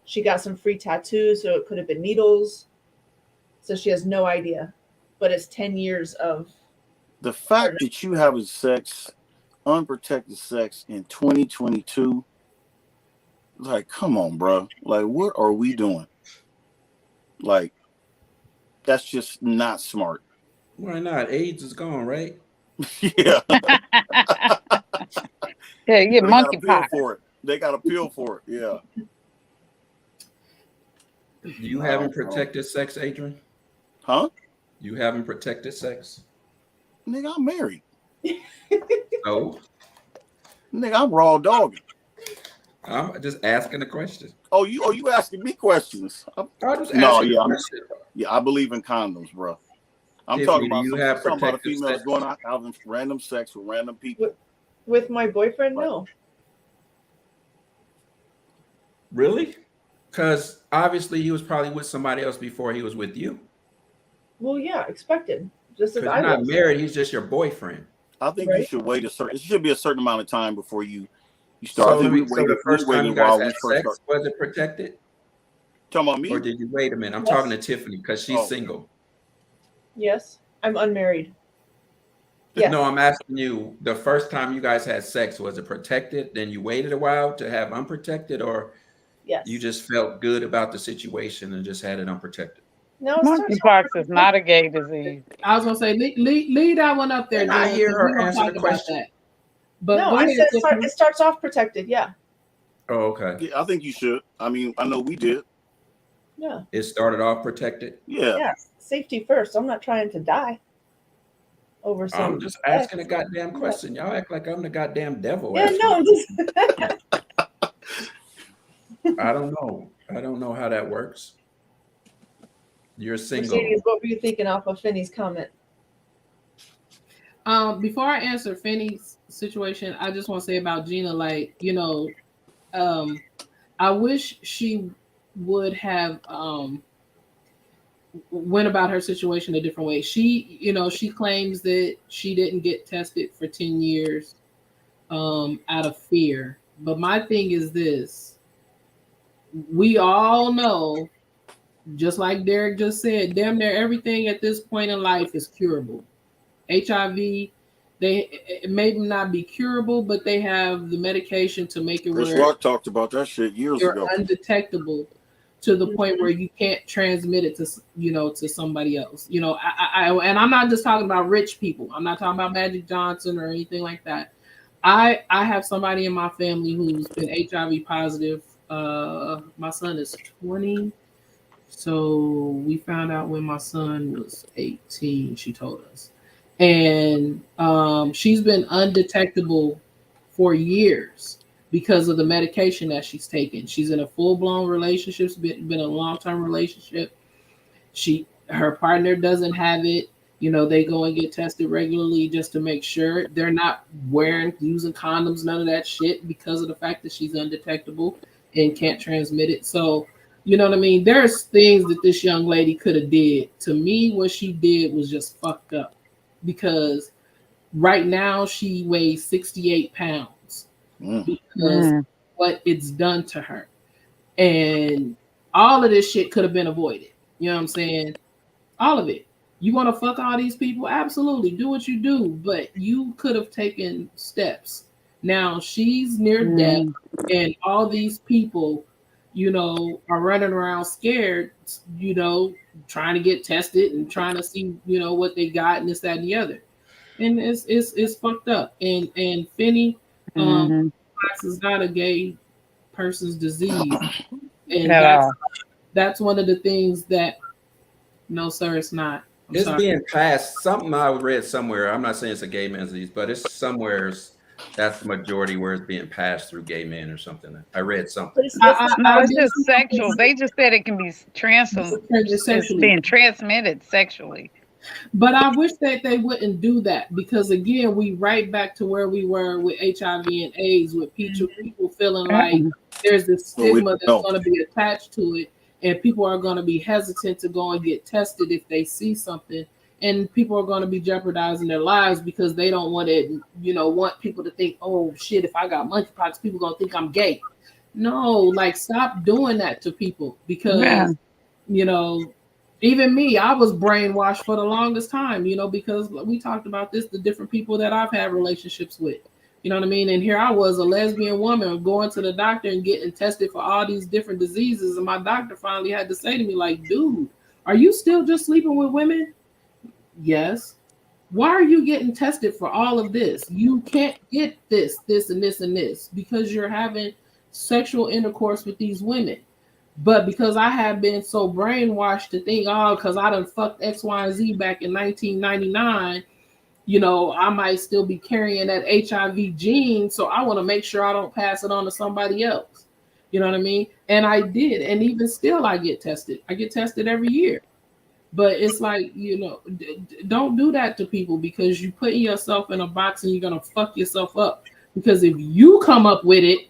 she got some free tattoos, so it could have been needles. So she has no idea. But it's 10 years of. The fact that you having sex, unprotected sex in 2022, like, come on, bro. Like, what are we doing? Like, that's just not smart. Why not? AIDS is gone, right? Yeah. Yeah, you get They got a pill monkeypox. for it. They got a pill for it. Yeah. You haven't protected sex, Adrian? Huh? You haven't protected sex? Nigga, I'm married. No. Nigga, I'm raw dogging. I'm just asking a question. Oh, you asking me questions? I was asking a question. Yeah, I believe in condoms, bro. I'm Tiffany, talking about do you have some about protected females sex? going out having random sex with random people. With my boyfriend, no. Really? Because obviously he was probably with somebody else before he was with you. Well, yeah, expected. Just as Because I you're not was. married, he's just your boyfriend. I think you should wait it should be a certain amount of time before you start. So, I think the first time you guys had sex, was it protected? Talking about me? Or did you wait a minute? I'm Yes. talking to Tiffany because she's single. Yes, I'm unmarried. Yes. No, I'm asking you, the first time you guys had sex, was it protected? Then you waited a while to have unprotected, or yes, you just felt good about the situation and just had it unprotected? No, Monkeypox is not a gay disease. I was gonna say leave that one up there. And I Jen, hear 'cause her we gonna answer talk the about question. that. But no, go I ahead, said Tiffany. it starts off protected. Yeah. Oh, okay. Yeah, I think you should. I mean, I know we did. Yeah. It started off protected. Yeah. Yeah. Safety first. I'm not trying to die over some. I'm just asking a goddamn question. Y'all act like I'm the goddamn devil. Yeah, no. I don't know. I don't know how that works. You're single. Mercedes, what were you thinking off of Finney's comment? Before I answer Finney's situation, I just want to say about Gina, like, I wish she would have went about her situation a different way. She claims that she didn't get tested for 10 years out of fear. But my thing is this. We all know, just like Derek just said, damn near everything at this point in life is curable. HIV, it may not be curable, but they have the medication to make it Chris where Rock talked about that shit years you're ago. undetectable to the point where you can't transmit it to somebody else. And I'm not just talking about rich people. I'm not talking about Magic Johnson or anything like that. I have somebody in my family who's been HIV positive. My son is 20. So we found out when my son was 18, she told us. And she's been undetectable for years because of the medication that she's taken. She's in a full-blown relationship. It's been a long-term relationship. Her partner doesn't have it. They go and get tested regularly just to make sure. They're not using condoms, none of that shit, because of the fact that she's undetectable and can't transmit it. So, you know what I mean? There's things that this young lady could have did. To me, what she did was just fucked up, because right now she weighs 68 pounds because what it's done to her. And all of this shit could have been avoided. You know what I'm saying? All of it. You want to fuck all these people? Absolutely. Do what you do. But you could have taken steps. Now she's near death, and all these people, you know, are running around scared, you know, trying to get tested and trying to see, you know, what they got and this, that, and the other. And it's fucked up. And Finney, monkeypox is not a gay person's disease. And that's one of the things that, no, sir, it's not. It's being passed. Something I read somewhere. I'm not saying it's a gay man's disease, but it's somewhere that's the majority where it's being passed through gay men or something. I read something. No, it's just sexual. They just said it can be it's being transmitted sexually. But I wish that they wouldn't do that, because again, we right back to where we were with HIV and AIDS, with people feeling like there's this stigma that's going to be attached to it, and people are going to be hesitant to go and get tested if they see something, and people are going to be jeopardizing their lives because they don't want it, you know, want people to think, oh shit, if I got monkeypox, people going to think I'm gay. No, like, stop doing that to people, because you know, even me, I was brainwashed for the longest time, you know, because we talked about this, the different people that I've had relationships with, you know what I mean? And here I was, a lesbian woman, going to the doctor and getting tested for all these different diseases. And my doctor finally had to say to me, like, dude, are you still just sleeping with women? Yes. Why are you getting tested for all of this? You can't get this, and this, and this, because you're having sexual intercourse with these women. But because I have been so brainwashed to think, oh, because I done fucked X, Y, and Z back in 1999, you know, I might still be carrying that HIV gene. So I want to make sure I don't pass it on to somebody else. You know what I mean? And I did. And even still, I get tested. I get tested every year. But it's like, you know, don't do that to people, because you putting yourself in a box and you're going to fuck yourself up. Because if you come up with it,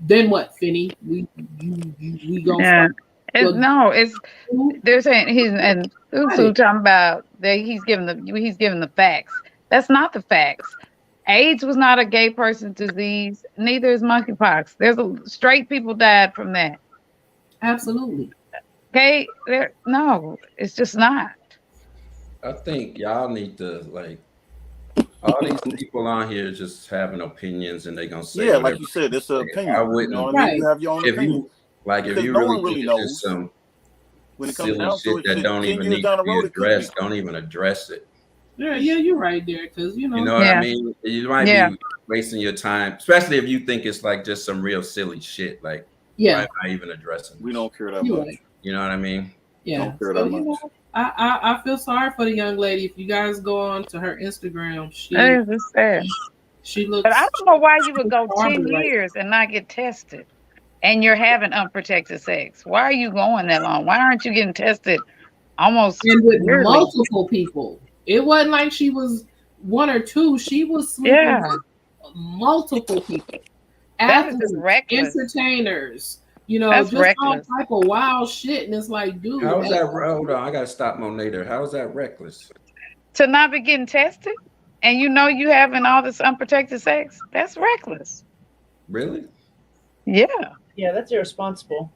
then what, Finney? We gonna they're saying he's talking about that he's giving the facts. That's not the facts. AIDS was not a gay person's disease. Neither is monkeypox. Straight people died from that. Absolutely. Okay, no, it's just not. I think y'all need to, like, all these people on here just having opinions, and they're gonna say, like you said, it's an opinion. I wouldn't. You know what I mean? You have your own opinion. If you really knows some when it silly shit that don't even need to be addressed, don't even address it. Yeah, you're right there, because you know what I mean. You might be wasting your time, especially if you think it's like just some real silly shit. Like, why am I even addressing? We don't care that much. Right. You know what I mean? Yeah. Don't care that much. You know, I feel sorry for the young lady. If you guys go on to her Instagram, she looks. But I don't know why you would go 10 years and not get tested, and you're having unprotected sex. Why are you going that long? Why aren't you getting tested almost with multiple people? It wasn't like she was one or two. She was sleeping with multiple people. Athletes, entertainers. You know, that's just reckless. all type of wild shit, and it's like, dude. How is that? Hold on, I gotta stop Monator. How is that reckless? To not be getting tested, and you know you having all this unprotected sex. That's reckless. Really? Yeah. Yeah, that's irresponsible.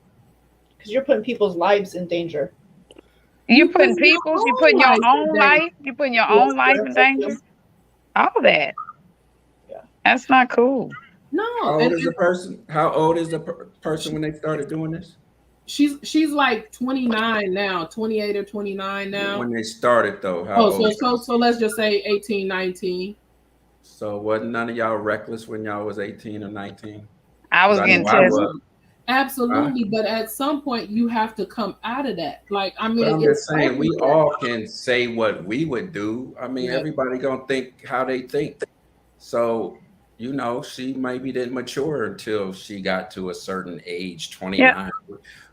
Because you're putting people's lives in danger. You're putting people's. You're putting your own life. You're putting your own life in danger. All that. Yeah. That's not cool. No. How old is the person? How old is the person when they started doing this? She's like 29 now, 28 or 29 now. When they started, though, how old? So let's just say 18, 19. So wasn't none of y'all reckless when y'all was 18 or 19? I was getting tested. Absolutely, but at some point you have to come out of that. Like, I mean, I'm just saying, we all can say what we would do. I mean, everybody gonna think how they think. So, you know, she maybe didn't mature until she got to a certain age, 29. Yeah.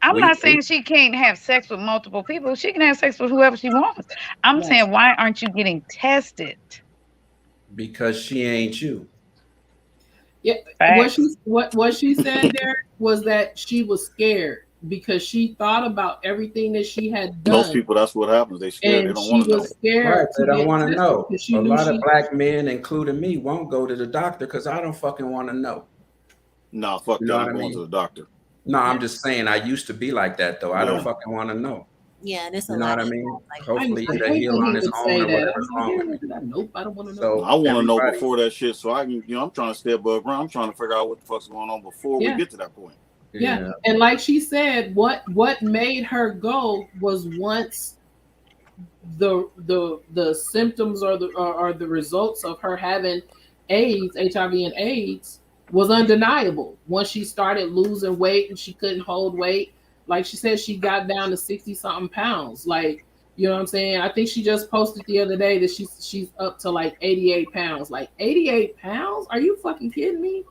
I'm not saying she can't have sex with multiple people. She can have sex with whoever she wants. I'm saying, why aren't you getting tested? Because she ain't you. Yeah, what she said there was that she was scared because she thought about everything that she had done. Most people, that's what happens. They scared. They don't want to know. Scared they don't want to know. A lot of black men, including me, won't go to the doctor because I don't fucking want to know. Nah, fuck that. I'm going to the doctor. No, I'm just saying I used to be like that though. I don't Yeah. fucking want to know. Yeah, there's a You know lot what I of mean? like, Hopefully I he'll hate heal when on he his would own say or that. whatever's I'm wrong like, with me. yeah, nope, I don't want to know. So I want to know everybody- before that shit, so I can, I'm trying to stay above ground. I'm trying to figure out what the fuck's going on before we get to that point. Yeah. And like she said, what made her go was once the symptoms or the results of her having AIDS, HIV and AIDS was undeniable. Once she started losing weight and she couldn't hold weight, like she said, she got down to 60 something pounds. Like, you know what I'm saying? I think she just posted the other day that she's up to like 88 pounds. Like 88 pounds? Are you fucking kidding me?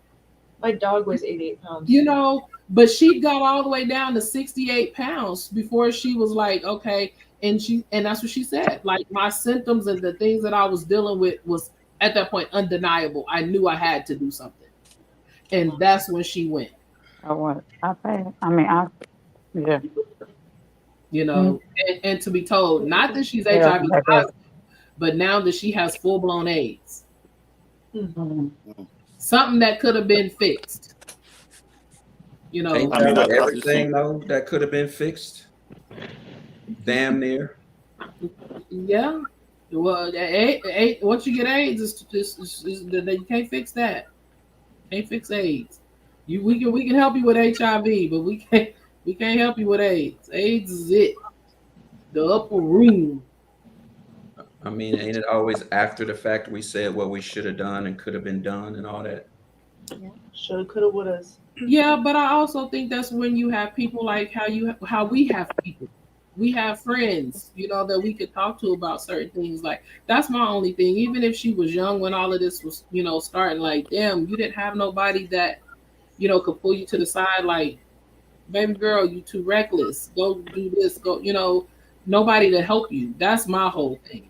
My dog weighs 88 pounds. You know, but she got all the way down to 68 pounds before she was like, okay. And that's what she said. Like, my symptoms and the things that I was dealing with was at that point undeniable. I knew I had to do something. And that's when she went. Yeah. You know, and to be told, not that she's HIV positive, but now that she has full-blown AIDS. Something that could have been fixed. You know, ain't that everything though that could have been fixed? Damn near. Yeah. Well, once you get AIDS, you can't fix that. Can't fix AIDS. We can help you with HIV, but we can't help you with AIDS. AIDS is it. The upper room. I mean, ain't it always after the fact we said what we should have done and could have been done and all that? Yeah. Shoulda, coulda, woulda. Yeah, but I also think that's when you have people like how we have people. We have friends, you know, that we could talk to about certain things. Like, that's my only thing. Even if she was young when all of this was, you know, starting, like, damn, you didn't have nobody that, you know, could pull you to the side, like, baby girl, you too reckless. Go do this. Go, you know, nobody to help you. That's my whole thing.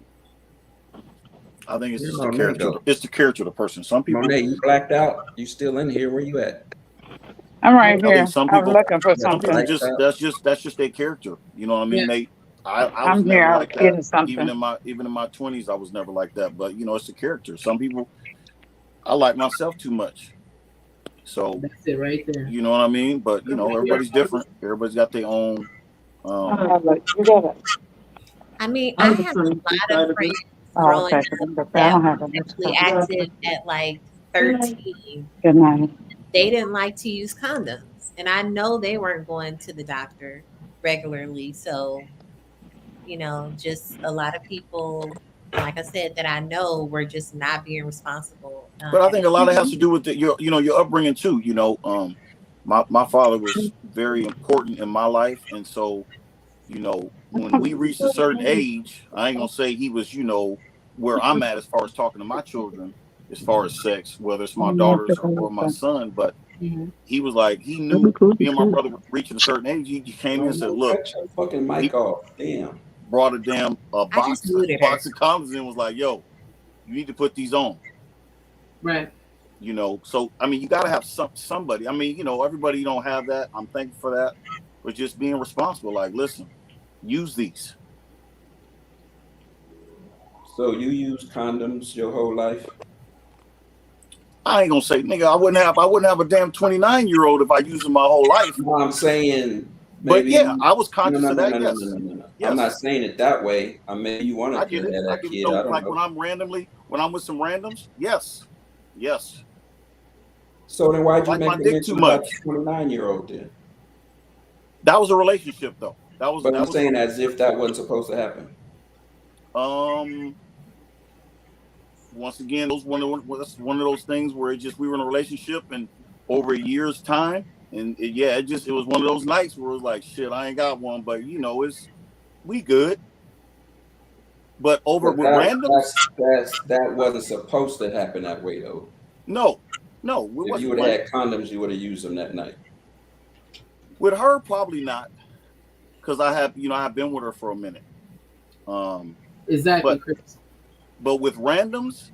I think it's just the character. It's the character of the person. Some people. Monet, you blacked out. You still in here? Where you at? I'm right here. Some I'm people, looking for something. that's just their character. You know what I mean? Yeah. I was never like that. Even in my 20s, I was never like that. But you know, it's the character. Some people, I like myself too much. So that's it right there. You know what I mean? But you know, everybody's different. Everybody's got their own. I mean, I have a lot of friends growing up that were sexually active at like 13. Good night. They didn't like to use condoms, and I know they weren't going to the doctor regularly. So, you know, just a lot of people, like I said, that I know were just not being responsible. But I think a lot of it has to do with your upbringing too. You know, my father was very important in my life, and so, you know, when we reached a certain age, I ain't gonna say he was, you know, where I'm at as far as talking to my children, as far as sex, whether it's my daughters or my son, but he was like, he knew me and my brother were reaching a certain age. He came in and said, "Look, cut your fucking mic off." Damn. Brought a damn box of condoms and was like, "Yo, you need to put these on." Right. You know, so I mean, you got to have somebody. I mean, you know, everybody don't have that. I'm thankful for that, but just being responsible. Like, listen, use these. So you used condoms your whole life? I ain't gonna say, nigga, I wouldn't have a damn 29-year-old if I used them my whole life. No, I'm saying, but yeah, I was conscious of that. No. I'm not saying it that way. I mean, you want to get at that kid. I don't like know. when I'm with some randoms, yes. So then why'd you make my dick too much? 29-year-old then? That was a relationship though. But I'm saying as if that wasn't supposed to happen. Once again, that's one of those things where we were in a relationship and over a year's time, and it was one of those nights where it was like, shit, I ain't got one, but you know, we good. But with randoms, that wasn't supposed to happen that way though. No. If you would have had condoms, you would have used them that night. With her, probably not, because I have been with her for a minute. Exactly, Chris. But with randoms,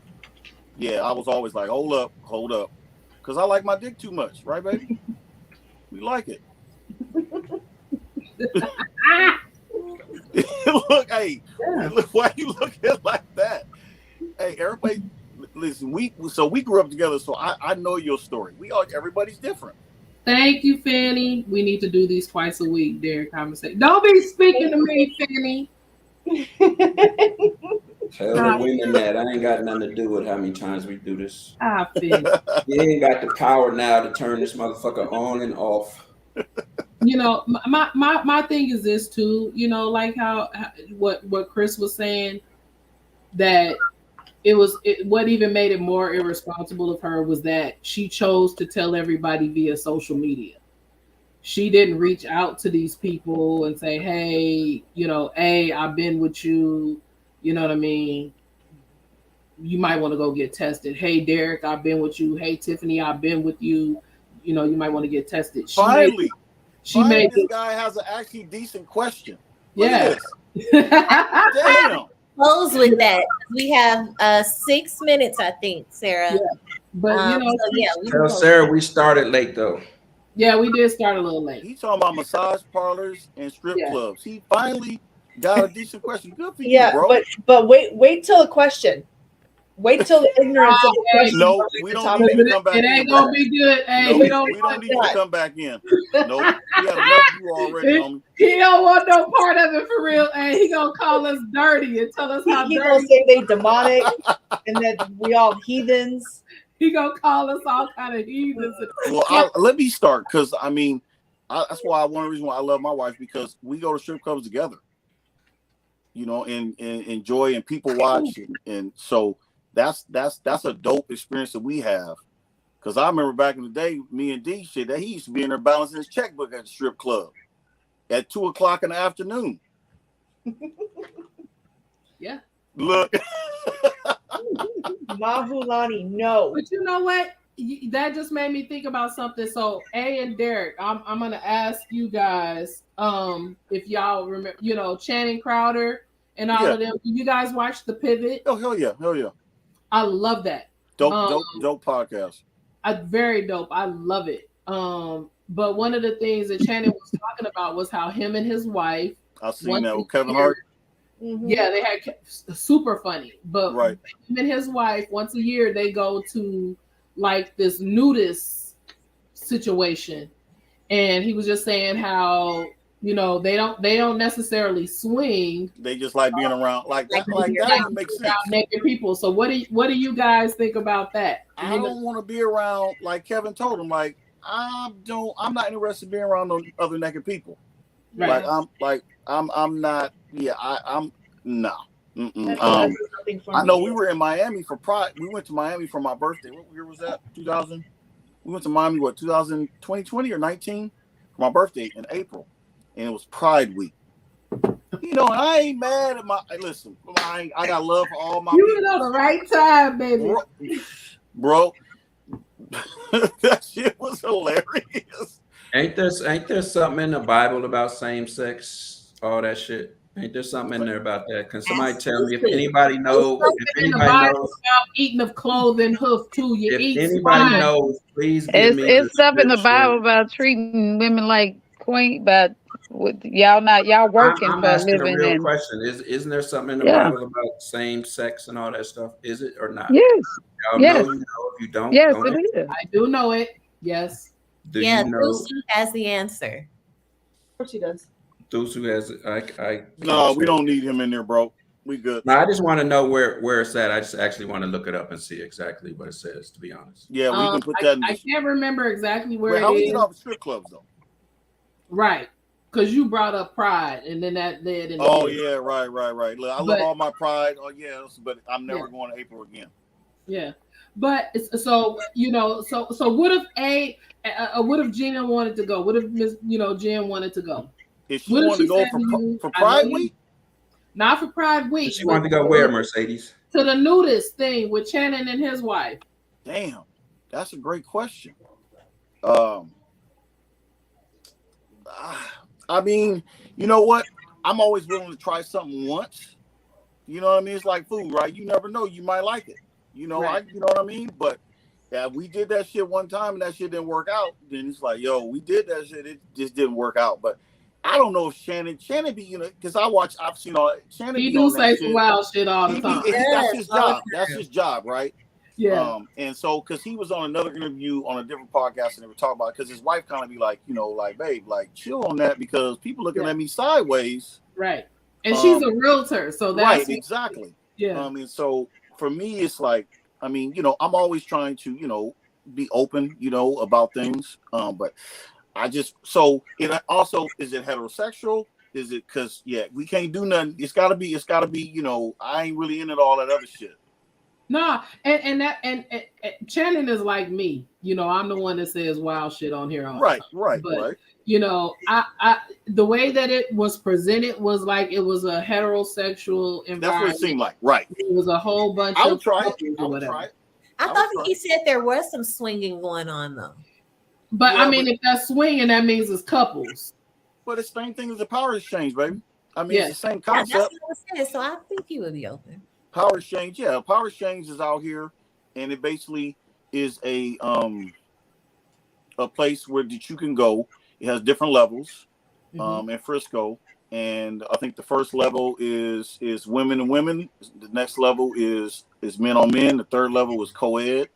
yeah, I was always like, hold up, because I like my dick too much, right, baby? We like it. Look, hey, look, why you looking like that? Hey, everybody, listen. We grew up together, so I know your story. Everybody's different. Thank you, Fanny. We need to do these twice a week, Derek conversation. Don't be speaking to me, Fanny. Tell the women that I ain't got nothing to do with how many times we do this. Fanny. You ain't got the power now to turn this motherfucker on and off. You know, my thing is this too. You know, like how what Chris was saying, that what even made it more irresponsible of her was that she chose to tell everybody via social media. She didn't reach out to these people and say, hey, you know, hey, I've been with you. You know what I mean? You might want to go get tested. Hey, Derek, I've been with you. Hey, Tiffany, I've been with you. You know, you might want to get tested. Finally, this guy has an actually decent question. Look at this. Damn. Close with that. We have 6 minutes, I think, Sarah. Yeah. But you know, tell Sarah we started late though. Yeah, we did start a little late. He's talking about massage parlors and strip clubs. He finally got a decent question. Good for you, bro. But wait till a question. Wait till the ignorance of the question. No, we don't need to come back in. It ain't gonna be good. Hey, no, we don't need to come back in. No, we have enough of you already, homie. He don't want no part of it for real. Hey, he gonna call us dirty and tell us how dirty. He gonna say they demonic and that we all heathens. He gonna call us all kind of heathens. Well, let me start, because I mean, that's why one reason why I love my wife, because we go to strip clubs together. You know, and enjoy and people watch, and so. That's a dope experience that we have. Because I remember back in the day, me and D shit, that he used to be in there balancing his checkbook at the strip club at 2:00 in the afternoon. Yeah. Look. Mahulani, no. But you know what? That just made me think about something. So A and Derek, I'm gonna ask you guys, if y'all remember, you know, Channing Crowder and all of them. You guys watch The Pivot? Oh, hell yeah. I love that. Dope podcast. Very dope. I love it. But one of the things that Channing was talking about was how him and his wife. I seen that with Kevin Hart. Yeah, they had super funny. But him and his wife, once a year, they go to like this nudist situation, and he was just saying how, you know, they don't necessarily swing. They just like being around like that. Like that doesn't make sense. Naked people. So what do you guys think about that? I don't want to be around, like Kevin told him, like I'm not interested in being around those other naked people. Right. I'm not. Yeah, I'm no. I know we were in Miami for Pride. We went to Miami for my birthday. What year was that? 2000. We went to Miami. 2020 or 19 for my birthday in April. And it was Pride Week. You know, and I ain't mad at listen, I got love for all my people. You were on the right time, baby. Bro, that shit was hilarious. Ain't there something in the Bible about same sex, all that shit? Ain't there something in there about that? Can somebody tell me if anybody knows? If anybody knows about eating of clothing hoof too. If anybody knows, please give me. It's stuff in the Bible about treating women like queen, but y'all working I'm for a asking living. A real question. Isn't there something in the Bible about same sex and all that stuff? Is it or not? Yes. Y'all know, you know. If you don't, yes, don't it is. I do know it. Yes. Do you know? Thusu has the answer. Of course he does. Thusu has. No, we don't need him in there, bro. We good. No, I just want to know where it's at. I just actually want to look it up and see exactly what it says. To be honest. Yeah, we can put that. I can't remember exactly where how it we is. get off strip clubs though? Right, because you brought up Pride, and then that led into. Oh yeah, right. Look, I love all my Pride. Oh yes, but I'm never going to April again. Yeah, but so you know, so what if what if Gina wanted to go? What if Jen wanted to go? If she wanted to go for Pride Week? Not for Pride Week. She wanted to go where, Mercedes? To the nudist thing with Channing and his wife. Damn, that's a great question. I mean, you know what? I'm always willing to try something once. You know what I mean? It's like food, right? You never know. You might like it. You know, right. You know what I mean? But yeah, we did that shit one time and that shit didn't work out. Then it's like, yo, we did that shit. It just didn't work out. But I don't know if Channing be, you know, because I've seen all Channing. He do say some wild shit all the time. That's his job. That's his job, right? Yeah. And so, because he was on another interview on a different podcast and they were talking about, because his wife kind of be like, like, babe, like, chill on that because people looking at me sideways. Right. And she's a realtor. So that's right. Exactly. Yeah. And so for me, it's like, I'm always trying to, be open, about things. But I just, so it also, is it heterosexual? Is it, because, we can't do nothing. It's gotta be, I ain't really into all that other shit. No, and Shannon is like me. I'm the one that says wild shit on here. Right. But I the way that it was presented was like it was a heterosexual environment. That's what it seemed like. Right. It was a whole bunch I of would try it. I thought he said there was some swinging going on though. But if that's swinging, that means it's couples. But it's the same thing as the power exchange, baby. It's the same concept. That's what I said, so I think you would be open. Power exchange, Power exchange is out here, and it basically is a place where that you can go. It has different levels, in Frisco, and I think the first level is women and women. The next level is men on men. The third level is co-ed,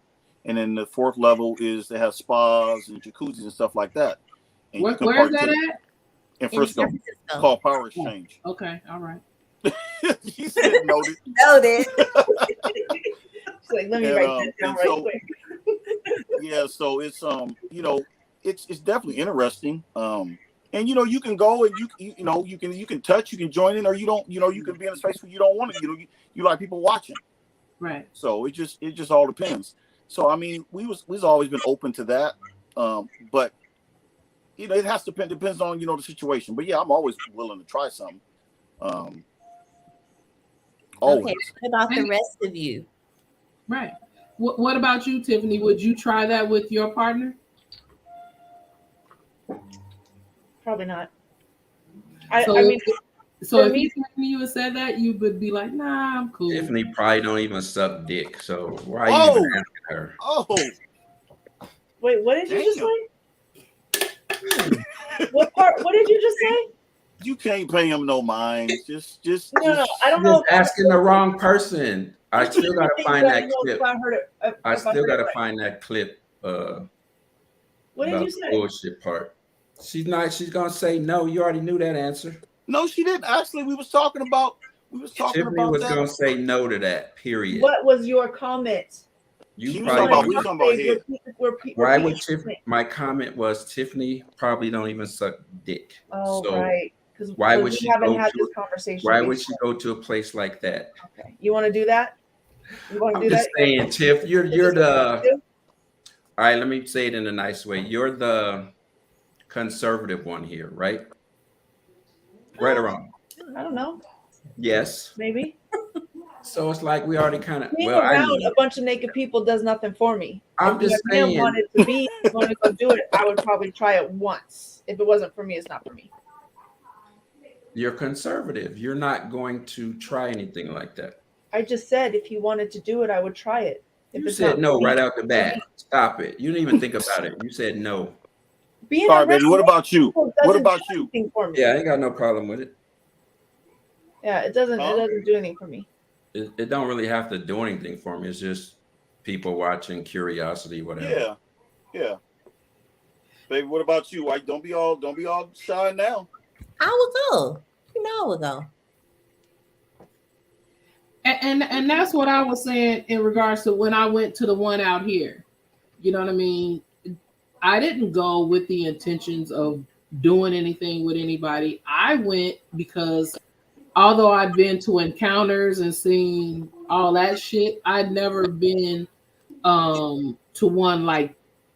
and then the fourth level is they have spas and jacuzzis and stuff like that. And where is that at? In Frisco, called Power Exchange. Oh, okay, all right. He said noted. Noted. She's like, let me write that down right quick. Yeah, so it's it's definitely interesting. And you can go and you can touch, you can join in, or you don't, you can be in a space where you don't want to, you like people watching. Right. So it just all depends. So we've always been open to that. But it has to depends on the situation. But I'm always willing to try something. Always. Okay, what about the rest of you? Right. What about you, Tiffany? Would you try that with your partner? Probably not. So if you had said that, you would be like, nah, I'm cool. Tiffany probably don't even suck dick, so why are you even asking her? Oh. Wait, what did you just say? What did you just say? You can't pay him no mind. Just no. I don't know. Asking the wrong person. I still gotta find that clip. I still gotta find that clip. What did you say? Bullshit part. She's gonna say no. You already knew that answer. No, she didn't. Actually, we was talking about. Tiffany was gonna say no to that. Period. What was your comment? You probably talking about head. Why would Tiffany? My comment was Tiffany probably don't even suck dick. Oh, so right. Why would she go had this conversation? Why would she go to a place like that? Okay, you want to do that? You want to do just that? Saying, Tiff, you're the. All right, let me say it in a nice way. You're the conservative one here, right? Right or wrong? I don't know. Yes. Maybe. So it's like we already kind of. Being around a bunch of naked people does nothing for me. I'm just saying. If I wanted to go do it, I would probably try it once. If it wasn't for me, it's not for me. You're conservative. You're not going to try anything like that. I just said if you wanted to do it, I would try it. You said no right out the bat. Stop it. You didn't even think about it. You said no. Sorry, baby. What about you? What about you? Yeah, I ain't got no problem with it. Yeah, it doesn't do anything for me. It don't really have to do anything for me. It's just people watching, curiosity, whatever. Yeah. Baby, what about you? Don't be all shy now. I would go. I would go. And that's what I was saying in regards to when I went to the one out here. You know what I mean? I didn't go with the intentions of doing anything with anybody. I went because although I'd been to encounters and seen all that shit, I'd never been to one like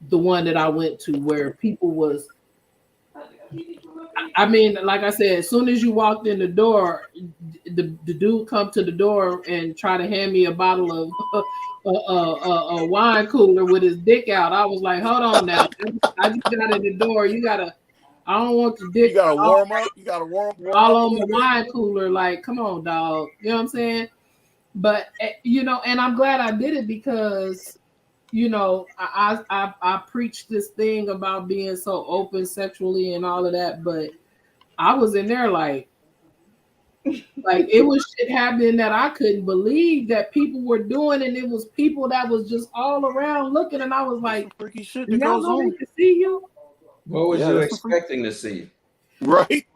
the one that I went to where people was. I mean, like I said, as soon as you walked in the door, the dude come to the door and try to hand me a bottle of a wine cooler with his dick out. I was like, hold on now. I just got in the door. I don't want the dick. You gotta warm up. You gotta warm all on the wine cooler. Like, come on, dog. You know what I'm saying? But and I'm glad I did it because I preached this thing about being so open sexually and all of that, but I was in there like, Like it was shit happening that I couldn't believe that people were doing, and it was people that was just all around looking, and I was like, freaky shit "Do that y'all goes know on. they can see you?" What was you expecting to see? Right.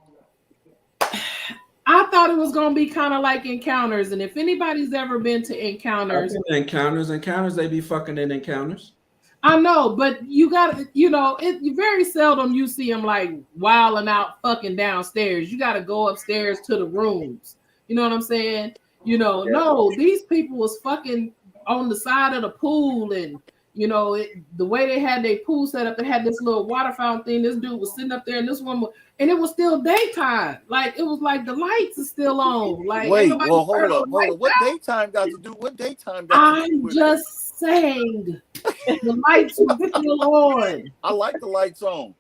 I thought it was gonna be kind of like Encounters, and if anybody's ever been to Encounters, Encounters, they be fucking in Encounters. I know, but you got it very seldom you see them like wilding out fucking downstairs. You got to go upstairs to the rooms. You know what I'm saying? No, these people was fucking on the side of the pool, and the way they had their pool set up, they had this little water fountain thing. This dude was sitting up there, and this one, and it was still daytime. Like it was like the lights are still on. Like wait, well, hold up. What daytime got to do? What daytime got to do with just saying. The lights were still on. I like the lights on.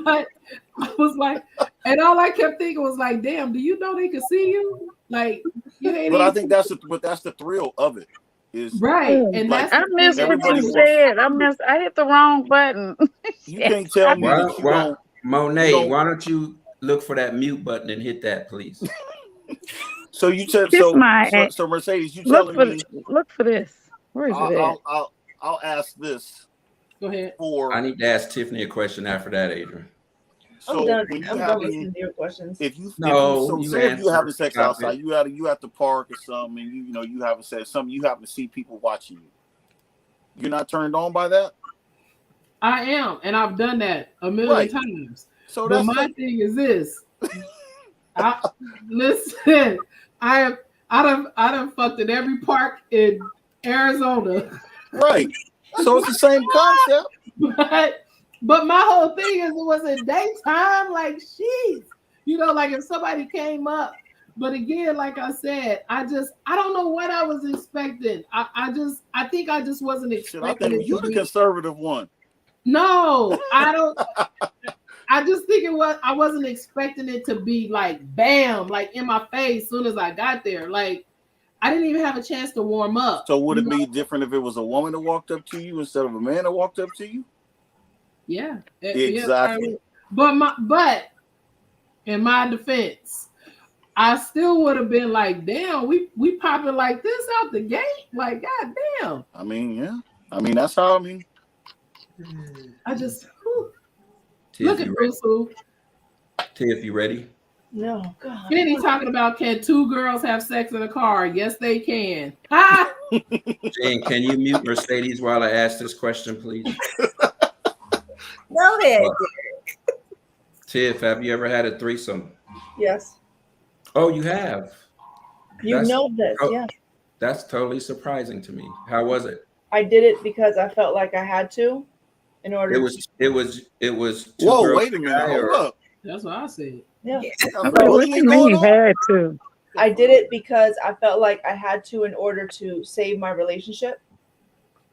But I was like, and all I kept thinking was like, damn, do you know they can see you? Like, you ain't But I think that's the thrill of it. Is right. And like, that's I missed what you said. I hit the wrong button. You can't tell me that you don't. Monet, why don't you look for that mute button and hit that, please? So you said so Mercedes, you telling me look for this. Where is it at? I'll ask this. Go ahead. I need to ask Tiffany a question after that, Adrian. So I'm done listening to your questions. If you having sex outside, you at the park or something, and you having sex, something you happen to see people watching you. You're not turned on by that? I am, and I've done that a million times. So but my thing is this. Listen, I done fucked in every park in Arizona. Right. So it's the same concept. But my whole thing is it was in daytime, like sheesh. Like if somebody came up. But again, like I said, I don't know what I was expecting. I think I just wasn't expecting it. You're the conservative one. No, I don't. I just think I wasn't expecting it to be like bam, like in my face as soon as I got there. Like I didn't even have a chance to warm up. So would it be different if it was a woman that walked up to you instead of a man that walked up to you? Yeah, exactly. But in my defense, I still would have been like, damn, we popping like this out the gate, like god damn. I mean, yeah. I mean, that's how I just look at Rusu. Tiff, you ready? No, God. Benny talking about can two girls have sex in a car? Yes, they can. Jane, can you mute Mercedes while I ask this question, please? Go ahead. Tiff, have you ever had a threesome? Yes. Oh, you have? You know this, yeah. That's totally surprising to me. How was it? I did it because I felt like I had to in order It was Whoa, wait a minute. Hold up. That's what I said. Yeah. What do you mean had to? I did it because I felt like I had to in order to save my relationship.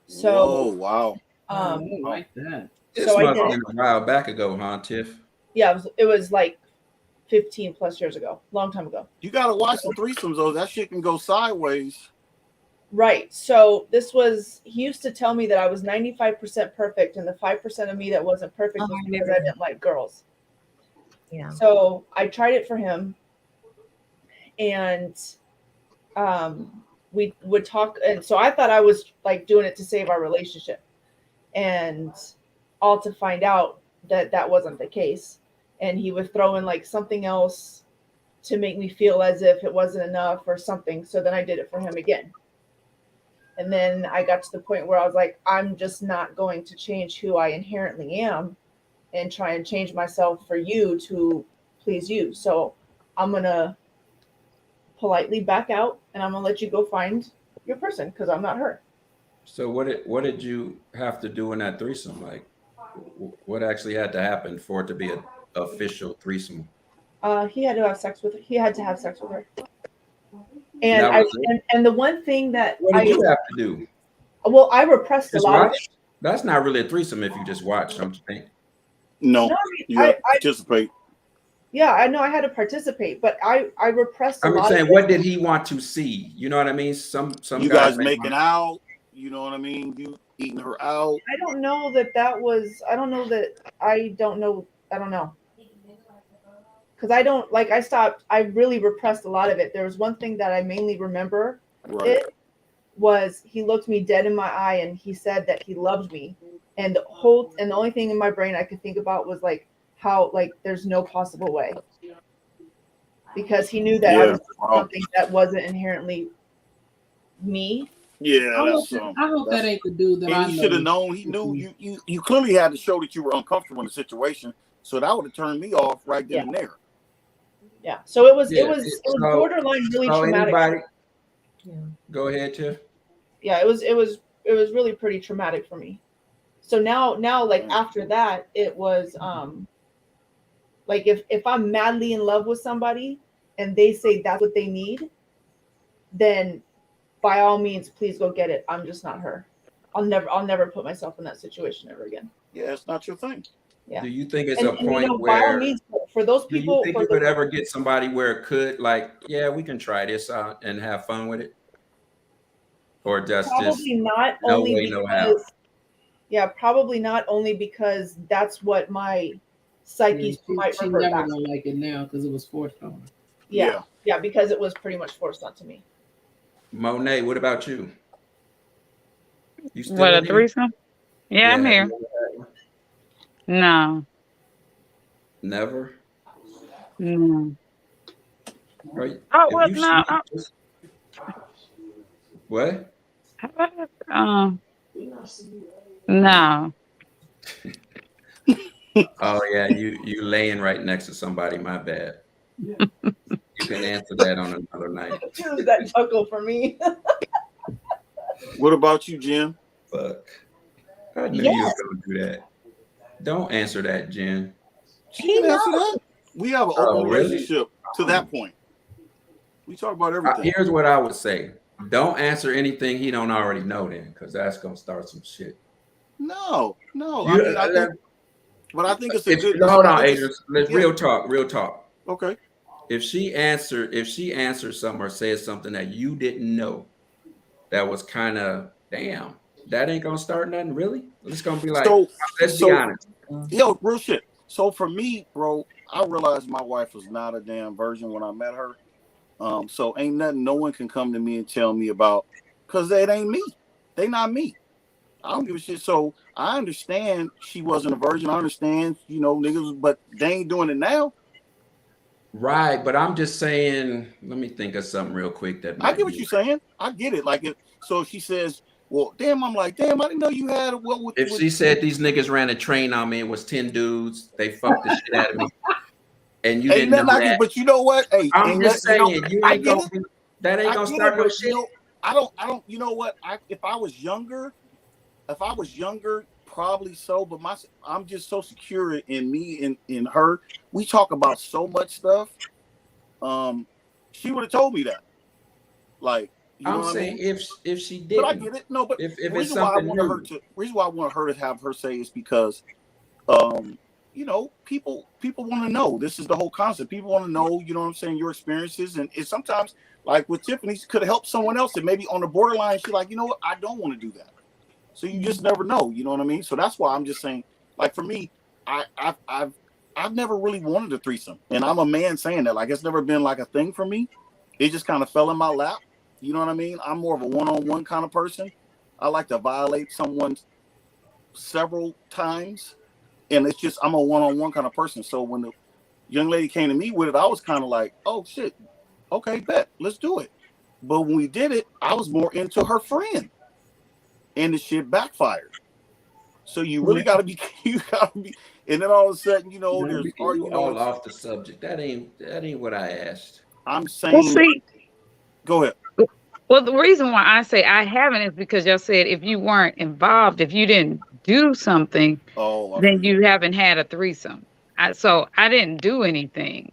So oh wow. I like that. This must have been a while back ago, huh, Tiff? Yeah, it was like 15 plus years ago, long time ago. You gotta watch the threesomes though. That shit can go sideways. Right. So he used to tell me that I was 95% perfect, and the 5% of me that wasn't perfect was because I didn't like girls. Yeah. So I tried it for him, and we would talk, and so I thought I was like doing it to save our relationship, and all to find out that that wasn't the case. And he would throw in like something else to make me feel as if it wasn't enough or something. So then I did it for him again. And then I got to the point where I was like, I'm just not going to change who I inherently am and try and change myself for you to please you. So I'm going to politely back out, and I'm going to let you go find your person because I'm not her. So what did you have to do in that threesome? Like, what actually had to happen for it to be an official threesome? He had to have sex with her. And and the one thing that what did you have to do? Well, I repressed just a lot. That's not really a threesome if you just watch, don't you think? No, you have to participate. Yeah, I know I had to participate, but I repressed a lot. I'm saying, what did he want to see? You know what I mean? Some you guys making out. You know what I mean? You eating her out. I don't know that was. I don't know. because I don't like. I really repressed a lot of it. There was one thing that I mainly remember. Right. It was he looked me dead in my eye and he said that he loved me, and the only thing in my brain I could think about was like how like there's no possible way, because he knew that I was something that wasn't inherently me. Yeah, I hope that ain't the dude that I know. He should have known. He knew you clearly had to show that you were uncomfortable in the situation. So that would have turned me off right then and there. Yeah. So it was borderline really traumatic. Anybody, go ahead, Tiff. Yeah, it was really pretty traumatic for me. So now like after that, it was like if I'm madly in love with somebody and they say that's what they need, then by all means, please go get it. I'm just not her. I'll never put myself in that situation ever again. Yeah, it's not your thing. Yeah. Do you think it's a point by all where means, for those people, do you think you could ever get somebody where it could, like, yeah, we can try this out and have fun with it? Or just probably not no only way, because, no how. Yeah, probably not only because that's what my psyche might she revert never back. gonna like it now because it was forced on her. Yeah, because it was pretty much forced onto me. Monet, what about you? You still What, a in here? threesome? Yeah, I'm have here. you ever had one? No. Never? No. Right. Oh, well, no. What? No. Oh yeah, you laying right next to somebody. My bad. You can answer that on another night. That chuckle for me. What about you, Jen? Fuck. I knew you were gonna do that. Don't answer that, Jen. She can answer that. We have an open really? relationship to that point. We talk about everything. Here's what I would say. Don't answer anything he don't already know then, because that's gonna start some shit. No. But I think it's a good. Hold on, Adrian. Let's real talk. Okay. If she answers something or says something that you didn't know, that was kind of damn, that ain't gonna start nothing, really. It's gonna be like, let's be honest. Yo, real shit. So for me, bro, I realized my wife was not a damn virgin when I met her. So ain't nothing no one can come to me and tell me about, because that ain't me. They not me. I don't give a shit. So I understand she wasn't a virgin. I understand, niggas, but they ain't doing it now. Right, but I'm just saying, let me think of something real quick that I get what you're saying. I get it. Like, so she says, well, damn, I'm like, damn, I didn't know you had if she said these niggas ran a train on me, it was 10 dudes, they fucked the shit out of me. And you didn't know that. But you know what? Hey, I'm just saying, you ain't gonna be, that ain't gonna start no shit. I don't, you know what? If I was younger, probably so, but I'm just so secure in me and in her. We talk about so much stuff. She would have told me that. Like, I'm saying, if she did, but I get it. No, but if the it's reason why I something want new, reason why I want her to have her say is because, people want to know. This is the whole concept. People want to know, you know what I'm saying, your experiences, and it's sometimes like with Tiffany, could have helped someone else, and maybe on the borderline, she's like, you know what, I don't want to do that. So you just never know, you know what I mean? So that's why I'm just saying, like for me, I've never really wanted a threesome, and I'm a man saying that. Like it's never been like a thing for me. It just kind of fell in my lap. You know what I mean? I'm more of a one-on-one kind of person. I like to violate someone several times, and it's just I'm a one-on-one kind of person. So when the young lady came to me with it, I was kind of like, oh shit, okay, bet, let's do it. But when we did it, I was more into her friend, and the shit backfired. So you really gotta be, and then all of a sudden, there's all off the subject. That ain't what I asked. I'm saying, go ahead. Well, the reason why I say I haven't is because y'all said if you weren't involved, if you didn't do something, then you haven't had a threesome. So I didn't do anything.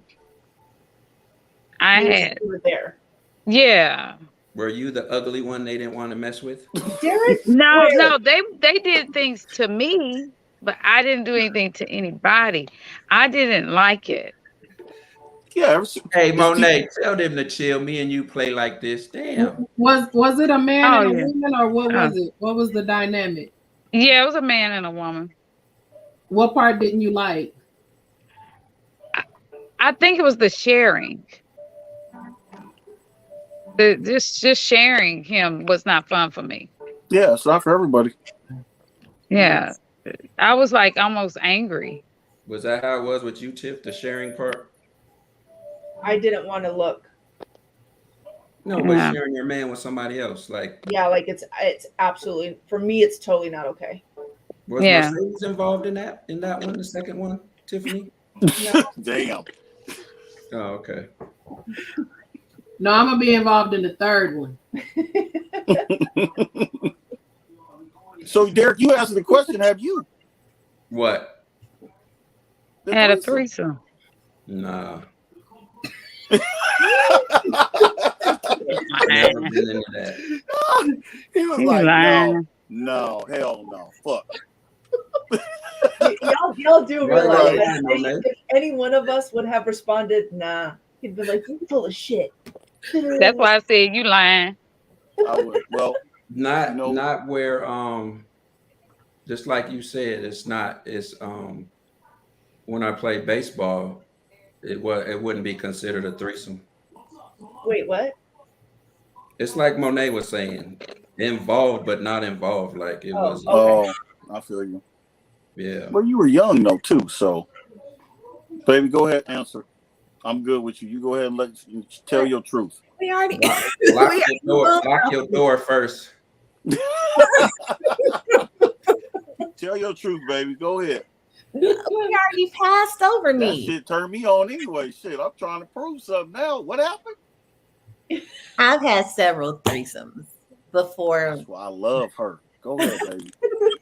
You were there. Yeah. Were you the ugly one they didn't want to mess with? No, they did things to me, but I didn't do anything to anybody. I didn't like it. Yeah. Hey, Monet, tell them to chill. Me and you play like this. Damn. Was it a man and a woman, or what was it? What was the dynamic? Yeah, it was a man and a woman. What part didn't you like? I think it was the sharing. Just sharing him was not fun for me. Yeah, it's not for everybody. Yeah. I was like almost angry. Was that how it was with you, Tiff, the sharing part? I didn't want to look. No, but sharing your man with somebody else, like yeah, like it's absolutely, for me, it's totally not okay. Was Mercedes involved in that one, the second one, Tiffany? No. Damn. Oh, okay. No, I'm gonna be involved in the third one. So, Derek, you answered the question. Have you? What? Had a threesome. Nah. Never been into that. He was like, no, hell no, fuck. Y'all do realize if any one of us would have responded, nah, he'd be like, you full of shit. That's why I said you lying. I would. Well, not where just like you said, it's when I played baseball, it wouldn't be considered a threesome. Wait, what? It's like Monet was saying, involved but not involved. Like it was. Oh, I feel you. Yeah. Well, you were young though too, so baby, go ahead, answer. I'm good with you. You go ahead and tell your truth. We already lock your door first. Tell your truth, baby. Go ahead. We already passed over me. That shit turned me on anyway. Shit, I'm trying to prove something now. What happened? I've had several threesomes before. That's why I love her. Go ahead, baby.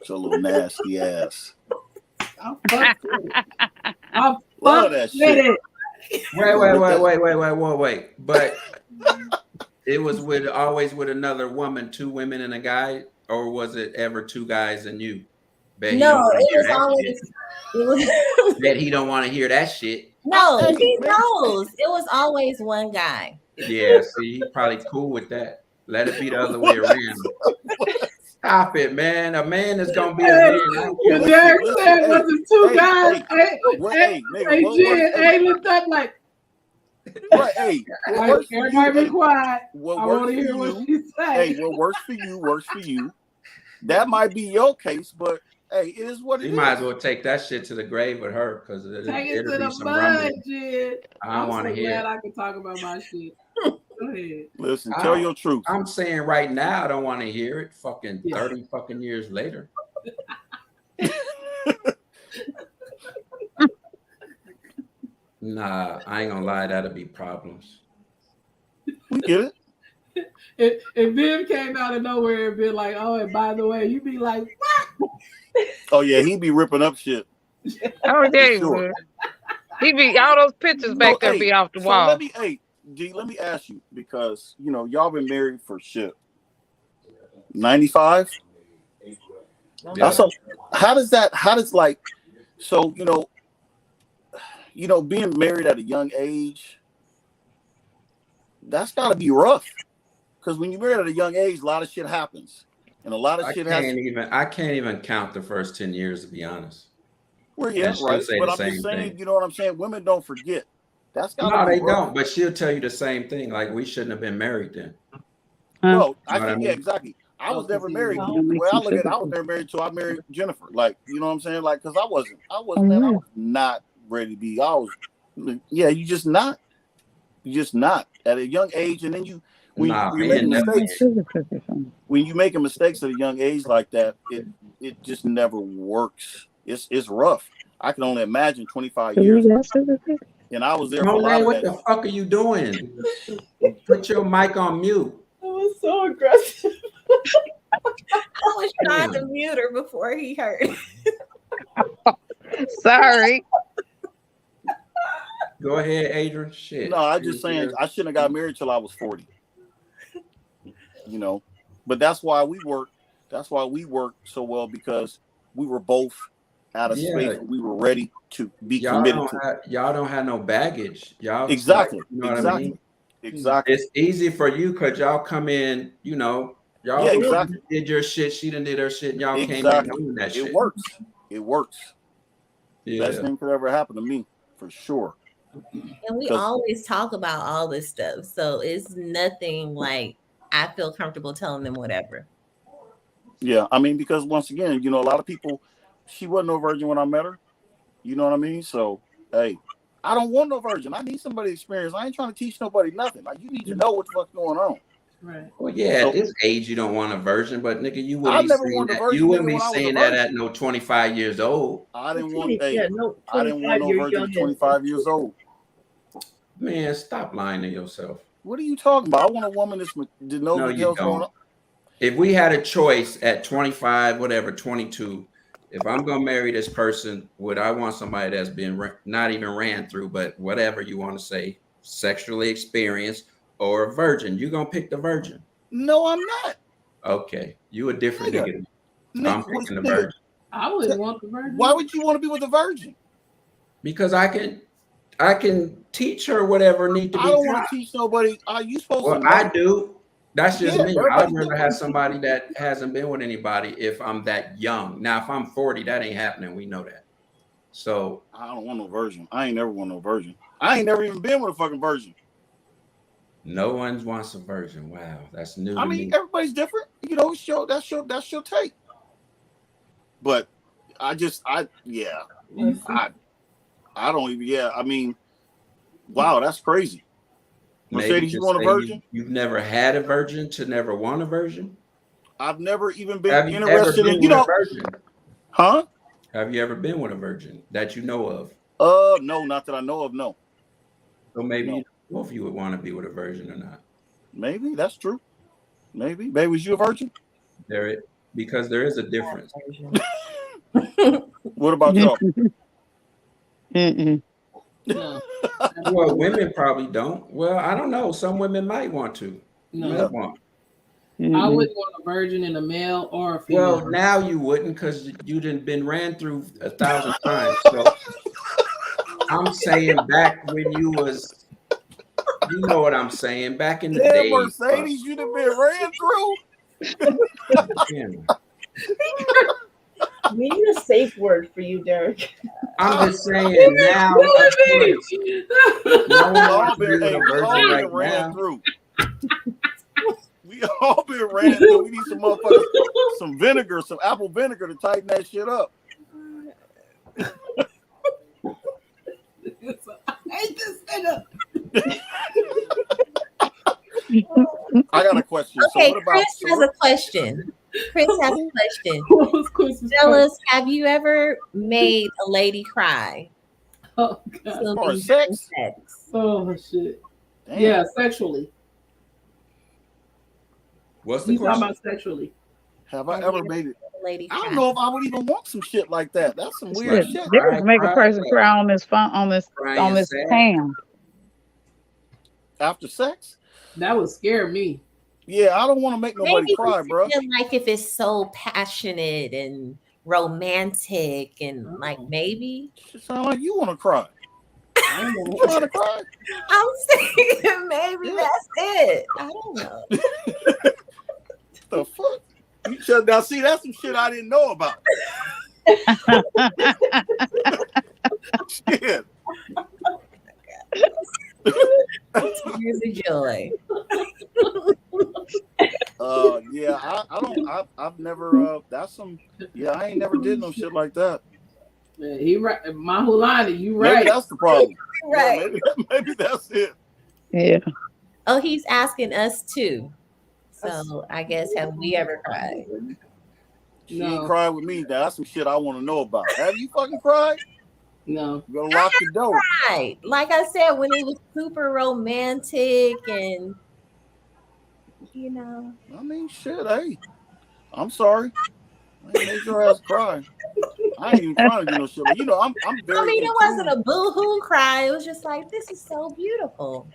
It's a little nasty ass. I'm love that shit. Wait. But it was always with another woman, 2 women and a guy, or was it ever 2 guys and you? No, it was always. Bet he don't want to hear that shit. No, he knows. It was always one guy. Yeah, see, he probably cool with that. Let it be the other way around. Stop it, man. A man is gonna be a man. Derek said, "Was it 2 guys?" Hey, looked up like. Right, hey, everybody be quiet. I want to hear what she say. Hey, what works for you. That might be your case, but hey, it is what it is. You might as well take that shit to the grave with her, because take it to the budget. I want to hear. Glad I can talk about my shit. Go ahead. Listen, tell your truth. I'm saying right now, I don't want to hear it. Fucking 30 fucking years later. Nah, I ain't gonna lie. That'll be problems. We get it. If Viv came out of nowhere and be like, "Oh, and by the way," you'd be like, "What?" Oh yeah, he'd be ripping up shit. Oh yeah, sure. He'd be all those pictures back there be off the wall. Let me ask you, because y'all been married for shit 95. Yeah. So how does being married at a young age, that's got to be rough, because when you're married at a young age, a lot of shit happens, and a lot of shit I can't even count the first 10 years, to be honest. Well, yeah, right. But I'm just saying, you know what I'm saying? Women don't forget. That's no, they don't. But she'll tell you the same thing. Like, we shouldn't have been married then. Well, I think, yeah, exactly. I was never married. The way I look at it, I was never married until I married Jennifer. Like, you know what I'm saying? Like, because I was not ready to be. You're just not at a young age, and then when you make mistakes at a young age like that, it just never works. It's rough. I can only imagine 25 years. And I was there for a lot of what the fuck are you doing? Put your mic on mute. That was so aggressive. I was trying to mute her before he heard. Sorry. Go ahead, Adrian. Shit. No, I'm just saying I shouldn't have got married till I was 40. But that's why we work. That's why we work so well, because we were both out of space. And we were ready to be committed to. Y'all don't have no baggage. Y'all exactly. What I mean? Exactly. It's easy for you because y'all come in. Y'all did your shit. She done did her shit. And y'all came in doing that shit. It works. Yeah. Best thing could ever happen to me, for sure. And we 'Cause- always talk about all this stuff. So it's nothing like I feel comfortable telling them whatever. Yeah, I mean, because once again, you know, a lot of people, she wasn't no virgin when I met her. You know what I mean? So, hey, I don't want no virgin. I need somebody experienced. I ain't trying to teach nobody nothing. Like, you need to know what the fuck's going on. Right. Well, yeah, at this age you don't want a virgin, but nigga, you I wouldn't be never saying wanted a that. virgin, You wouldn't nigga, be when I was a saying that virgin. at no 25 years old. I didn't want. Yeah, Hey, no, I didn't want no 25 virgin at years 25 years old. Man, stop lying to yourself. What are you talking about? I want a woman that knows No, what the you hell's going don't. on. If we had a choice at 25, whatever, 22, if I'm gonna marry this person, would I want somebody that's been not even ran through, but whatever you want to say, sexually experienced or a virgin? You gonna pick the virgin? No, I'm not. Okay, you a different Nigga. nigga. I'm picking the virgin I wouldn't want the virgin. Why would you want to be with a virgin? because I can teach her whatever need to be I don't taught. want to teach nobody. Are you supposed Well, to? I do. That's just Yeah, me. everybody's I'd rather different. have somebody that hasn't been with anybody if I'm that young. Now, if I'm 40, that ain't happening. We know that. So I don't want no virgin. I ain't never want no virgin. I ain't never even been with a fucking virgin. no one wants a virgin. Wow, that's new I to mean, me. everybody's different. You know, that's your take. But I don't even. Yeah, I mean, wow, that's crazy. Maybe Mercedes, you just want a say virgin? you've never had a virgin to never want a virgin. I've never even been Have you ever interested been in. with You know, a virgin? huh? Have you ever been with a virgin that you know of? No, not that I know of. No. So maybe No. you don't know if you would want to be with a virgin or not. Maybe that's true. Maybe, baby, was you a virgin? Because there is a difference. What about y'all? No. Well, women probably don't. Well, I don't know. Some women might want to. No. Might want. I wouldn't want a virgin in a male or a female. Well, now you wouldn't because you didn't been ran through 1,000 times. So I'm saying back when you was, you know what I'm saying, back in the day. Mercedes, you done been ran through. Yeah. We need a safe word for you, Derek. I'm just saying now. No one wants to be with a virgin right now. Through. We all been ran through. We need some motherfuckers, some vinegar, some apple vinegar to tighten that shit up. I hate this nigga. I got a question. Okay, so what about, Chris has a question. Chris has a question. Tell us, have you ever made a lady cry? Oh, God. Or sex? Oh, shit. Damn. Yeah, sexually. What's the He's talking question? about sexually. Have I ever made it? Lady I cry. don't know if I would even want some shit like that. That's some weird shit. They just make a person cry on this phone, on this cam. After sex? That would scare me. Yeah, I don't want to make nobody Maybe cry, bro. like if it's so passionate and romantic and like maybe. It sounds like you want to cry. I'm You trying to cry? saying maybe that's it. I don't know. The fuck? You shut down. See, that's some shit I didn't know about. Shit. Tears of joy. Yeah, I've never. That's some. Yeah, I ain't never did no shit like that. Yeah, he right, Mahulani, you right. Maybe that's the problem. Right. Yeah, maybe that's it. Yeah. Oh, he's asking us too. So I guess have we ever cried? She ain't cried with me. That's some shit I want to know about. Have you fucking cried? No. You gonna lock the door. Right. Like I said, when it was super romantic and you know. I mean, shit. Hey, I'm sorry. I ain't made your ass cry. I ain't even trying to do no shit. But you know, I'm very. I mean, it wasn't a boo-hoo cry. It was just like, this is so beautiful.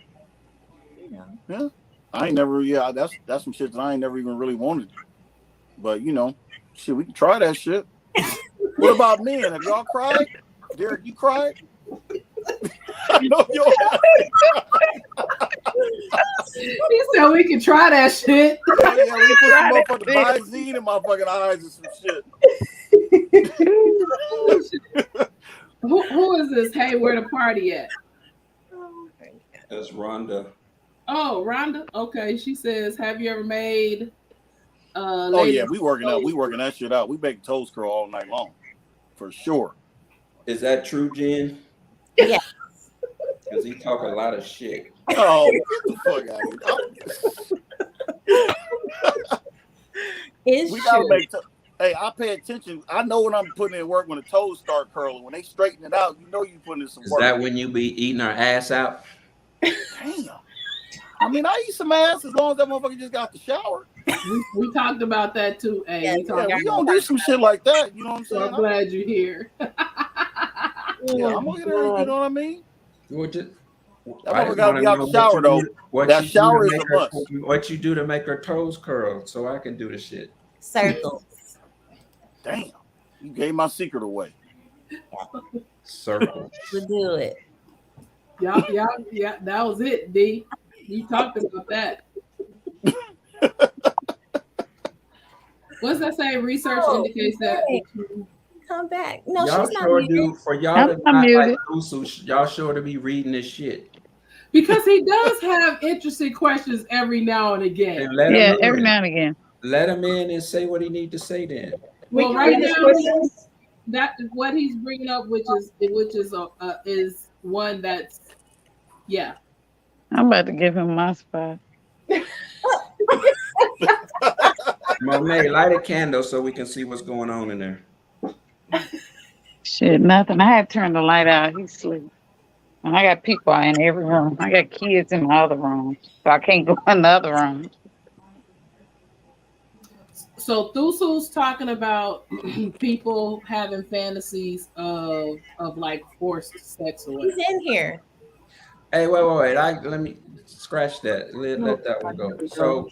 You know. Yeah. I ain't never. Yeah, that's some shit that I ain't never even really wanted. But you know, shit, we can try that shit. What about men? Have y'all cried? Derek, you cried? I know you. He said we can try that shit. Oh, yeah, we put some motherfucking Visine in my fucking eyes and some shit. Who is this? Hey, where the party at? That's Rhonda. Oh, Rhonda. Okay, she says, "Have you ever made?" Oh yeah, we working that shit out. We make toast curl all night long, for sure. Is that true, Jen? Yeah. Because he talk a lot of shit. Oh, get the fuck out of here! It's We gotta true. make. Hey, I pay attention. I know when I'm putting in work when the toes start curling. When they straighten it out, you know you putting in some Is work. that when you be eating our ass out? Damn. I mean, I eat some ass as long as that motherfucker just got the shower. We talked about that too. Hey, we don't do some shit like that. You know what I'm saying? So I'm glad you're here. Yeah, I'm gonna get her. You know what I mean? What that motherfucker gotta be out the shower though. That shower is a must. What you do to make her toes curl so I can do the shit? Circles. Damn, you gave my secret away. Circles. We'll do it. Yeah, that was it, D. We talked about that. What's that say? Research indicates that. Come back. No, y'all she's not sure muted. do. For y'all to not like Lusu, y'all sure to be reading this shit. Because he does have interesting questions every now and again. And every now and again. Let him in and say what he need to say then. Well, right now, that what he's bringing up, which is one that's, yeah. I'm about to give him my spot. Monet, light a candle so we can see what's going on in there. Shit, nothing. I had to turn the light out. He's asleep. And I got people in every room. I got kids in my other room, so I can't go in the other room. So Thusu's talking about people having fantasies of like forced sex or whatever. He's in here. Hey, wait. Let me scratch that. Let that one go. So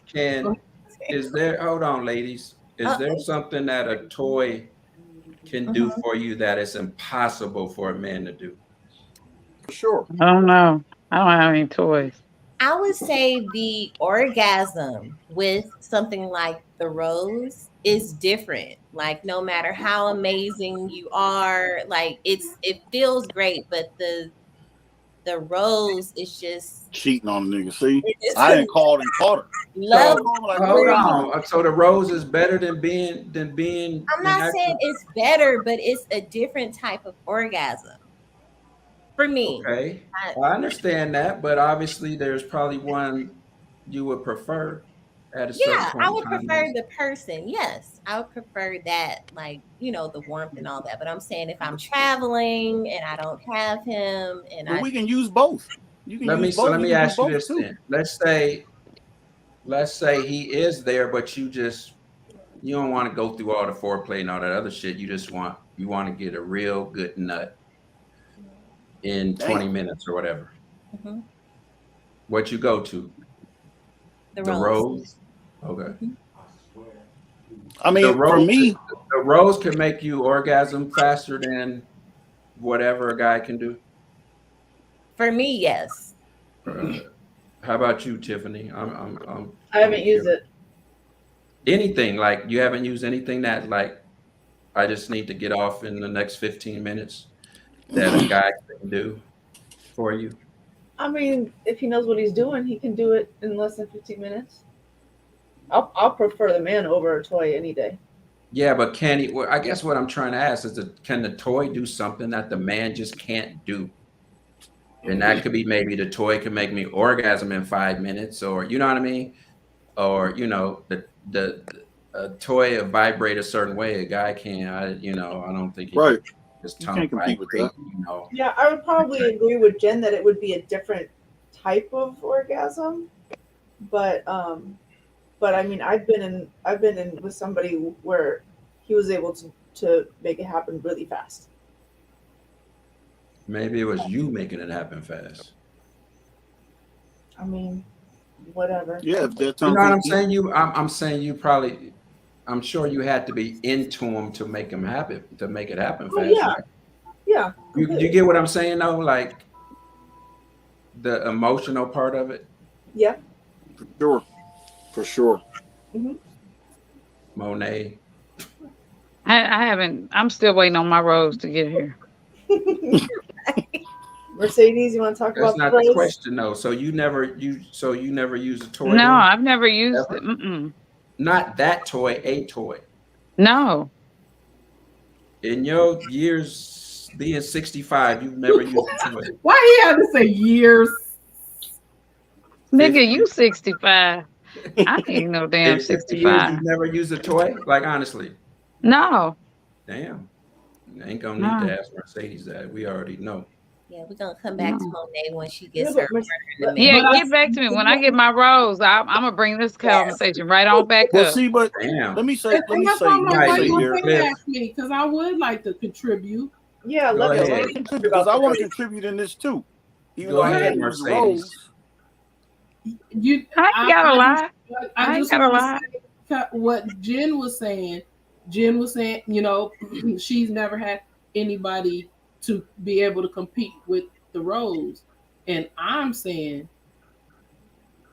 is there, hold on, ladies. Is there something that a toy can do for you that is impossible for a man to do? Sure. I don't know. I don't have any toys. I would say the orgasm with something like the rose is different. Like no matter how amazing you are, like it feels great, but the rose is just cheating on the nigga. See, I ain't called and caught her. Hold on. So the rose is better than being. I'm not saying it's better, but it's a different type of orgasm. For me. Okay. I understand that, but obviously there's probably one you would prefer at a certain point. I would prefer the person. Yes, I would prefer that, like, the warmth and all that. But I'm saying if I'm traveling and I don't have him, and we can use both. You can let me ask you this too. then. Let's say he is there, but you don't want to go through all the foreplay and all that other shit. You want to get a real good nut in 20 minutes or whatever. Mm-hmm. What you go to? The rose. Okay. I mean, for me, the rose can make you orgasm faster than whatever a guy can do. For me, yes. How about you, Tiffany? I haven't used it. Anything, like you haven't used anything that like I just need to get off in the next 15 minutes that a guy can do for you? I mean, if he knows what he's doing, he can do it in less than 15 minutes. I'll prefer the man over a toy any day. Yeah, but can he? Well, I guess what I'm trying to ask is, can the toy do something that the man just can't do? And that could be maybe the toy can make me orgasm in 5 minutes, or you know what I mean, or the toy vibrate a certain way. A guy can't. I don't think he right. Just you can't compete with that. Yeah, I would probably agree with Jen that it would be a different type of orgasm, but I mean, I've been in with somebody where he was able to make it happen really fast. Maybe it was you making it happen fast. I mean, whatever. Yeah, you know what I'm saying. I'm saying you probably. I'm sure you had to be into him to make him happen, to make it happen fast. Yeah, right? yeah. You get what I'm saying though, like the emotional part of it. Yeah, for sure. Mm-hmm. Monet. I haven't. I'm still waiting on my rose to get here. Mercedes, you want to talk That's about not the the price? question though. So you never use a toy? No, then? I've never used Ever? it. Mm-mm. Not that toy, a toy. No. In your years being 65, you've never used a toy. Why he had to say years? Nigga, 50, you 65. I ain't no damn in 50 years, 65. you've never used a toy? Like, honestly. No. Damn. I ain't gonna need No. to ask Mercedes that. We already know. Yeah, we're gonna come back to No. Monet when she Yeah, gets but her Merce- partner. Yeah, But I- get back to me. When I get my rose, I'm gonna bring this conversation right on back Well, up. see, but Damn. let me say, And that's why I'm like, Right, why you Derek. don't say that to me? Because I would like to contribute. Yeah, Go let me ahead. contribute because I about want to the contribute in this too. Even Go though I ahead, can't use the Mercedes. rose. I ain't gotta lie. I I ain't just gotta want lie. to say what Jen was saying. Jen was saying, you know, she's never had anybody to be able to compete with the rose. And I'm saying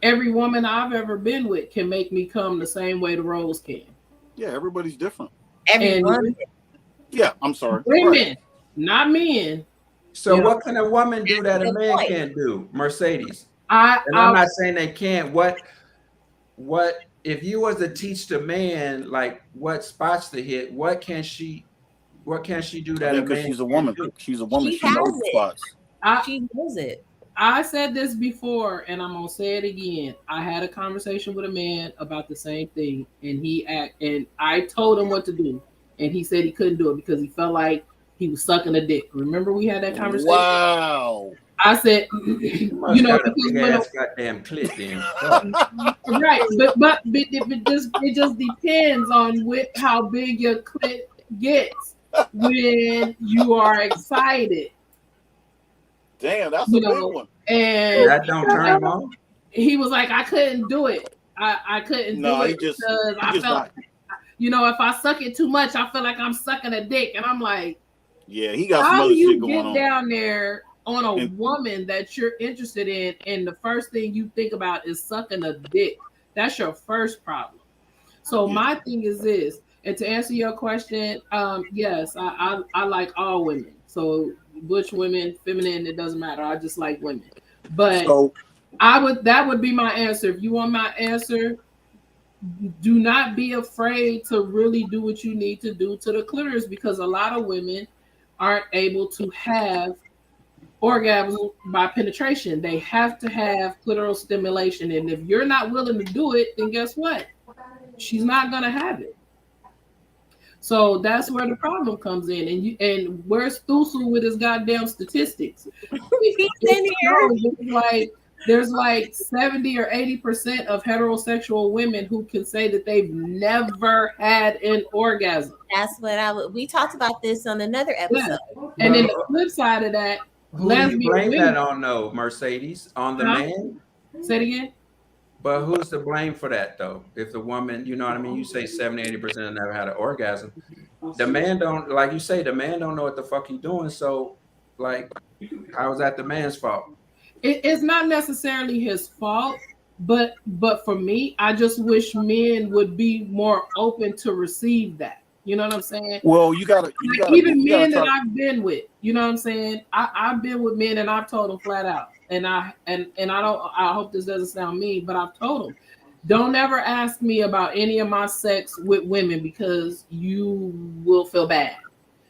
every woman I've ever been with can make me come the same way the rose can. Yeah, everybody's different. Everyone. Yeah, I'm sorry. Women, Right. not men. So Yeah. what can a woman do that a Good man point. can't do? Mercedes. I'm I'm not saying they can't. What if you was to teach the man like what spots to hit, what can she do I that think a because man she's a can't woman. do? She's a woman. She She knows has the it. spots. She knows it. I said this before, and I'm gonna say it again. I had a conversation with a man about the same thing, and I told him what to do, and he said he couldn't do it because he felt like he was sucking a dick. Remember we had that conversation? Wow. I said, You must you know, got a big ass goddamn clit then. Fuck. right, but it just depends on how big your clit gets when you are excited. Damn, that's You a know, big one. and That don't turn him on. he was like, I couldn't do it. I couldn't do it because I felt, you know, if I suck it too much, I feel like I'm sucking a dick. And I'm like, yeah, he got some how other do you shit going get on. down there on a woman that you're interested in, and the first thing you think about is sucking a dick? That's your first problem. So my thing is this, and to answer your question, yes, I like all women. So butch women, feminine, it doesn't matter. I just like women. But that would be my answer. If you want my answer, do not be afraid to really do what you need to do to the clitoris, because a lot of women aren't able to have orgasm by penetration. They have to have clitoral stimulation. And if you're not willing to do it, then guess what? She's not gonna have it. So that's where the problem comes in. And where's Thusu with his goddamn statistics? There's like 70 or 80% of heterosexual women who can say that they've never had an orgasm. That's what we talked about this on another episode. Yeah. And then the flip side of that, who do you blame that on though, Mercedes? On the man? Say it again. But who's to blame for that though? If the woman, you know what I mean? You say 70-80% never had an orgasm. The man don't, like you say, the man don't know what the fuck he's doing. So like, how is that the man's fault? It's not necessarily his fault, but for me, I just wish men would be more open to receive that. You know what I'm saying? Well, you gotta even men that I've been with. You know what I'm saying? I've been with men and I've told them flat out, and I hope this doesn't sound mean, but I've told them, don't ever ask me about any of my sex with women because you will feel bad.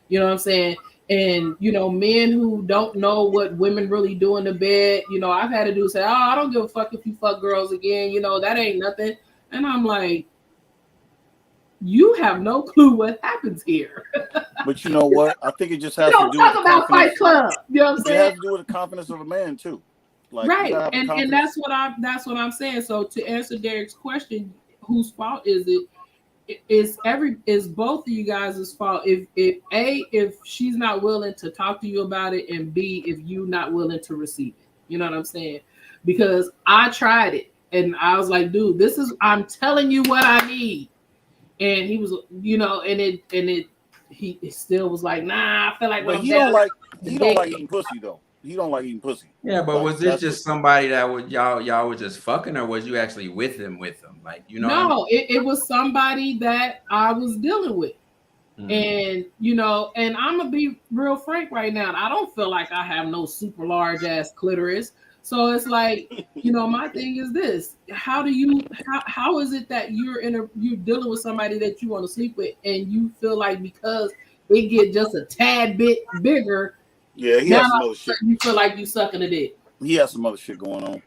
You know what I'm saying? And, you know, men who don't know what women really do in the bed, you know, I've had a dude say, oh, I don't give a fuck if you fuck girls again. You know, that ain't nothing. And I'm like, you have no clue what happens here. But you know what? I think it just has to do talk with about Fight Club. You know what I'm saying? It has to do with the confidence of a man too. Like, right. And that's what I'm saying. So to answer Derek's question, whose fault is it? Is both of you guys' fault if she's not willing to talk to you about it, and B, if you're not willing to receive it. You know what I'm saying? Because I tried it and I was like, dude, I'm telling you what I need. And he was, you know, he still was like, nah, I feel like he don't like eating pussy though. He don't like eating pussy. Yeah, but was this just somebody that would y'all were just fucking, or was you actually with him? Like, you know? No, it was somebody that I was dealing with. And and I'm gonna be real frank right now. I don't feel like I have no super large ass clitoris. So it's like, my thing is this: how is it that you're dealing with somebody that you want to sleep with, and you feel like because it get just a tad bit bigger, he has some other shit. You feel like you sucking a dick. He has some other shit going on.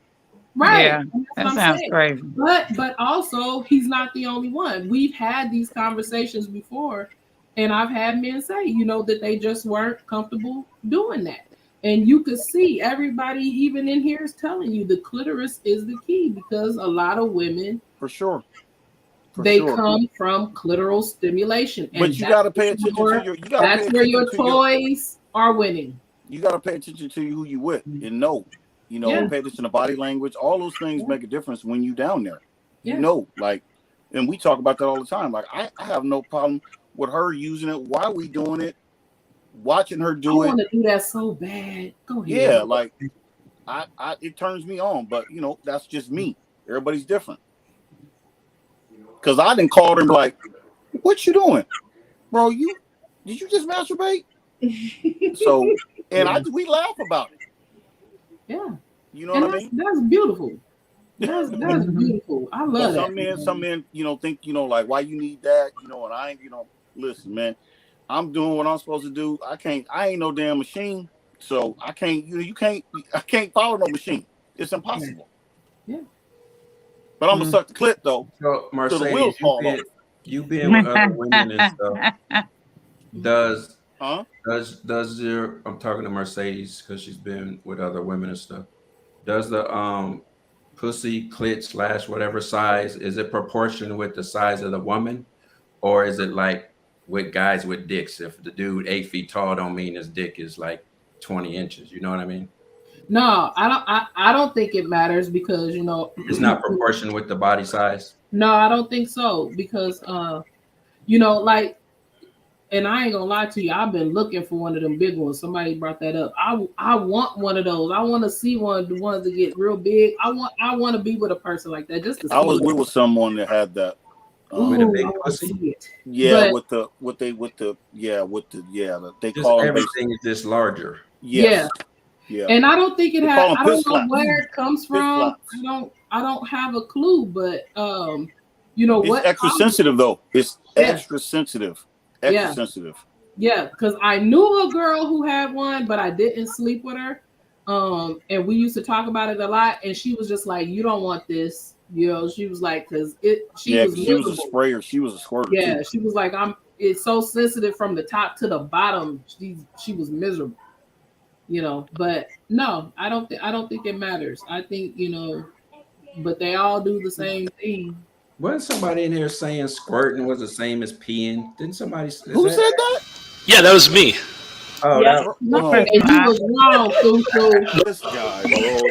Right. Yeah, that sounds crazy. But also, he's not the only one. We've had these conversations before, and I've had men say, that they just weren't comfortable doing that. And you could see everybody, even in here, is telling you the clitoris is the key, because a lot of women, for sure, come from clitoral stimulation. But you got to pay attention to your. That's where your toys are winning. You got to pay attention to who you with and know. Pay attention to body language. All those things make a difference when you down there. And we talk about that all the time. Like I have no problem with her using it. Why are we doing it? Watching her do it. I want to do that so bad. Go ahead. Yeah, like I it turns me on, but that's just me. Everybody's different. Cause I didn't call him like, what you doing? Bro, did you just masturbate? So we laugh about it. Yeah. You know what I mean? That's beautiful. That's beautiful. I love that. Some men, think, like, why you need that? And I ain't, listen, man, I'm doing what I'm supposed to do. I ain't no damn machine. So I can't, I can't follow no machine. It's impossible. Yeah. But I'm gonna suck the clit though. So Mercedes, the wheels fall off. You been with other women and stuff. Does your, I'm talking to Mercedes because she's been with other women and stuff. Does the pussy clit / whatever size, is it proportional with the size of the woman, or is it like with guys with dicks? If the dude 8 feet tall, don't mean his dick is like 20 inches. You know what I mean? No, I don't think it matters, because it's not proportional with the body size. No, I don't think so, because like, and I ain't gonna lie to you, I've been looking for one of them big ones. Somebody brought that up. I want one of those. I want to see one of the ones that get real big. I want to be with a person like that. Just to I was with someone that had that. With a big pussy. Yeah, but they call everything is just larger. Yes. Yeah. And I don't think it has. I don't know where it comes from. I don't have a clue, but it's extra sensitive though. It's extra sensitive. Extra sensitive. Yeah, because I knew a girl who had one, but I didn't sleep with her. And we used to talk about it a lot, and she was just like, "You don't want this." She was like, because she was a sprayer. She was a squirter. Yeah, she was like, it's so sensitive from the top to the bottom. She was miserable. But no, I don't think it matters. I think, but they all do the same thing. Wasn't somebody in here saying squirting was the same as peeing? Didn't somebody? Who said that? Yeah, that was me. Oh, yeah. And you was wrong, Susu. This guy, bro.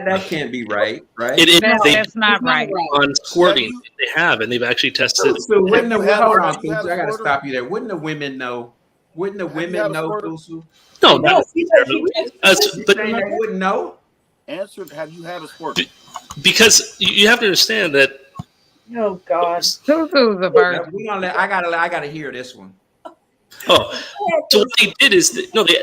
That can't be right, right? It is. That's not right. On squirting, they have, and they've actually tested. So hold on, I gotta stop you there. Wouldn't the women know? Wouldn't the women know, Susu? No, No, but they wouldn't know. Answer: have you had a squirt? Because you have to understand that. Oh God. Susu's a bird. I gotta hear this one. Oh, so what they did is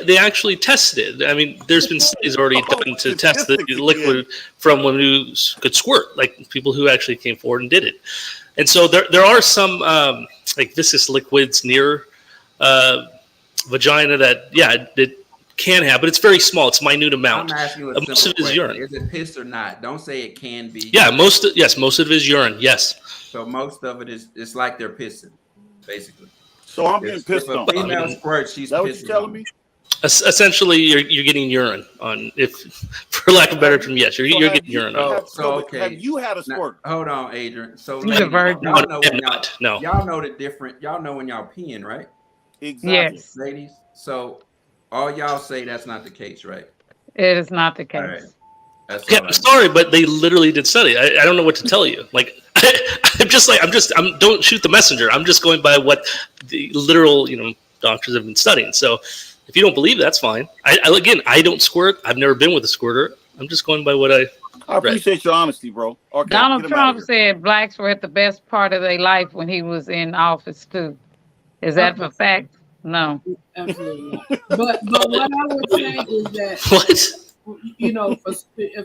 they actually tested it. I mean, there's been studies already done to test the liquid from women who could squirt, like people who actually came forward and did it. And so there are some like viscous liquids near vagina that it can have, but it's very small. It's a minute amount. I'm asking you a most of it is urine. Is it piss or not? Don't say it can be. Yeah, most of it is urine. Yes. So most of it is. It's like they're pissing, basically. So I'm getting pissed on. Female squirt, she's that what you're telling me? Essentially, you're getting urine on. If, for lack of a better term, yes, you're getting urine on. Okay. Have you had a squirt? Now, hold on, Adrian. So he's a virgin. Y'all know when no. Y'all know the different. Y'all know when y'all peeing, right? Exactly. Yes, ladies. So all y'all say that's not the case, right? It is not the case. All right. I'm sorry, but they literally did study. I don't know what to tell you. Like, don't shoot the messenger. I'm just going by what the literal, doctors have been studying. So if you don't believe, that's fine. I don't squirt. I've never been with a squirter. I'm just going by what I I appreciate your honesty, bro. Okay, Donald Trump said blacks were at the best part of their life when he was in office too. Is that for fact? No. Absolutely not. But what I would say is that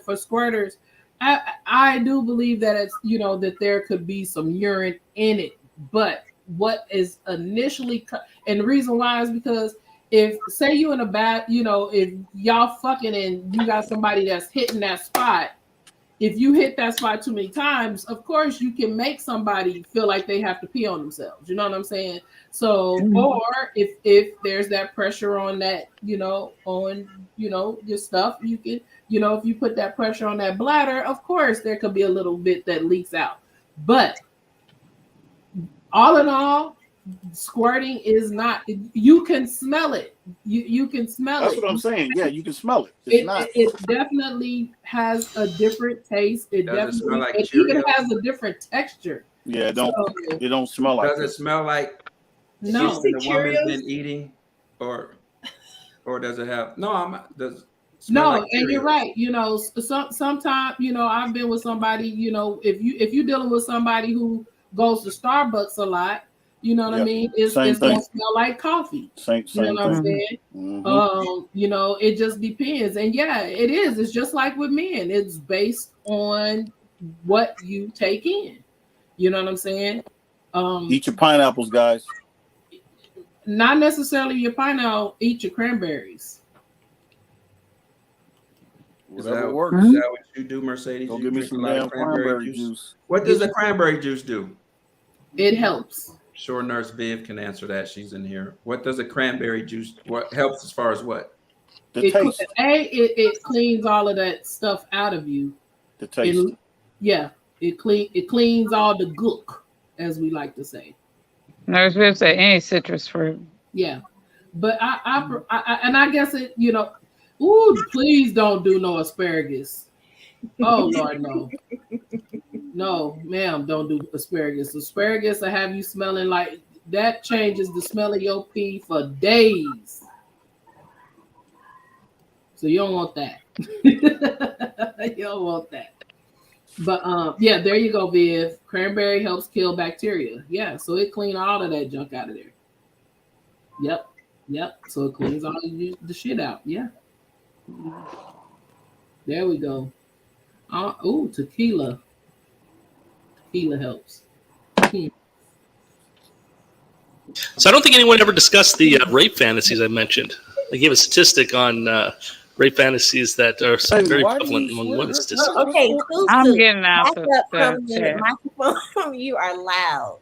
for squirters, I do believe that it's that there could be some urine in it, but what is initially and the reason why is because if say you in a bad if y'all fucking and you got somebody that's hitting that spot, if you hit that spot too many times, of course you can make somebody feel like they have to pee on themselves. You know what I'm saying? So, or if there's that pressure on that, on your stuff, you can, if you put that pressure on that bladder, of course there could be a little bit that leaks out. But all in all, squirting is not. You can smell it. You can smell it. That's what I'm saying. Yeah, you can smell it. It definitely has a different taste. It even has a different texture. Yeah, it don't smell like. Does it smell like no the woman's been eating, or does it have does no? Like and you're right. Sometimes I've been with somebody. If you're dealing with somebody who goes to Starbucks a lot. You know what I mean? It's gonna smell like coffee. Same you know what I'm saying? Mm-hmm. It just depends. And yeah, it is. It's just like with men. It's based on what you take in. You know what I'm saying? Eat your pineapples, guys. Not necessarily your pineapple. Eat your cranberries. Is that what you do, Mercedes? Go give me some damn cranberry juice. What does the cranberry juice do? It helps. Sure, Nurse Viv can answer that. She's in here. What does a cranberry juice? What helps as far as what? The taste. It cleans all of that stuff out of you. The taste. It cleans all the gook, as we like to say. Nurse Viv said any citrus fruit. Yeah, but I guess it. Ooh, please don't do no asparagus. Oh Lord, no. No, ma'am, don't do asparagus. Asparagus will have you smelling like that. Changes the smell of your pee for days. So you don't want that. You don't want that. But yeah, there you go, Viv. Cranberry helps kill bacteria. Yeah, so it cleans all of that junk out of there. Yep. So it cleans all the shit out. Yeah. There we go. Ooh, tequila. Tequila helps. So I don't think anyone ever discussed the rape fantasies I mentioned. I gave a statistic on rape fantasies that are very prevalent among women. Okay, I'm getting out the microphone. You are loud.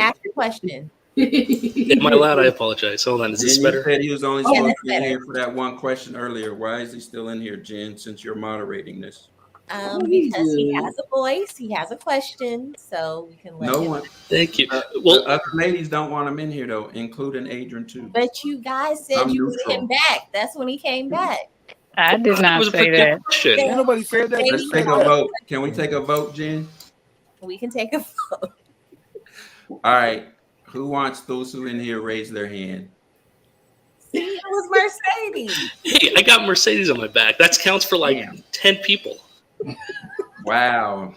Ask your question. Am I loud? I apologize. Hold on. Is this better? Said he was only supposed to be in here for that one question earlier. Why is he still in here, Jen, since you're moderating this? Because he has a voice, he has a question, so we can let him. Thank you. Well, other ladies don't want him in here though, including Adrian too. But you guys said you wanted him back. That's when he came back. I did not say that. Ain't nobody said that. Let's take a vote. Can we take a vote, Jen? We can take a vote. All right. Who wants those who in here raise their hand? See, it was Mercedes. Hey, I got Mercedes on my back. That counts for like 10 people. Wow.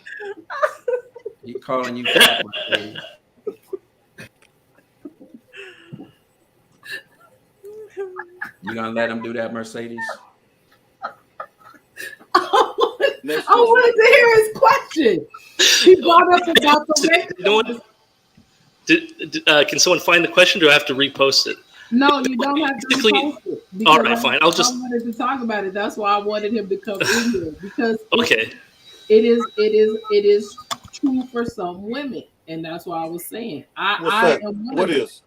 He calling you back, Mercedes. You gonna let him do that, Mercedes? I wanted to hear his question. He brought up about the rape. Can someone find the question? Do I have to repost it? No, you don't have to repost it. All right, fine. I wanted to talk about it. That's why I wanted him to come in here because okay, it is true for some women, and that's why I was saying What is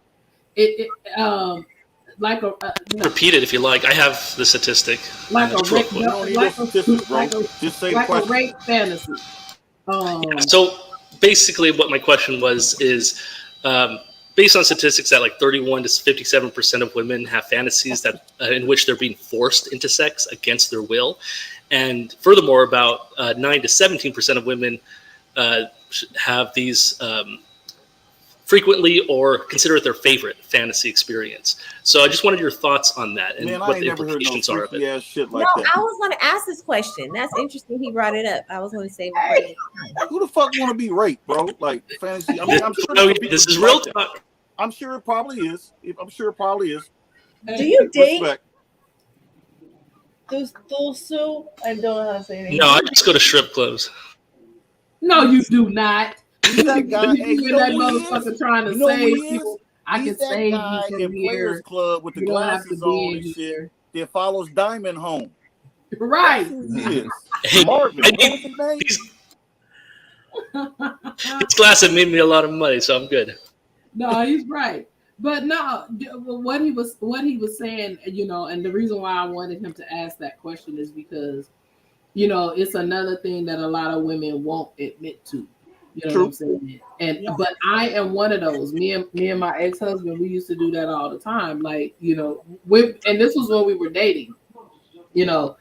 like a repeat it if you like. I have the statistic. Like a rape, rape fantasy. So basically, what my question was is. Based on statistics that like 31 to 57% of women have fantasies that in which they're being forced into sex against their will. And furthermore, about 9 to 17% of women have these frequently or consider it their favorite fantasy experience. So I just wanted your thoughts on that and Man, I what ain't the never heard no implications are of freaky it. ass shit like No, that. I was going to ask this question. That's interesting. He brought it up. I was going to say before you. Who the fuck want to be raped, bro? Like fantasy. I mean, I'm sure This is real talk. I'm sure it probably is. I'm sure it probably is. Do you date Respect. Dulsu? I don't know how to say it. No, I just go to strip clubs. No, you do not. He's that guy. Hey, you know that who he motherfucker is? trying to You know who save he is? people. I He's can that save guy you in from Players here. Club with the You don't have to glasses be on in and shit here. that follows Diamond home. Right. That's who he is. Hey, Marvin. I What was his name? This class have made me a lot of money, so I'm good. No, he's right. But no, what he was saying, you know, and the reason why I wanted him to ask that question is because, you know, it's another thing that a lot of women won't admit to. You know what I'm saying? And but I am one of those. Me and my ex-husband, we used to do that all the time. Like, you know, and this was when we were dating. You know,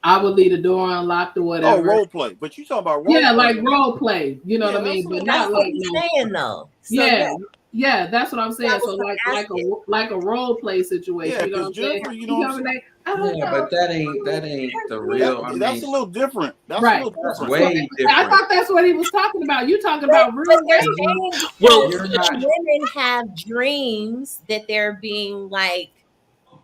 I would leave the door unlocked or whatever. Oh, role play. But you talking about role play. Like role play. You know what I mean? But That's not what like he's saying though. So yeah, that's what I'm saying. That So was like a role play situation. Yeah, you know what I'm saying? Jennifer, you know what I'm saying? Yeah, but that ain't the real. That's a little different. That's right. a little That's different. way different. I thought that's what he was talking about. You talking about real rape? Well, women have dreams that they're being like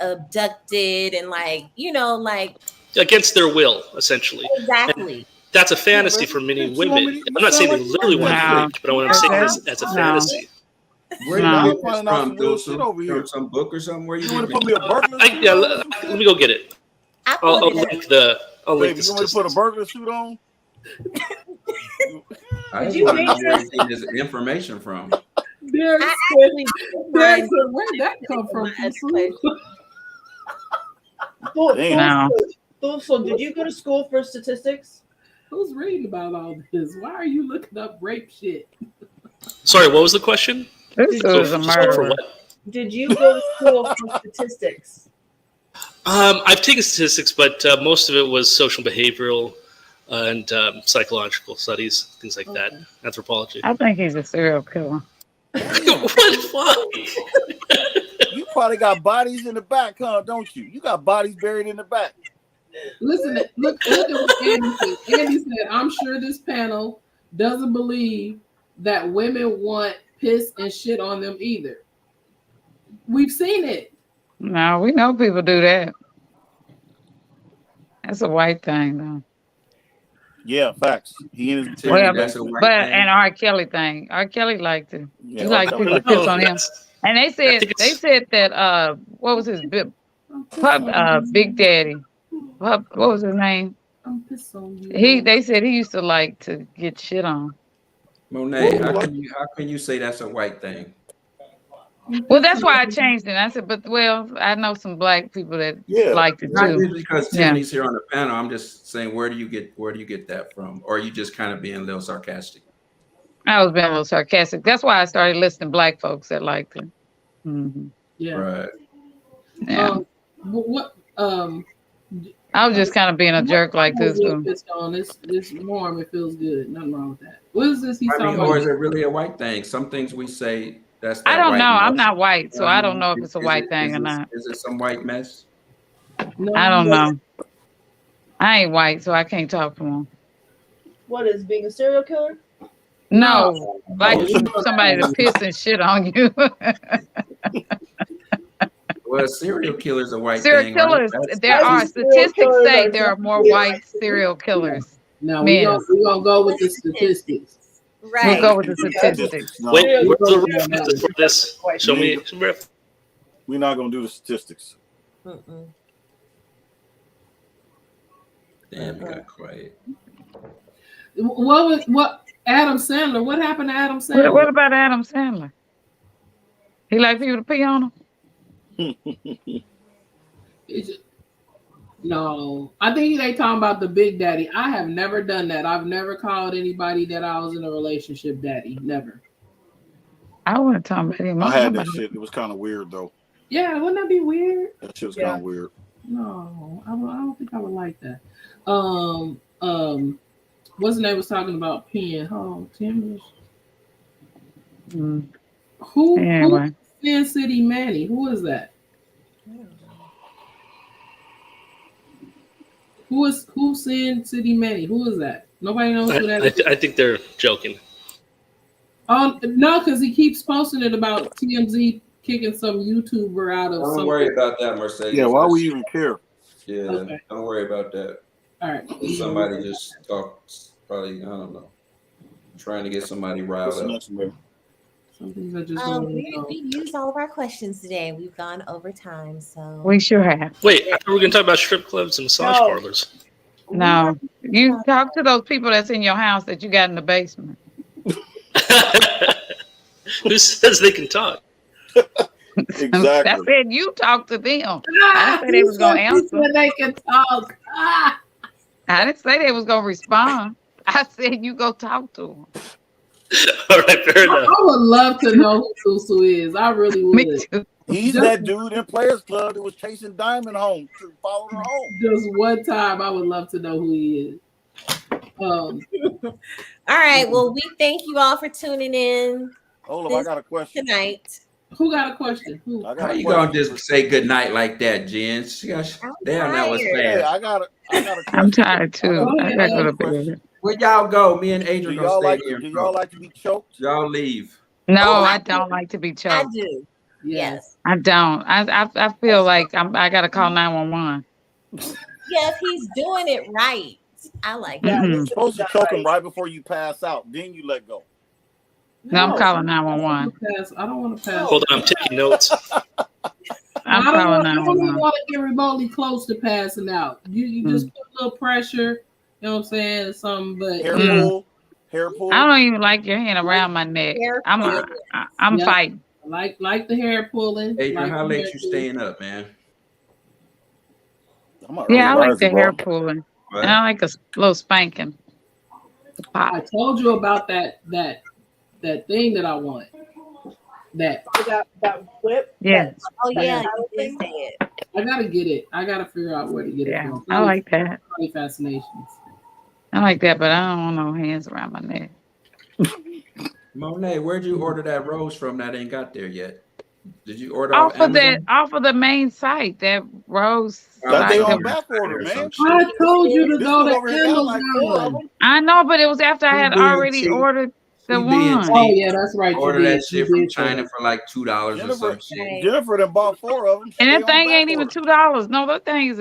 abducted and like, you know, like against their will, essentially. Exactly. And that's a fantasy for many women. I'm not saying they literally want to be raped, but what I'm saying is as a fantasy. Where do you get this from, Dulce? Some book or something? Where you want to put me a burglar suit yeah, on? let me go get it. I'll link the Baby, you want to put a burglar suit on? I just want to know where you get this information from. Where'd that come from? So did you go to school for statistics? Who's reading about all this? Why are you looking up rape shit? Sorry, what was the question? This is a murderer. Did you go to school for statistics? I've taken statistics, but most of it was social behavioral and psychological studies, things like that, anthropology. I think he's a serial killer. Why? You probably got bodies in the back, huh? Don't you? You got bodies buried in the back. Listen, look at what Andy said. Andy said, I'm sure this panel doesn't believe that women want piss and shit on them either. We've seen it. No, we know people do that. That's a white thing, though. Yeah, facts. He and his well, but an R. Kelly thing. R. Kelly liked it. He liked people to piss on him. And they said that what was his Big Daddy? What was his name? They said he used to like to get shit on. Monet, how can you say that's a white thing? Well, that's why I changed it. I said, but I know some black people that liked it too. Because Tiffany's here on the panel, I'm just saying, where do you get that from? Or are you just kind of being a little sarcastic? I was being a little sarcastic. That's why I started listing black folks that liked it. Mm-hmm. Yeah. Right. Yeah. I was just kind of being a jerk like this. It's warm. It feels good. Nothing wrong with that. What is this he's talking about? Or is it really a white thing? Some things we say that's. I don't know. I'm not white, so I don't know if it's a white thing or not. Is it some white mess? No, I don't know. I ain't white, so I can't talk for him. What is being a serial killer? No, like somebody to piss and shit on you. Well, serial killers are white. Serial killers. There are statistics say there are more white serial killers. No, we're gonna go with the statistics. Right. We'll go with the statistics. Wait, where's the reference for this? Show me. We're not gonna do the statistics. Damn, you got quiet. What Adam Sandler? What happened to Adam Sandler? What about Adam Sandler? He like people to pee on him? No, I think they talking about the Big Daddy. I have never done that. I've never called anybody that I was in a relationship daddy. Never. I want to talk about him. I had that shit. It was kind of weird though. Yeah, wouldn't that be weird? That shit was kind of weird. No, I don't think I would like that. What's the name was talking about peeing? Oh, Tim. Who Anyway. Sin City Manny? Who is that? Who's Sin City Manny? Who is that? Nobody knows who that is. I think they're joking. No, because he keeps posting it about TMZ kicking some YouTuber out of. Don't worry about that, Mercedes. Yeah, why we even care? Yeah, Okay. Don't worry about that. All right. Somebody just talks, probably, I don't know, trying to get somebody riled up. Some things I just don't know. We used all of our questions today. We've gone over time, so We sure have. Wait, I thought we were going to talk about strip clubs and massage No. parlors. No. You talk to those people that's in your house that you got in the basement. Who says they can talk? Exactly. I said you talk to them. I didn't say they was gonna answer. They can talk. I didn't say they was gonna respond. I said you go talk to them. All right, fair enough. I would love to know who Susu is. I really would. Me too. He's that dude in Players Club that was chasing Diamond home to follow her home. Just one time, I would love to know who he is. all right. Well, we thank you all for tuning in Hold up, I got a question. tonight. Who got a question? Who? I got How a you question. gonna just say good night like that, Jen? Damn, that was Hey, fast. I got a question. I'm tired too. I gotta go to bed. Where y'all go? Me and Do Adrian y'all gonna like stay here. do y'all like to be choked? Y'all leave. No, Oh, I don't like to be I choked. do. Yes. I don't. I feel like I gotta call 911. Yeah, if he's doing it right, I like Yeah, that. You're supposed to choke him right before you pass out. Then you let go. No, I'm calling 911. I don't want to pass. Hold on, I'm taking notes. I'm I calling don't 911. want to get remotely close to passing out. You just put a little pressure. You know what I'm saying? Something, but Hair pull. Hair pull. I don't even like your hand around my neck. I'm Yep. fighting. Like the hair pulling. Adrian, like how the late hair you pulling. staying up, man? I'm an Yeah, I early like riser, the bro. hair pulling. Right. And I like a little spanking. I told you about that thing that I want. That that whip. Yeah. that- Oh that yeah, saddle you did thing. say it. I gotta get it. I gotta figure out where to get it Yeah, from. I like that. Probably Fascinations. I like that, but I don't want no hands around my neck. Monet, where'd you order that rose from that ain't got there yet? Did you order Off off of that, Amazon? off of the main site, that rose. That they site on that- back order, Or man. some shit. I told you to This go one to over here got like 4 of Amazon. them. I know, but it was after I He had being already cheap. ordered the He being one. cheap. Oh yeah, that's right. Order you that did. shit You from did say China that. for like $2 or Jennifer, some shit. Right. Jennifer done bought 4 of them. And They that on thing back ain't even order. $2. No, that thing is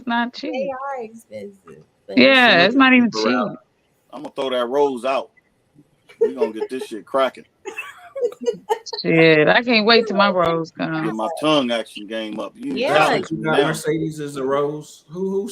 not They cheap. are expensive. But Yeah, it's not even Cheaper cheap. route. I'm gonna throw that rose out. We gonna get this shit cracking. Shit, I can't wait till my rose Get comes. my tongue action game up. You Yeah. challenge You me got now. Mercedes as a rose. Who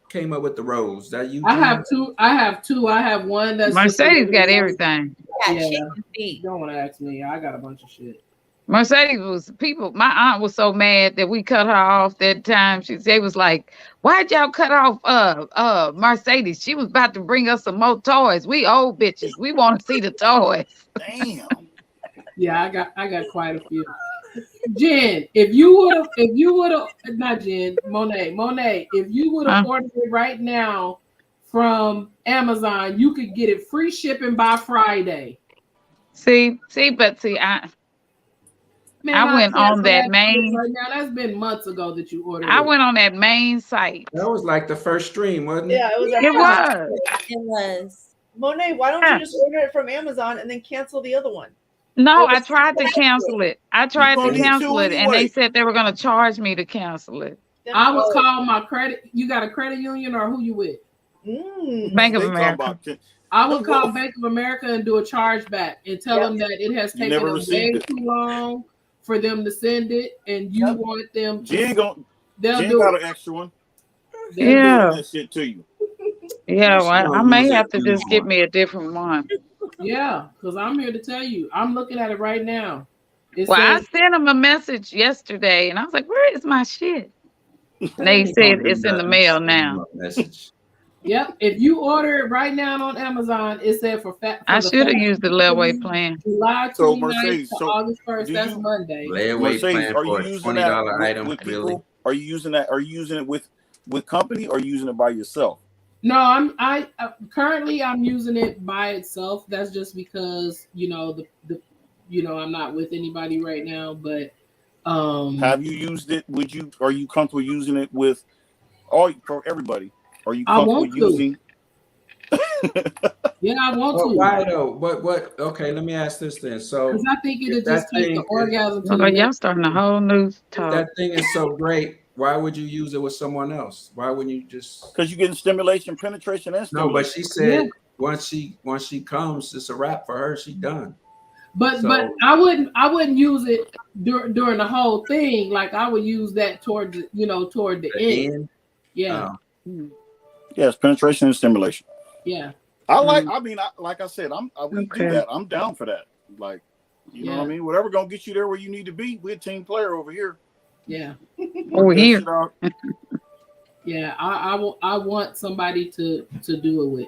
came up with the rose? That you? I Jen? have two. I have one that's just a Mercedes got little- everything. got Yeah. chicken feet. Don't want to ask me. I got a bunch of shit. Mercedes was people. My aunt was so mad that we cut her off that time. They was like, "Why'd y'all cut off Mercedes? She was about to bring us some more toys. We old bitches. We want to see the toys." Damn. Yeah, I got quite a few. Jen, if you would have, not Jen, Monet, if you would have ordered it right now from Amazon, you could get it free shipping by Friday. See, Man, I went can't on that shit main. right now. That's been months ago that you ordered. I it. went on that main site. That was like the first stream, wasn't it? Yeah, it was. It was. It was. Monet, why don't you just order it from Amazon and then cancel the other one? No, I tried to cancel it. I tried gonna to need cancel two it, and they anyway. said they were going to charge me to cancel it. I would call my credit. You got a credit union or who you with? Bank of They talking America. about I would call Bank of America and do a chargeback and tell them that it has You taken never them way received it. too long for them to send it, and you want them. Jen They'll Jen do got it. an extra one. They'll They'll Yeah. do that shit to you. Yeah, She well, I don't may use have it to just anymore. get me a different one. Yeah, because I'm here to tell you. I'm looking at it right now. It Well, I says, sent them a message yesterday, and I was like, "Where is my shit?" And they Don't said do it's in the nothing. mail Send them now. a message. yep. If you order it right now on Amazon, it said for I the should have fast used the layaway plan. July So 29th Mercedes, to so August 1st. do That's you- Monday. Layaway Mercedes, plan are you for a using that $20 item. with people? Really? Are you using that? Are you using it with company or using it by yourself? No, I currently I'm using it by itself. That's just because the I'm not with anybody right now, but have you used it? Are you comfortable using it with for everybody? Are you I comfortable want to. using? Yeah, I want Well, to. why though? What? Okay, let me ask this then. So, Because I think it'll if that just take the thing, orgasm to Well, the y'all next. starting a whole new if talk. that thing is so great, why would you use it with someone else? Why wouldn't you just? Because you're getting stimulation, penetration, and No, but stimulation. she said once she comes, it's a wrap for her. She done. But I wouldn't use it during the whole thing. Like I would use that toward the end. Yeah. Yes, penetration and stimulation. Yeah. Like I said, we do that. I'm down for that. Like, you know what I mean? Whatever gonna get you there where you need to be. We're a team player over here. Yeah. Over here. Yeah, I want somebody to do it with.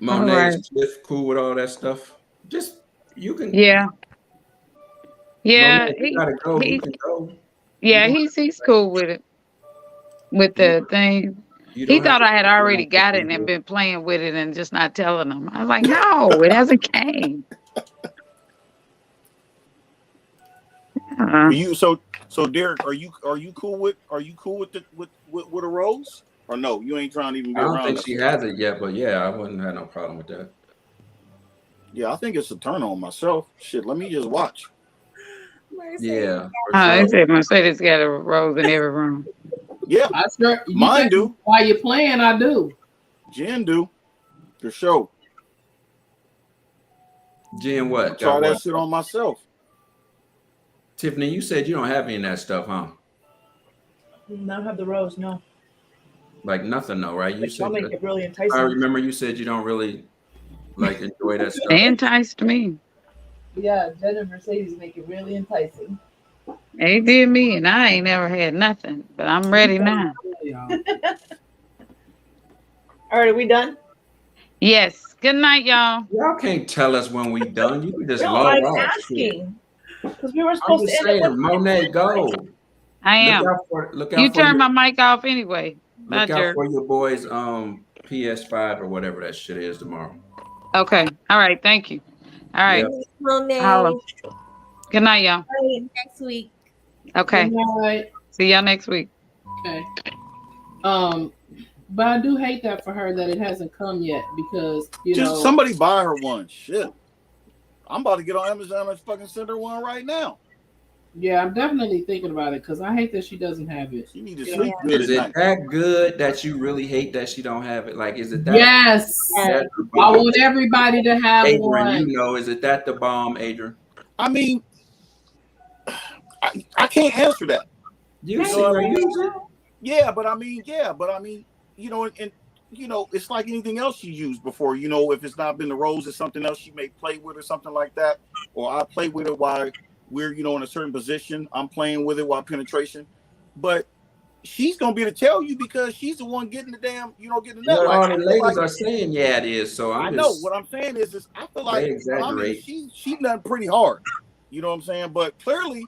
Monet Smith, cool with all that stuff. Just you can. Yeah. Yeah. Monet, you gotta go. You can go. Yeah, he's cool with it. With the thing. He thought I had already got it and been playing with it and just not telling him. I was like, no, it hasn't came. So Derek, are you cool with with a rose? Or no, you ain't trying to even be I don't around think that she stuff. has it yet, but yeah, I wouldn't have no problem with that. Yeah, I think it's a turn on myself. Shit, let me just watch. Yeah. I said Mercedes got a rose in every room. Yeah, mine do. While you're playing, I do. Jen do. For sure. Jen, what? Try that shit on myself. Tiffany, you said you don't have any of that stuff, huh? Not have the rose, no. Like nothing, though, right? You said I'll make it really enticing. I remember you said you don't really like enjoy that stuff. They enticed me. Yeah, Jen and Mercedes make it really enticing. They did me, and I ain't never had nothing, but I'm ready now. All right, are we done? Yes. Good night, y'all. Y'all can't tell us when we done. You can just No, log I'm off. asking. Because we were I'm supposed just to end saying, Monet, go. I am. Look out You for turn your, my mic off anyway. look out for your boys' PS5 or whatever that shit is tomorrow. Okay. All right. Thank you. All right. Monet. Good night, y'all. Next week. Okay. Good night. See y'all next week. Okay. But I do hate that for her that it hasn't come yet because Just somebody buy her one. Shit. I'm about to get on Amazon and fucking send her one right now. Yeah, I'm definitely thinking about it because I hate that she doesn't have it. You need to sleep good. Is it that good that you really hate that she don't have it? Like, is it that? Yes. I want everybody to have Adrian, one. you know, is it that the bomb, Adrian? I mean, I can't answer that. You see her use it? Yeah, but I mean, and it's like anything else you used before. If it's not been the rose, it's something else she may play with or something like that. Or I play with it while we're, in a certain position. I'm playing with it while penetration. But she's gonna be able to tell you because she's the one getting the damn, getting the net. Well, all the ladies are saying, yeah, it is. So I know what I'm saying is I feel like exaggerate. she's done pretty hard. You know what I'm saying? But clearly,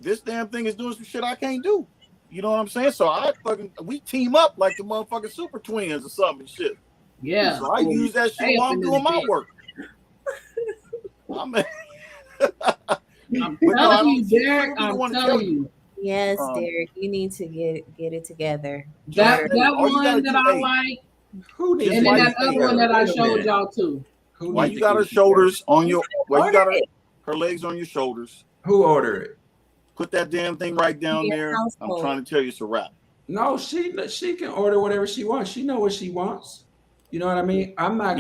this damn thing is doing some shit I can't do. You know what I'm saying? So we team up like the motherfucking super twins or something shit. Yeah. So I use that shit while I'm doing my work. I'm telling you, Derek. I'm telling you. Yes, Derek, you need to get it together. That one that I like, and then that other one that I showed y'all too. Why you got her shoulders on your? Why you got her legs on your shoulders? Who ordered it? Put that damn thing right down there. I'm trying to tell you it's a wrap. No, she can order whatever she wants. She know what she wants. You know what I mean? I'm not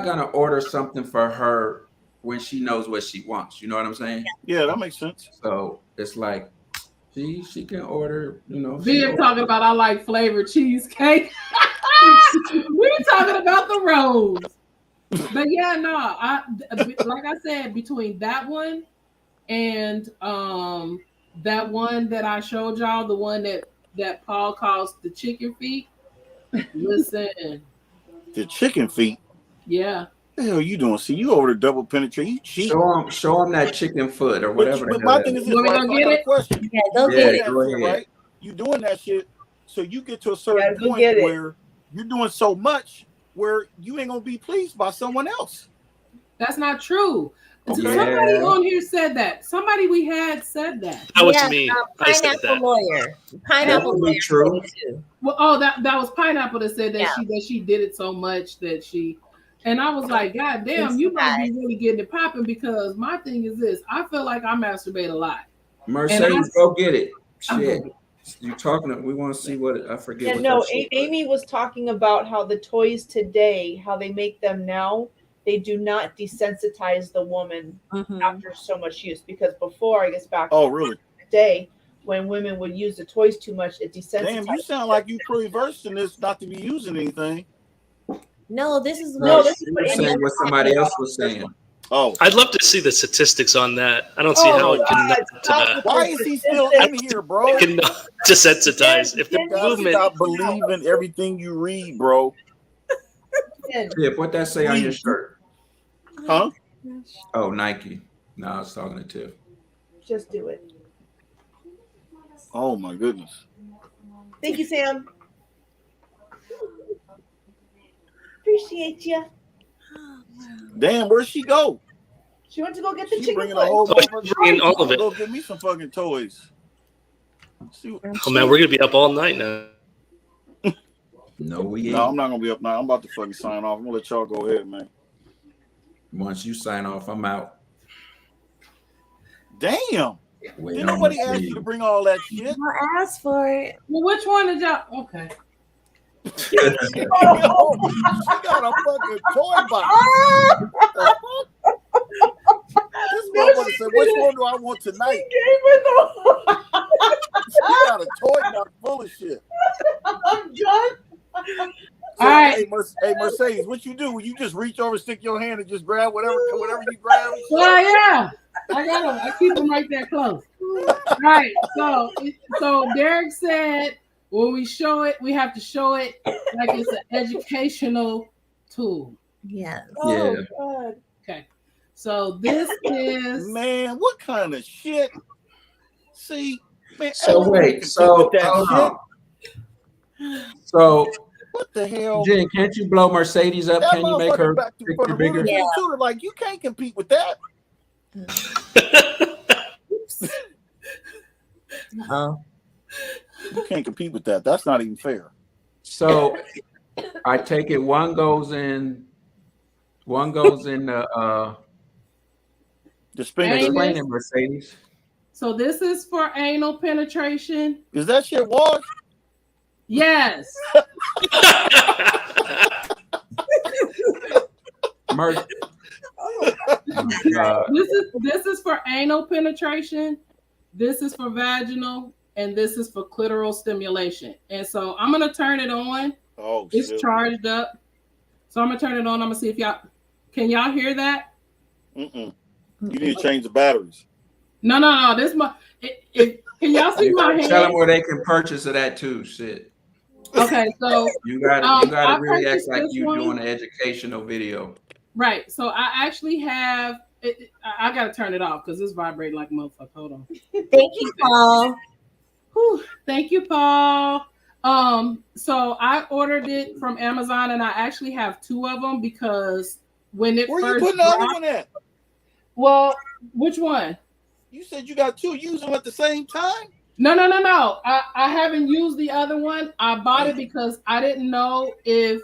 gonna order something for her when she knows what she wants. You know what I'm saying? Yeah, that makes sense. So it's like she can order, We're talking about I like flavored cheesecake. We're talking about the rose. But yeah, no, like I said, between that one and that one that I showed y'all, the one that Paul calls the chicken feet. Listen. The chicken feet? Yeah. What the hell you doing? See, you over the double penetrate. You cheat. Show him that chicken foot or whatever. But my thing is this, right? So I got a question. Yeah, go get it. Go ahead. Right? You doing that shit, so you get to a certain point where you're doing so much where you ain't gonna be pleased by someone else. That's not true. Okay. Somebody on here said that. Somebody we had said that. That was me. I said Pineapple that. lawyer. Pineapple That would lawyer be true. said it too. Well, that was Pineapple that said that Yeah. she did it so much that she. And I was like, God damn, you might be really getting it popping, because my thing is this: I feel like I masturbate a lot. Mercedes, go get it. I'm Shit. gonna- You talking? We want to see what I forget. Yeah, what no, that shit was. Amy was talking about how the toys today, how they make them now, they do not desensitize the woman after so much use. Because before, I guess back Oh, really? in the day, when women would use the toys too much, it desensitized. Damn, you sound like you pretty versed in this, not to be using anything. No, this is No, what she was saying what somebody else was saying. Oh, I'd love to see the statistics on that. I don't see how it can why is he still in here, bro? it can desensitize. If the You gotta movement, stop believing everything you read, bro. Tip, what that say on your shirt? Huh? Oh, Nike. No, I was talking to Tiff. Just do it. Oh my goodness. Thank you, Sam. Appreciate you. Damn, where'd she go? She went to go get the She chicken bringing a foot. whole bunch of bringing all of it. Go get me some fucking toys. See, oh man, we're gonna be up all night now. No, we ain't. no, I'm not gonna be up now. I'm about to fucking sign off. I'm gonna let y'all go ahead, man. Once you sign off, I'm out. Damn. Wait Did on nobody the ask you screen. to bring all that shit? I asked for it. Well, which one did y'all? Okay. She got a fucking toy box. This motherfucker said, which one do I want tonight? She got a toy box full of shit. I'm done. So, All right. hey, Mercedes, what you do? You just reach over, stick your hand, and just grab whatever you grab. Well, yeah, I got them. I keep them right there close. Right. So Derek said when we show it, we have to show it like it's an educational tool. Yes. Oh, Yeah. God. Okay. So this is Man, what kind of shit? See, man. So everybody wait, can do so with that hold shit. on. So What the hell? Jen, can't you blow Mercedes up? That Can you make motherfucker her back to for picture the bigger? Ruder shooter, like you can't compete with that. Oh. You can't compete with that. That's not even fair. So I take it one goes in the spinach. explain it, Mercedes. So this is for anal penetration. Is that shit washed? Yes. This is for anal penetration. This is for vaginal, and this is for clitoral stimulation. And so I'm gonna turn it on. Oh, it's shit. charged up. So I'm gonna turn it on. I'm gonna see if y'all can hear that. You need to change the batteries. No. This can y'all see my hand? Tell them where they can purchase it at too. Shit. Okay, so you gotta really act purchased like this you one. doing an educational video. Right. So I actually have. I gotta turn it off because it's vibrating like a motherfucker. Hold on. Thank you, Paul. Whew, thank you, Paul. So I ordered it from Amazon, and I actually have two of them because when it Where first you putting the other one at? Well, which one? You said you got two. Use them at the same time. No. I haven't used the other one. I bought it because I didn't know if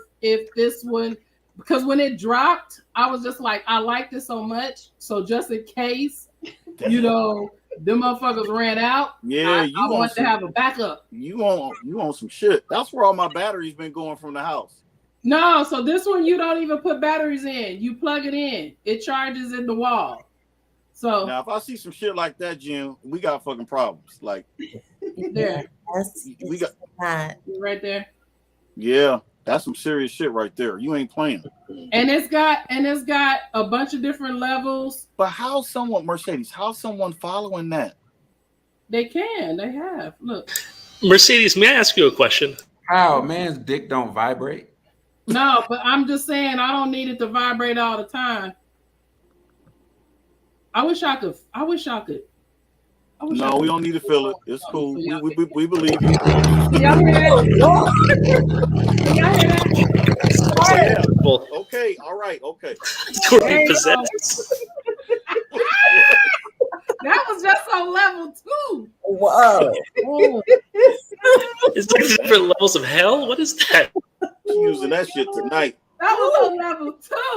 this one, because when it dropped, I was just like, I liked it so much. So just in case, the motherfuckers ran out. Yeah, I want to have a backup. You want some shit. That's where all my batteries been going from the house. No, so this one you don't even put batteries in. You plug it in. It charges in the wall. So now if I see some shit like that, Jim, we got fucking problems. Like there. We got right there. Yeah, that's some serious shit right there. You ain't playing. And it's got a bunch of different levels. But how's someone following that? They have. Look. Mercedes, may I ask you a question? How a man's dick don't vibrate? No, but I'm just saying I don't need it to vibrate all the time. I wish I could. No, we don't need to feel it. It's cool. We believe you. Y'all hear that? Y'all hear that? yeah. Well, Okay. All right. Okay. There you go. That was just on level 2. Whoa. it's like different levels of hell. What is that? Using that shit tonight. That was on level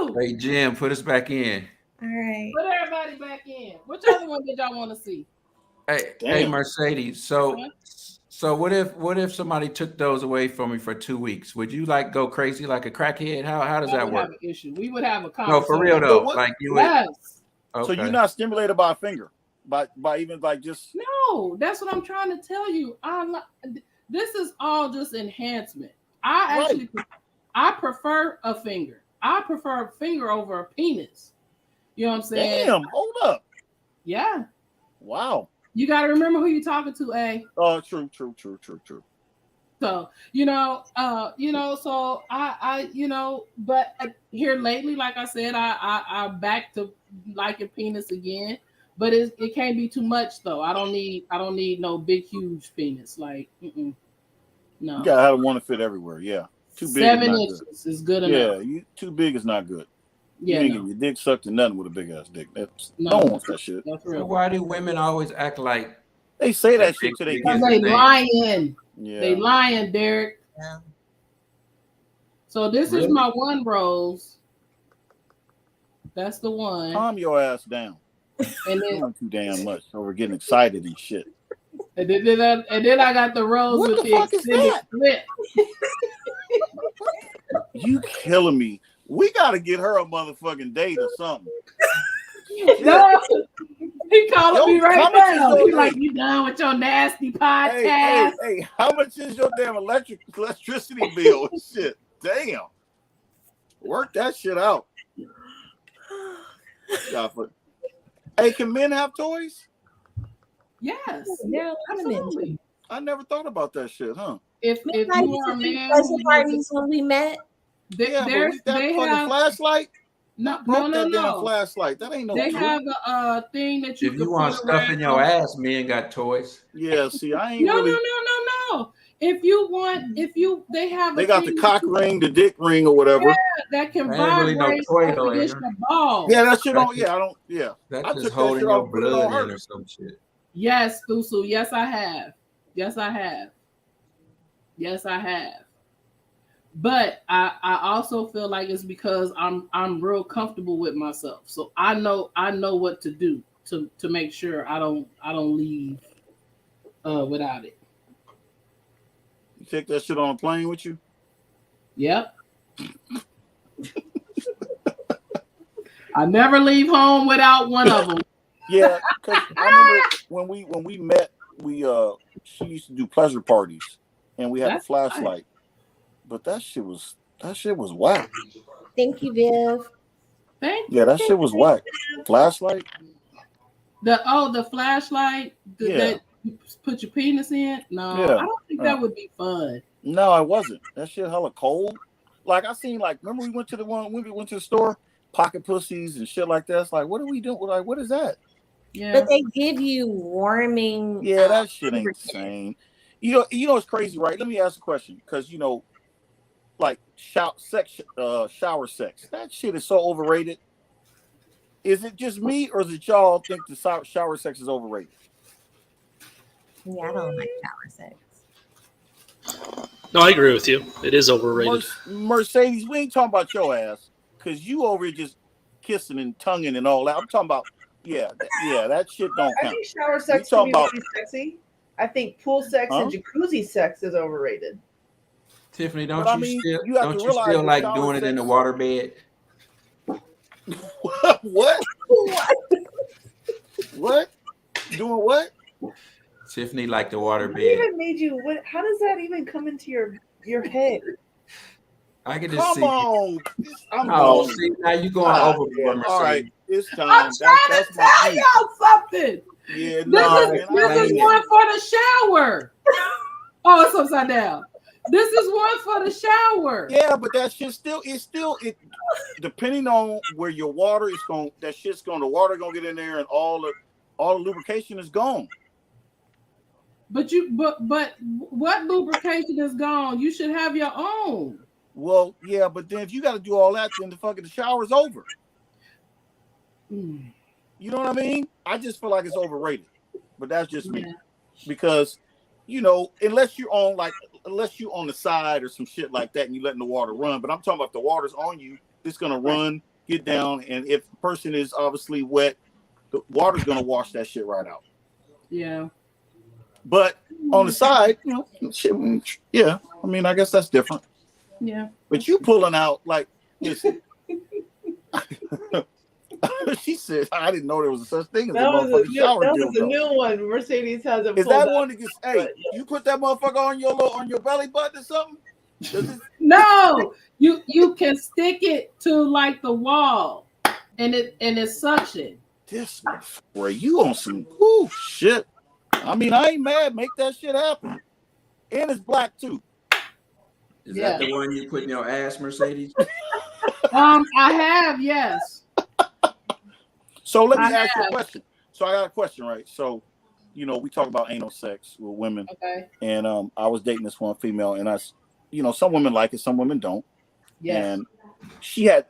2. Hey, Jim, put us back in. All right. Put everybody back in. Which other one did y'all want to see? Hey, Mercedes. So what if somebody took those away from me for 2 weeks? Would you like go crazy like a crackhead? How does that would work? have an issue. We would have a No, conversation. for real though. Like you would. Yes. Okay. So you're not stimulated by a finger, by even like just. No, that's what I'm trying to tell you. This is all just enhancement. I prefer a finger. I prefer a finger over a penis. You know what I'm saying? Damn, hold up. Yeah. Wow. You got to remember who you're talking to, A. Oh, true. So, so I but here lately, like I said, I back to liking penis again, but it can't be too much though. I don't need no big, huge penis. Like, no. You gotta have one to fit everywhere. Yeah. Too big 7 inches is good enough. Yeah, too big is not good. Yeah, you ain't getting your dick sucked and nothing with a big ass dick. No one wants that shit. So why do women always act like they say that shit till they get they lying? Yeah. They lying, Derek. Yeah. So this is my one rose. That's the one. Calm your ass down. And then not too damn much over getting excited and shit. And then I got the rose what with the extended clip. You killing me. We gotta get her a motherfucking date or something. No, he calling me right now. He's date? like, you done with your nasty podcast? Hey, how much is your damn electricity bill and shit? Damn. Work that shit out. Hey, can men have toys? Yes. Yeah, absolutely. I never thought about that shit, huh? If you are a man, parties when we met. They have flashlight. No. Damn flashlight. That ain't no. They have a thing that you. If you want stuff in your ass, men got toys. Yeah. See, I ain't. No. If they have. They got the cock ring, the dick ring, or whatever. Yeah, that can vibrate against the ball. Yeah, that shit on. Yeah, I don't. Yeah, that's just holding your blood in or some shit. Yes, Thusu. Yes, I have. But I also feel like it's because I'm real comfortable with myself, so I know what to do to make sure I don't leave without it. You take that shit on a plane with you? Yep. I never leave home without one of them. Yeah, because I remember when we met, she used to do pleasure parties, and we had a flashlight. Nice. But that shit was whack. Thank you, Viv. Thank you. Yeah, that shit was whack. Flashlight. The flashlight that you put your penis in. No, yeah. I don't think that would be fun. No, it wasn't. That shit hella cold. Like I seen, remember we went to the store, pocket pussies and shit like that. It's like, what are we doing? Like, what is that? Yeah. But they give you warming. Yeah, that shit ain't the same. You know it's crazy, right? Let me ask a question, because like shower sex. That shit is so overrated. Is it just me, or is it y'all think the shower sex is overrated? Yeah, I don't like shower sex. No, I agree with you. It is overrated. Mercedes, we ain't talking about your ass, because you over here just kissing and tonguing and all that. I'm talking about, that shit don't count. I think shower sex can be really sexy. I think pool sex and jacuzzi sex is overrated. Tiffany, don't you still like doing it in the waterbed? What? What? Doing what? Tiffany like the waterbed. Even made you. What? How does that even come into your head? I can just see. Come on. See, now you going overboard. All right, it's time. I'm trying to tell y'all something. Yeah, this is one for the shower. Oh, it's upside down. This is one for the shower. Yeah, but that shit it depending on where your water is going, the water gonna get in there and all the lubrication is gone. But what lubrication is gone? You should have your own. Well, yeah, but then if you got to do all that, then the shower's over. Mm. You know what I mean? I just feel like it's overrated, but that's just me. Yeah. Because, you know, unless you're on the side or some shit like that and you letting the water run, but I'm talking about if the water's on you, it's gonna run, get down, and if the person is obviously wet, the water's gonna wash that shit right out. Yeah. But on the side, you know, shit, yeah, I mean, I guess that's different. Yeah. But you pulling out like, listen. She said, "I didn't know there was a such thing as a motherfucking shower dildo." That was a new one. Mercedes hasn't. Is that one that gets? Hey, you put that motherfucker on your belly button or something? No, you can stick it to like the wall, and it's suction. This where you on some shit? I mean, I ain't mad. Make that shit happen. And it's black too. Is that the one you put in your ass, Mercedes? I have, yes. So let me ask you a question. So I got a question, right? So, you know, we talk about anal sex with women. Okay. And I was dating this one female, and you know, some women like it, some women don't. Yes. And she had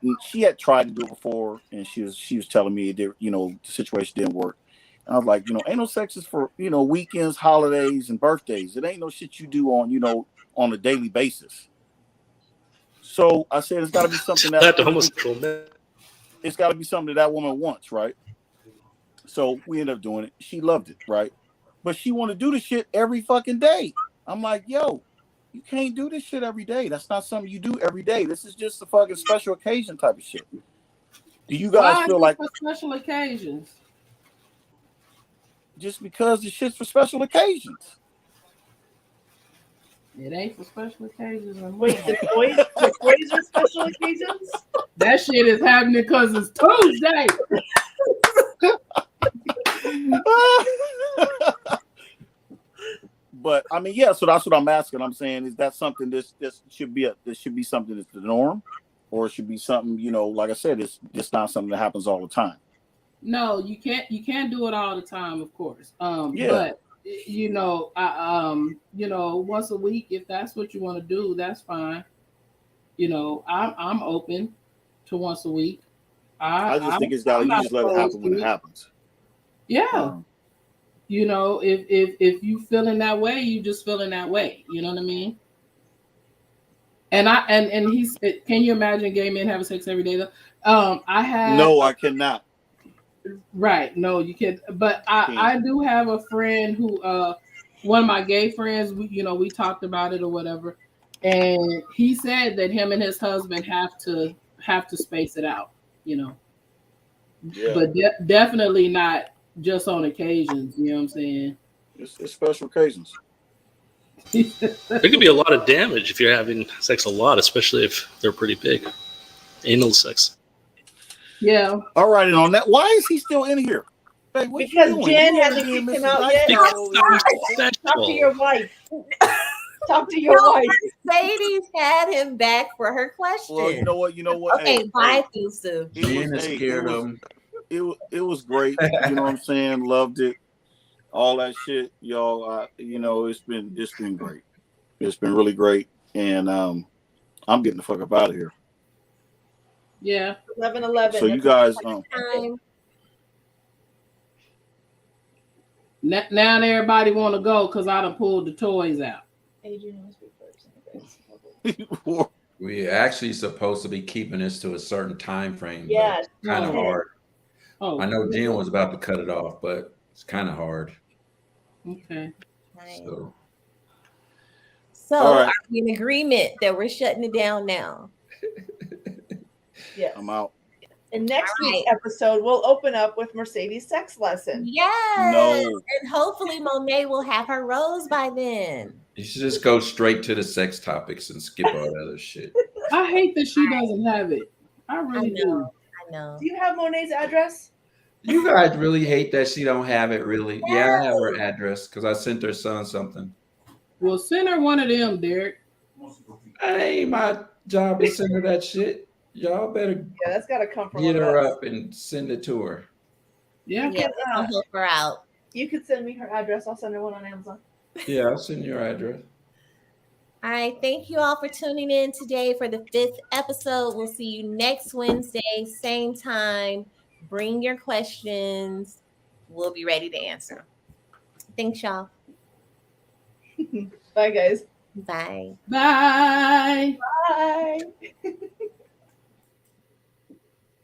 tried to do it before, and she was telling me that, you know, the situation didn't work. And I was like, you know, anal sex is for, you know, weekends, holidays, and birthdays. It ain't no shit you do on, you know, on a daily basis. So I said it's got to be something it's got to be something that woman wants, right? So we ended up doing it. She loved it, right? But she want to do the shit every fucking day. I'm like, yo, you can't do this shit every day. That's not something you do every day. This is just a fucking special occasion type of shit. Do you guys feel like for special occasions? Just because the shit's for special occasions. It ain't for special occasions. Wait, the toys are special occasions? That shit is happening because it's Tuesday. But I mean, yeah. So that's what I'm asking. I'm saying, is that something this should be something that's the norm, or it should be something, you know, like I said, it's just not something that happens all the time. No, you can't do it all the time, of course. Yeah. But you know, you know, once a week, if that's what you want to do, that's fine. You know, I'm open to once a week. I just think it's got to, you just let it happen when it happens. Yeah. You know, if you feeling that way, you just feeling that way. You know what I mean? And he's, can you imagine gay men having sex every day though? No, I cannot. Right. No, you can't. But I do have a friend who, one of my gay friends, we talked about it or whatever. And he said that him and his husband have to space it out, you know. Yeah. But definitely not just on occasions, you know what I'm saying? It's special occasions. There could be a lot of damage if you're having sex a lot, especially if they're pretty big. Anal sex. Yeah. All right, and on that, why is he still in here? Hey, because Jen hasn't kicked him out yet. Talk to your wife. Talk to your wife. Mercedes had him back for her question. Well, you know what? Okay, hey, bye, Thusu. It was great. You know what I'm saying? Loved it. All that shit, y'all. You know, it's been great. It's been really great, and I'm getting the fuck up out of here. Yeah. 11:11. So you guys, now everybody want to go because I done pulled the toys out. We're actually supposed to be keeping this to a certain time frame. Yes. Kind of hard. Oh, I know Jen was about to cut it off, but it's kind of hard. Okay. So right. are we in agreement that we're shutting it down now? Yes. I'm out. And next week's episode, we'll open up with Mercedes' sex lesson. Yes. No. And hopefully Monet will have her rose by then. You should just go straight to the sex topics and skip all that other shit. I hate that she doesn't have it. I really do. I know. Do you have Monet's address? You guys really hate that she don't have it, really? Yeah, I have her address because I sent her son something. Well, send her one of them, Derek. That ain't my job to send her that shit. Y'all better that's got to come from get her up and send it to her. Yeah, I'll help her out. You could send me her address. I'll send her one on Amazon. Yeah, I'll send your address. All right. Thank you all for tuning in today for the 5th episode. We'll see you next Wednesday, same time. Bring your questions. We'll be ready to answer. Thanks, y'all. Bye, guys. Bye. Bye. Bye.